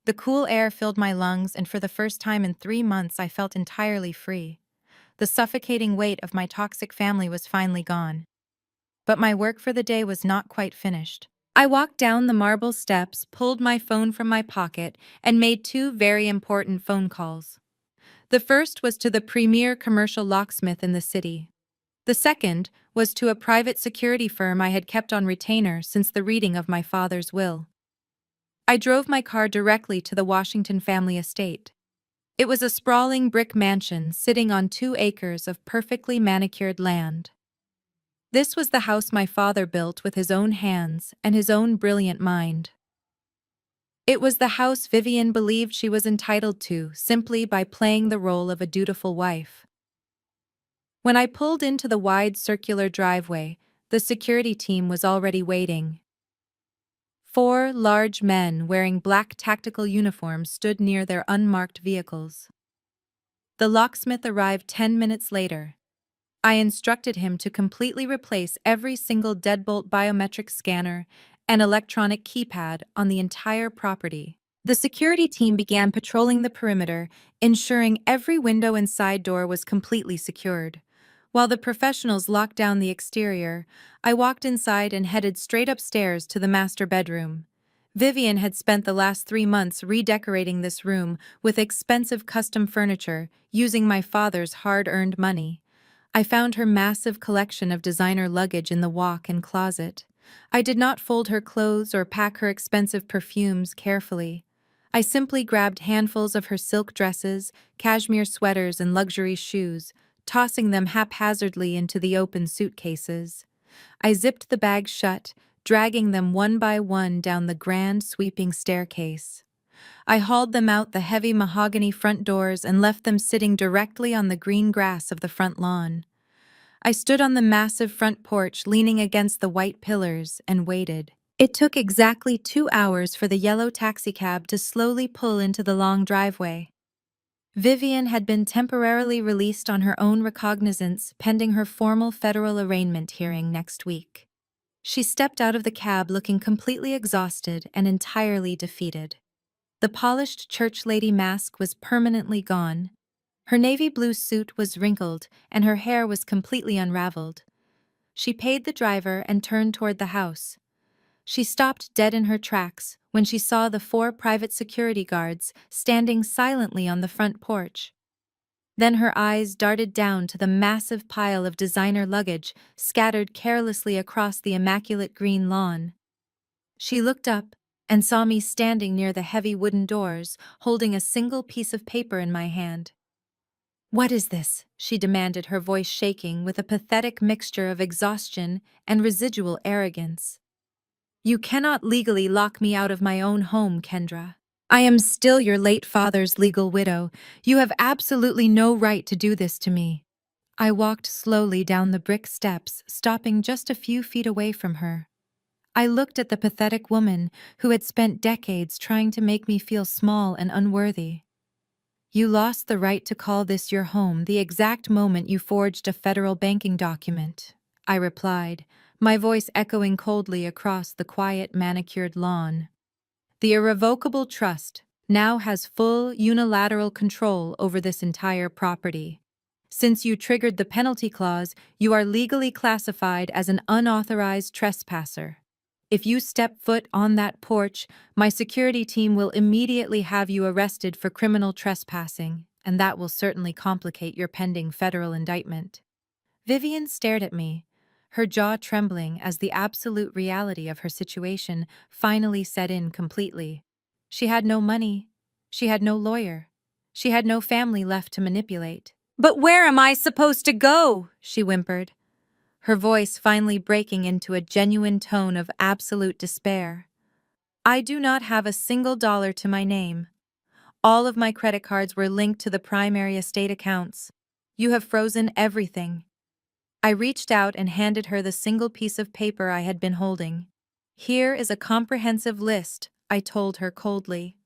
Speaker 1: The cool air filled my lungs, and for the first time in 3 months I felt entirely free. The suffocating weight of my toxic family was finally gone. But my work for the day was not quite finished. I walked down the marble steps, pulled my phone from my pocket, and made 2 very important phone calls. The first was to the premier commercial locksmith in the city. The second was to a private security firm I had kept on retainer since the reading of my father's will. I drove my car directly to the Washington family estate. It was a sprawling brick mansion sitting on 2 acres of perfectly manicured land. This was the house my father built with his own hands and his own brilliant mind. It was the house Vivian believed she was entitled to simply by playing the role of a dutiful wife. When I pulled into the wide circular driveway, the security team was already waiting. 4 large men wearing black tactical uniforms stood near their unmarked vehicles. The locksmith arrived 10 minutes later. I instructed him to completely replace every single deadbolt biometric scanner and electronic keypad on the entire property. The security team began patrolling the perimeter, ensuring every window and side door was completely secured. While the professionals locked down the exterior, I walked inside and headed straight upstairs to the master bedroom. Vivian had spent the last 3 months redecorating this room with expensive custom furniture, using my father's hard-earned money. I found her massive collection of designer luggage in the walk-in closet. I did not fold her clothes or pack her expensive perfumes carefully. I simply grabbed handfuls of her silk dresses, cashmere sweaters, and luxury shoes, tossing them haphazardly into the open suitcases. I zipped the bags shut, dragging them one by one down the grand, sweeping staircase. I hauled them out the heavy mahogany front doors and left them sitting directly on the green grass of the front lawn. I stood on the massive front porch, leaning against the white pillars, and waited. It took exactly 2 hours for the yellow taxicab to slowly pull into the long driveway. Vivian had been temporarily released on her own recognizance pending her formal federal arraignment hearing next week. She stepped out of the cab looking completely exhausted and entirely defeated. The polished church lady mask was permanently gone. Her navy blue suit was wrinkled and her hair was completely unraveled. She paid the driver and turned toward the house. She stopped dead in her tracks when she saw the 4 private security guards standing silently on the front porch. Then her eyes darted down to the massive pile of designer luggage scattered carelessly across the immaculate green lawn. She looked up and saw me standing near the heavy wooden doors, holding a single piece of paper in my hand. "What is this?" she demanded, her voice shaking with a pathetic mixture of exhaustion and residual arrogance. "You cannot legally lock me out of my own home, Kendra. I am still your late father's legal widow. You have absolutely no right to do this to me." I walked slowly down the brick steps, stopping just a few feet away from her. I looked at the pathetic woman who had spent decades trying to make me feel small and unworthy. "You lost the right to call this your home the exact moment you forged a federal banking document," I replied, my voice echoing coldly across the quiet, manicured lawn. "The irrevocable trust now has full unilateral control over this entire property. Since you triggered the penalty clause, you are legally classified as an unauthorized trespasser. If you step foot on that porch, my security team will immediately have you arrested for criminal trespassing, and that will certainly complicate your pending federal indictment." Vivian stared at me, her jaw trembling as the absolute reality of her situation finally set in completely. She had no money. She had no lawyer. She had no family left to manipulate. "But where am I supposed to go?" she whimpered, her voice finally breaking into a genuine tone of absolute despair. "I do not have a single dollar to my name. All of my credit cards were linked to the primary estate accounts. You have frozen everything." I reached out and handed her the single piece of paper I had been holding. "Here is a comprehensive list," I told her coldly.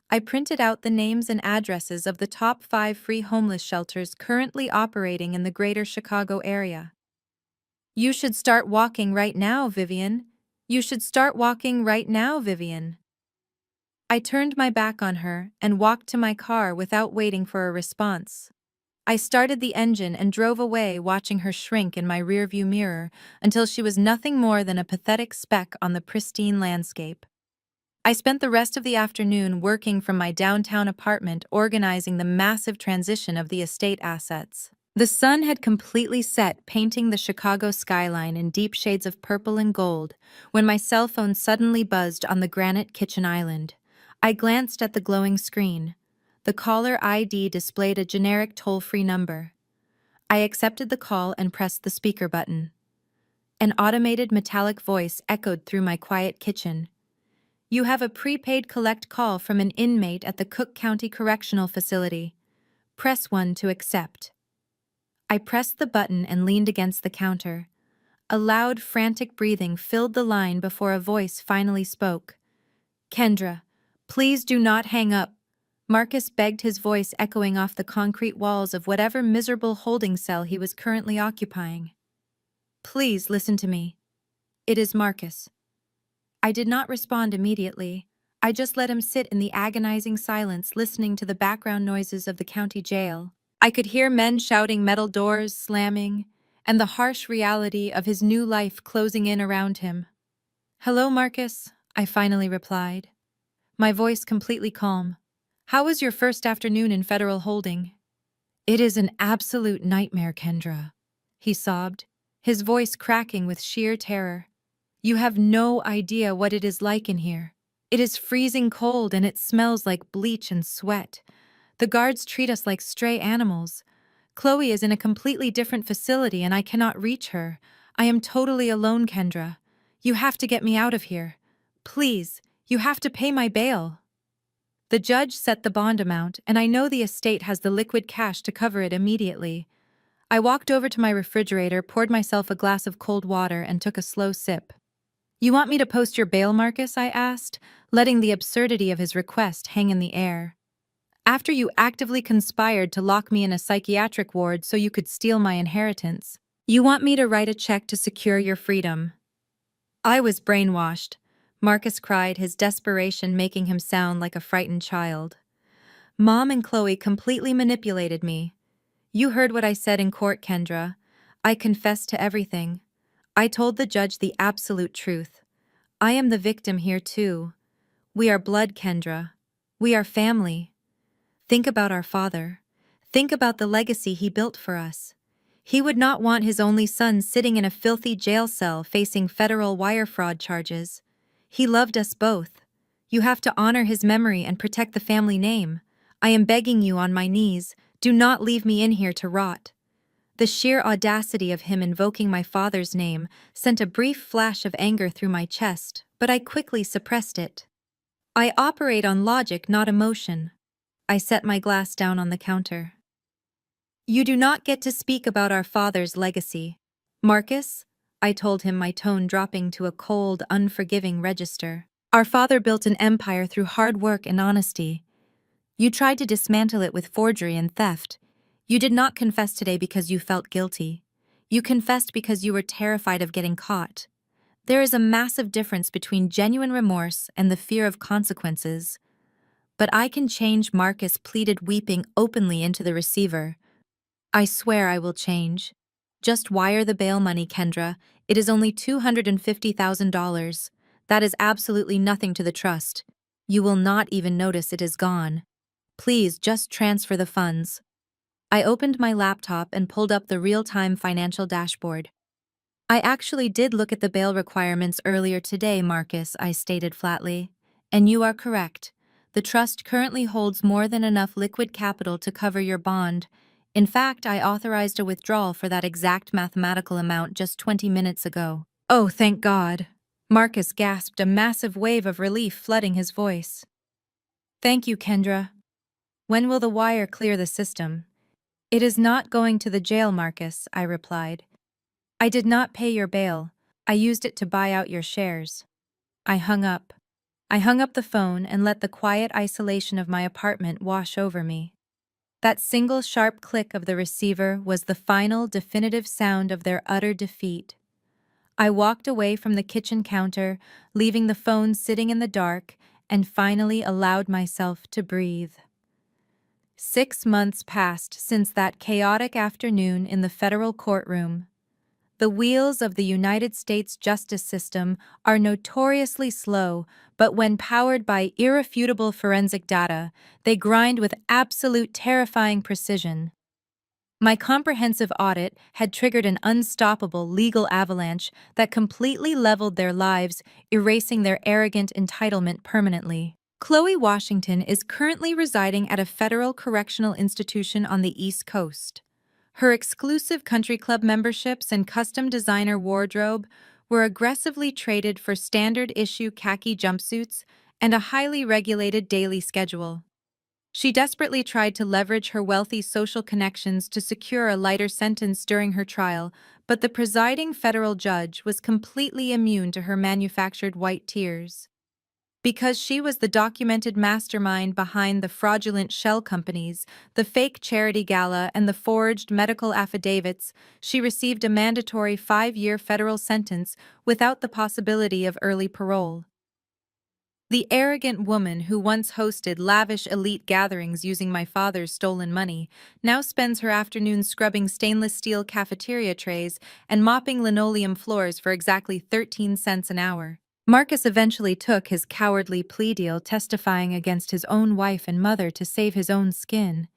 Speaker 1: I printed out the names and addresses of the top 5 free homeless shelters currently operating in the greater Chicago area. "You should start walking right now, Vivian. You should start walking right now, Vivian." I turned my back on her and walked to my car without waiting for a response. I started the engine and drove away, watching her shrink in my rearview mirror until she was nothing more than a pathetic speck on the pristine landscape. I spent the rest of the afternoon working from my downtown apartment, organizing the massive transition of the estate assets. The sun had completely set, painting the Chicago skyline in deep shades of purple and gold, when my cell phone suddenly buzzed on the granite kitchen island. I glanced at the glowing screen. The caller ID displayed a generic toll-free number. I accepted the call and pressed the speaker button. An automated metallic voice echoed through my quiet kitchen. "You have a prepaid collect call from an inmate at the Cook County Correctional Facility. Press 1 to accept." I pressed the button and leaned against the counter. A loud, frantic breathing filled the line before a voice finally spoke. "Kendra, please do not hang up." Marcus begged, his voice echoing off the concrete walls of whatever miserable holding cell he was currently occupying. "Please listen to me. It is Marcus." I did not respond immediately. I just let him sit in the agonizing silence, listening to the background noises of the county jail. I could hear men shouting, metal doors slamming, and the harsh reality of his new life closing in around him. "Hello, Marcus," I finally replied, my voice completely calm. "How was your first afternoon in federal holding?" "It is an absolute nightmare, Kendra," he sobbed, his voice cracking with sheer terror. "You have no idea what it is like in here. It is freezing cold and it smells like bleach and sweat. The guards treat us like stray animals. Chloe is in a completely different facility and I cannot reach her. I am totally alone, Kendra. You have to get me out of here. Please, you have to pay my bail." The judge set the bond amount, and I know the estate has the liquid cash to cover it immediately. I walked over to my refrigerator, poured myself a glass of cold water, and took a slow sip. "You want me to post your bail, Marcus?" I asked, letting the absurdity of his request hang in the air. "After you actively conspired to lock me in a psychiatric ward so you could steal my inheritance. You want me to write a check to secure your freedom?" I was brainwashed, Marcus cried, his desperation making him sound like a frightened child. "Mom and Chloe completely manipulated me. You heard what I said in court, Kendra. I confessed to everything. I told the judge the absolute truth. I am the victim here too. We are blood, Kendra. We are family. Think about our father. Think about the legacy he built for us. He would not want his only son sitting in a filthy jail cell facing federal wire fraud charges. He loved us both. You have to honor his memory and protect the family name. I am begging you on my knees, do not leave me in here to rot." The sheer audacity of him invoking my father's name sent a brief flash of anger through my chest, but I quickly suppressed it. I operate on logic, not emotion. I set my glass down on the counter. "You do not get to speak about our father's legacy. Marcus," I told him, my tone dropping to a cold, unforgiving register. "Our father built an empire through hard work and honesty. You tried to dismantle it with forgery and theft. You did not confess today because you felt guilty. You confessed because you were terrified of getting caught. There is a massive difference between genuine remorse and the fear of consequences. But I can change," Marcus pleaded, weeping openly into the receiver. "I swear I will change. Just wire the bail money, Kendra. It is only $250,000. That is absolutely nothing to the trust. You will not even notice it is gone. Please just transfer the funds." I opened my laptop and pulled up the real-time financial dashboard. "I actually did look at the bail requirements earlier today, Marcus," I stated flatly. "And you are correct. The trust currently holds more than enough liquid capital to cover your bond. In fact, I authorized a withdrawal for that exact mathematical amount just 20 minutes ago." "Oh, thank God." Marcus gasped, a massive wave of relief flooding his voice. "Thank you, Kendra. When will the wire clear the system?" "It is not going to the jail, Marcus," I replied. "I did not pay your bail. I used it to buy out your shares." I hung up. I hung up the phone and let the quiet isolation of my apartment wash over me. That single sharp click of the receiver was the final, definitive sound of their utter defeat. I walked away from the kitchen counter, leaving the phone sitting in the dark, and finally allowed myself to breathe. 6 months passed since that chaotic afternoon in the federal courtroom. The wheels of the United States justice system are notoriously slow, but when powered by irrefutable forensic data, they grind with absolute terrifying precision. My comprehensive audit had triggered an unstoppable legal avalanche that completely leveled their lives, erasing their arrogant entitlement permanently. Chloe Washington is currently residing at a federal correctional institution on the East Coast. Her exclusive country club memberships and custom designer wardrobe were aggressively traded for standard issue khaki jumpsuits and a highly regulated daily schedule. She desperately tried to leverage her wealthy social connections to secure a lighter sentence during her trial, but the presiding federal judge was completely immune to her manufactured white tears. Because she was the documented mastermind behind the fraudulent shell companies, the fake charity gala, and the forged medical affidavits, she received a mandatory 5-year federal sentence without the possibility of early parole. The arrogant woman who once hosted lavish elite gatherings using my father's stolen money now spends her afternoons scrubbing stainless steel cafeteria trays and mopping linoleum floors for exactly 13 cents an hour. Marcus eventually took his cowardly plea deal, testifying against his own wife and mother to save his own skin.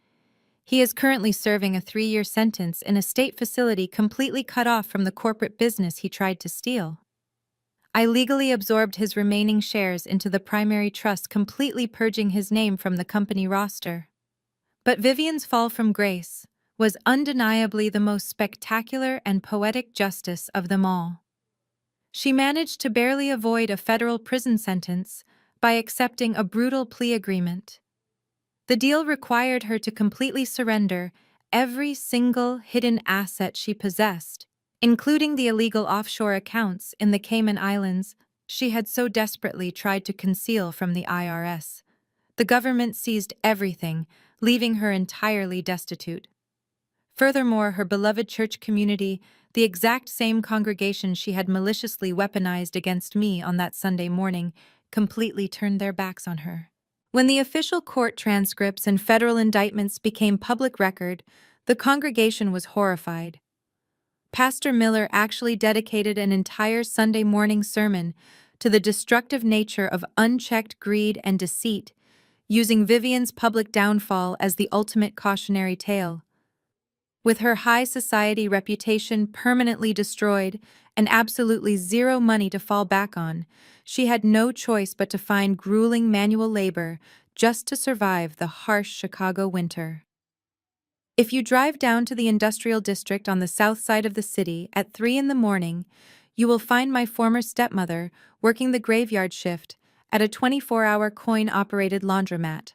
Speaker 1: He is currently serving a 3-year sentence in a state facility completely cut off from the corporate business he tried to steal. I legally absorbed his remaining shares into the primary trust, completely purging his name from the company roster. But Vivian's fall from grace was undeniably the most spectacular and poetic justice of them all. She managed to barely avoid a federal prison sentence by accepting a brutal plea agreement. The deal required her to completely surrender every single hidden asset she possessed, including the illegal offshore accounts in the Cayman Islands she had so desperately tried to conceal from the IRS. The government seized everything, leaving her entirely destitute. Furthermore, her beloved church community, the exact same congregation she had maliciously weaponized against me on that Sunday morning, completely turned their backs on her. When the official court transcripts and federal indictments became public record, the congregation was horrified. Pastor Miller actually dedicated an entire Sunday morning sermon to the destructive nature of unchecked greed and deceit, using Vivian's public downfall as the ultimate cautionary tale. With her high society reputation permanently destroyed and absolutely zero money to fall back on, she had no choice but to find grueling manual labor just to survive the harsh Chicago winter. If you drive down to the industrial district on the south side of the city at 3 in the morning, you will find my former stepmother working the graveyard shift at a 24-hour coin-operated laundromat.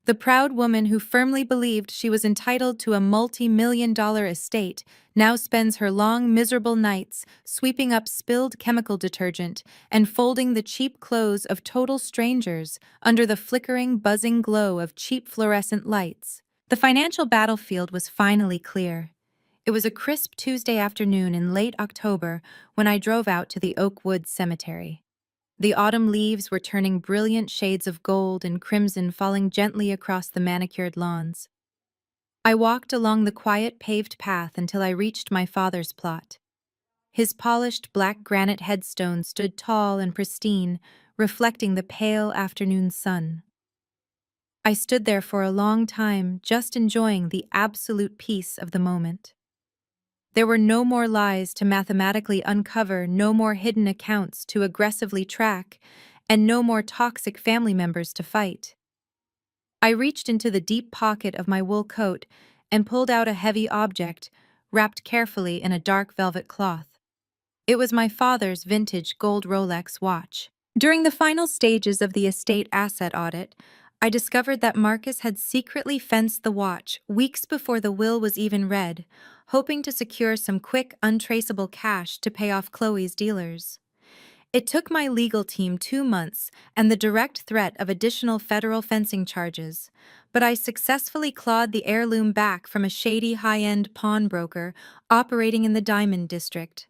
Speaker 1: The proud woman who firmly believed she was entitled to a multi-million-dollar estate now spends her long, miserable nights sweeping up spilled chemical detergent and folding the cheap clothes of total strangers under the flickering, buzzing glow of cheap fluorescent lights. The financial battlefield was finally clear. It was a crisp Tuesday afternoon in late October when I drove out to the Oak Woods Cemetery. The autumn leaves were turning brilliant shades of gold and crimson, falling gently across the manicured lawns. I walked along the quiet paved path until I reached my father's plot. His polished black granite headstone stood tall and pristine, reflecting the pale afternoon sun. I stood there for a long time, just enjoying the absolute peace of the moment. There were no more lies to mathematically uncover, no more hidden accounts to aggressively track, and no more toxic family members to fight. I reached into the deep pocket of my wool coat and pulled out a heavy object, wrapped carefully in a dark velvet cloth. It was my father's vintage gold Rolex watch. During the final stages of the estate asset audit, I discovered that Marcus had secretly fenced the watch weeks before the will was even read, hoping to secure some quick, untraceable cash to pay off Chloe's dealers. It took my legal team 2 months and the direct threat of additional federal fencing charges, but I successfully clawed the heirloom back from a shady high-end pawnbroker operating in the Diamond District.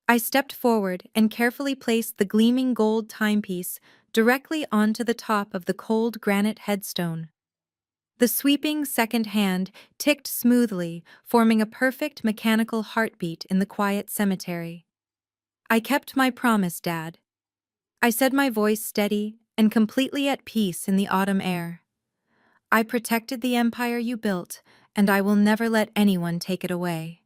Speaker 1: I stepped forward and carefully placed the gleaming gold timepiece directly onto the top of the cold granite headstone. The sweeping second hand ticked smoothly, forming a perfect mechanical heartbeat in the quiet cemetery. "I kept my promise, Dad," I said, my voice steady and completely at peace in the autumn air. "I protected the empire you built, and I will never let anyone take it away."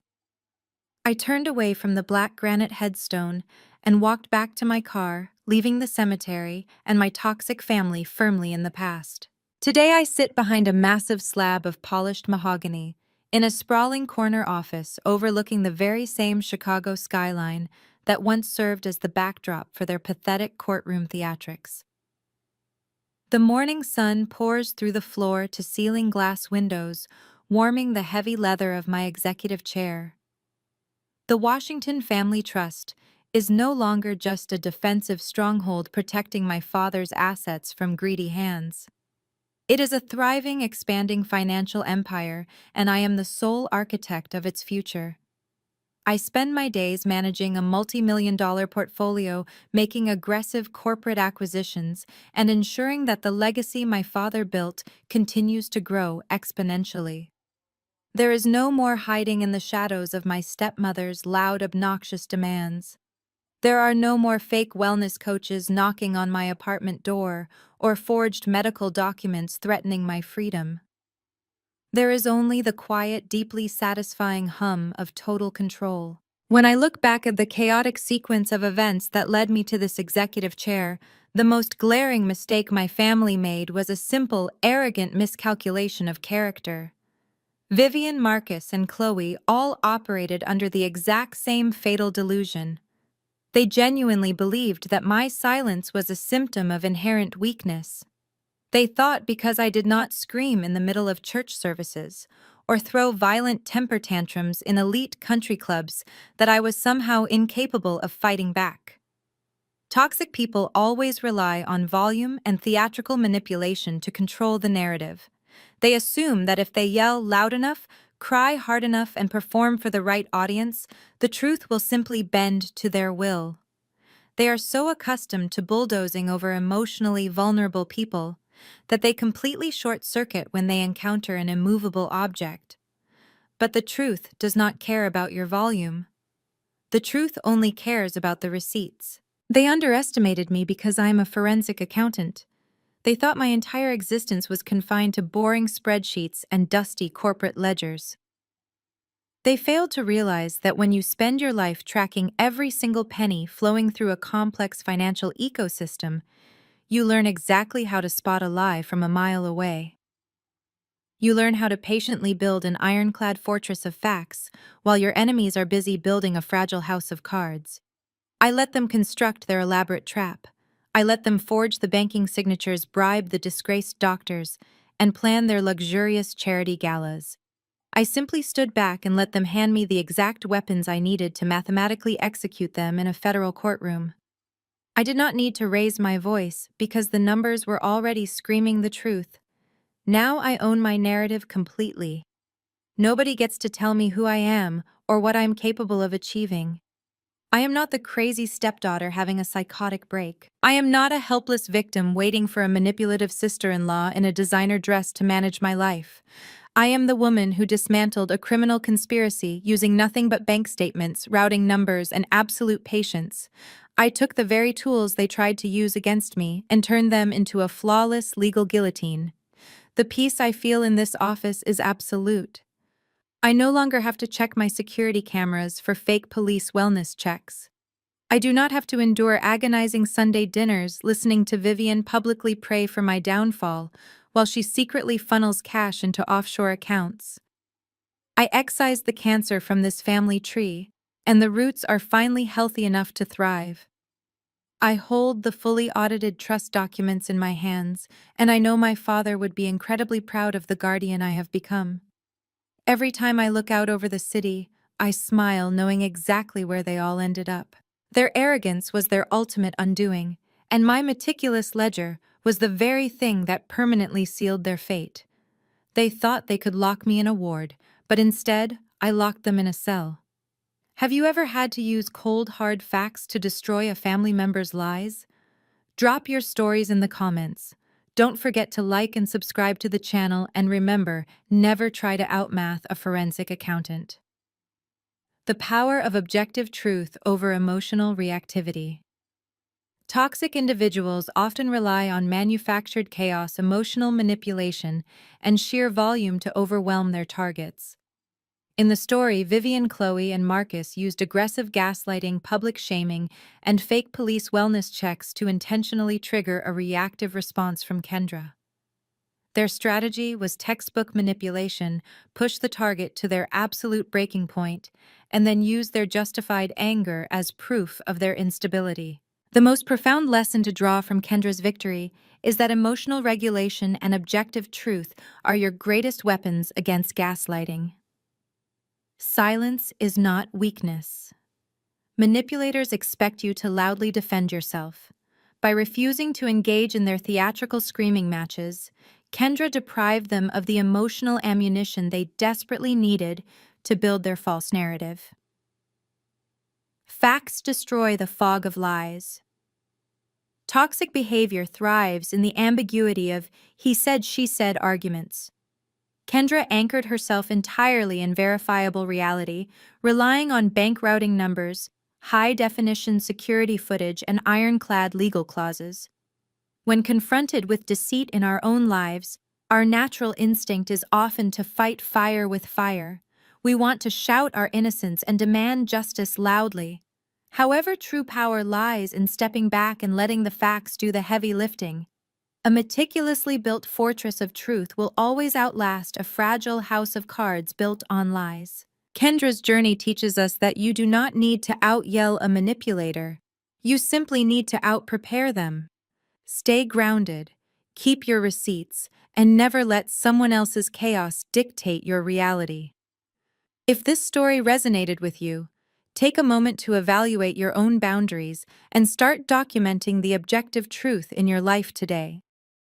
Speaker 1: I turned away from the black granite headstone and walked back to my car, leaving the cemetery and my toxic family firmly in the past. Today I sit behind a massive slab of polished mahogany, in a sprawling corner office overlooking the very same Chicago skyline that once served as the backdrop for their pathetic courtroom theatrics. The morning sun pours through the floor to ceiling glass windows, warming the heavy leather of my executive chair. The Washington Family Trust is no longer just a defensive stronghold protecting my father's assets from greedy hands. It is a thriving, expanding financial empire, and I am the sole architect of its future. I spend my days managing a multi-million-dollar portfolio, making aggressive corporate acquisitions, and ensuring that the legacy my father built continues to grow exponentially. There is no more hiding in the shadows of my stepmother's loud, obnoxious demands. There are no more fake wellness coaches knocking on my apartment door or forged medical documents threatening my freedom. There is only the quiet, deeply satisfying hum of total control. When I look back at the chaotic sequence of events that led me to this executive chair, the most glaring mistake my family made was a simple, arrogant miscalculation of character. Vivian, Marcus, and Chloe all operated under the exact same fatal delusion. They genuinely believed that my silence was a symptom of inherent weakness. They thought because I did not scream in the middle of church services or throw violent temper tantrums in elite country clubs that I was somehow incapable of fighting back. Toxic people always rely on volume and theatrical manipulation to control the narrative. They assume that if they yell loud enough, cry hard enough, and perform for the right audience, the truth will simply bend to their will. They are so accustomed to bulldozing over emotionally vulnerable people that they completely short-circuit when they encounter an immovable object. But the truth does not care about your volume. The truth only cares about the receipts. They underestimated me because I am a forensic accountant. They thought my entire existence was confined to boring spreadsheets and dusty corporate ledgers. They failed to realize that when you spend your life tracking every single penny flowing through a complex financial ecosystem, you learn exactly how to spot a lie from a mile away. You learn how to patiently build an ironclad fortress of facts while your enemies are busy building a fragile house of cards. I let them construct their elaborate trap. I let them forge the banking signatures, bribe the disgraced doctors, and plan their luxurious charity galas. I simply stood back and let them hand me the exact weapons I needed to mathematically execute them in a federal courtroom. I did not need to raise my voice because the numbers were already screaming the truth. Now I own my narrative completely. Nobody gets to tell me who I am or what I am capable of achieving. I am not the crazy stepdaughter having a psychotic break. I am not a helpless victim waiting for a manipulative sister-in-law in a designer dress to manage my life. I am the woman who dismantled a criminal conspiracy using nothing but bank statements, routing numbers, and absolute patience. I took the very tools they tried to use against me and turned them into a flawless legal guillotine. The peace I feel in this office is absolute. I no longer have to check my security cameras for fake police wellness checks. I do not have to endure agonizing Sunday dinners listening to Vivian publicly pray for my downfall while she secretly funnels cash into offshore accounts. I excised the cancer from this family tree, and the roots are finally healthy enough to thrive. I hold the fully audited trust documents in my hands, and I know my father would be incredibly proud of the guardian I have become. Every time I look out over the city, I smile knowing exactly where they all ended up. Their arrogance was their ultimate undoing, and my meticulous ledger was the very thing that permanently sealed their fate. They thought they could lock me in a ward, but instead, I locked them in a cell. Have you ever had to use cold, hard facts to destroy a family member's lies? Drop your stories in the comments. Don't forget to like and subscribe to the channel, and remember, never try to outmath a forensic accountant. The power of objective truth over emotional reactivity. Toxic individuals often rely on manufactured chaos, emotional manipulation, and sheer volume to overwhelm their targets. In the story, Vivian, Chloe, and Marcus used aggressive gaslighting, public shaming, and fake police wellness checks to intentionally trigger a reactive response from Kendra. Their strategy was textbook manipulation, push the target to their absolute breaking point, and then use their justified anger as proof of their instability. The most profound lesson to draw from Kendra's victory is that emotional regulation and objective truth are your greatest weapons against gaslighting. Silence is not weakness. Manipulators expect you to loudly defend yourself. By refusing to engage in their theatrical screaming matches, Kendra deprived them of the emotional ammunition they desperately needed to build their false narrative. Facts destroy the fog of lies. Toxic behavior thrives in the ambiguity of he said, she said arguments. Kendra anchored herself entirely in verifiable reality, relying on bank routing numbers, high-definition security footage, and ironclad legal clauses. When confronted with deceit in our own lives, our natural instinct is often to fight fire with fire. We want to shout our innocence and demand justice loudly. However, true power lies in stepping back and letting the facts do the heavy lifting. A meticulously built fortress of truth will always outlast a fragile house of cards built on lies. Kendra's journey teaches us that you do not need to out-yell a manipulator. You simply need to out-prepare them. Stay grounded, keep your receipts, and never let someone else's chaos dictate your reality. If this story resonated with you, take a moment to evaluate your own boundaries and start documenting the objective truth in your life today.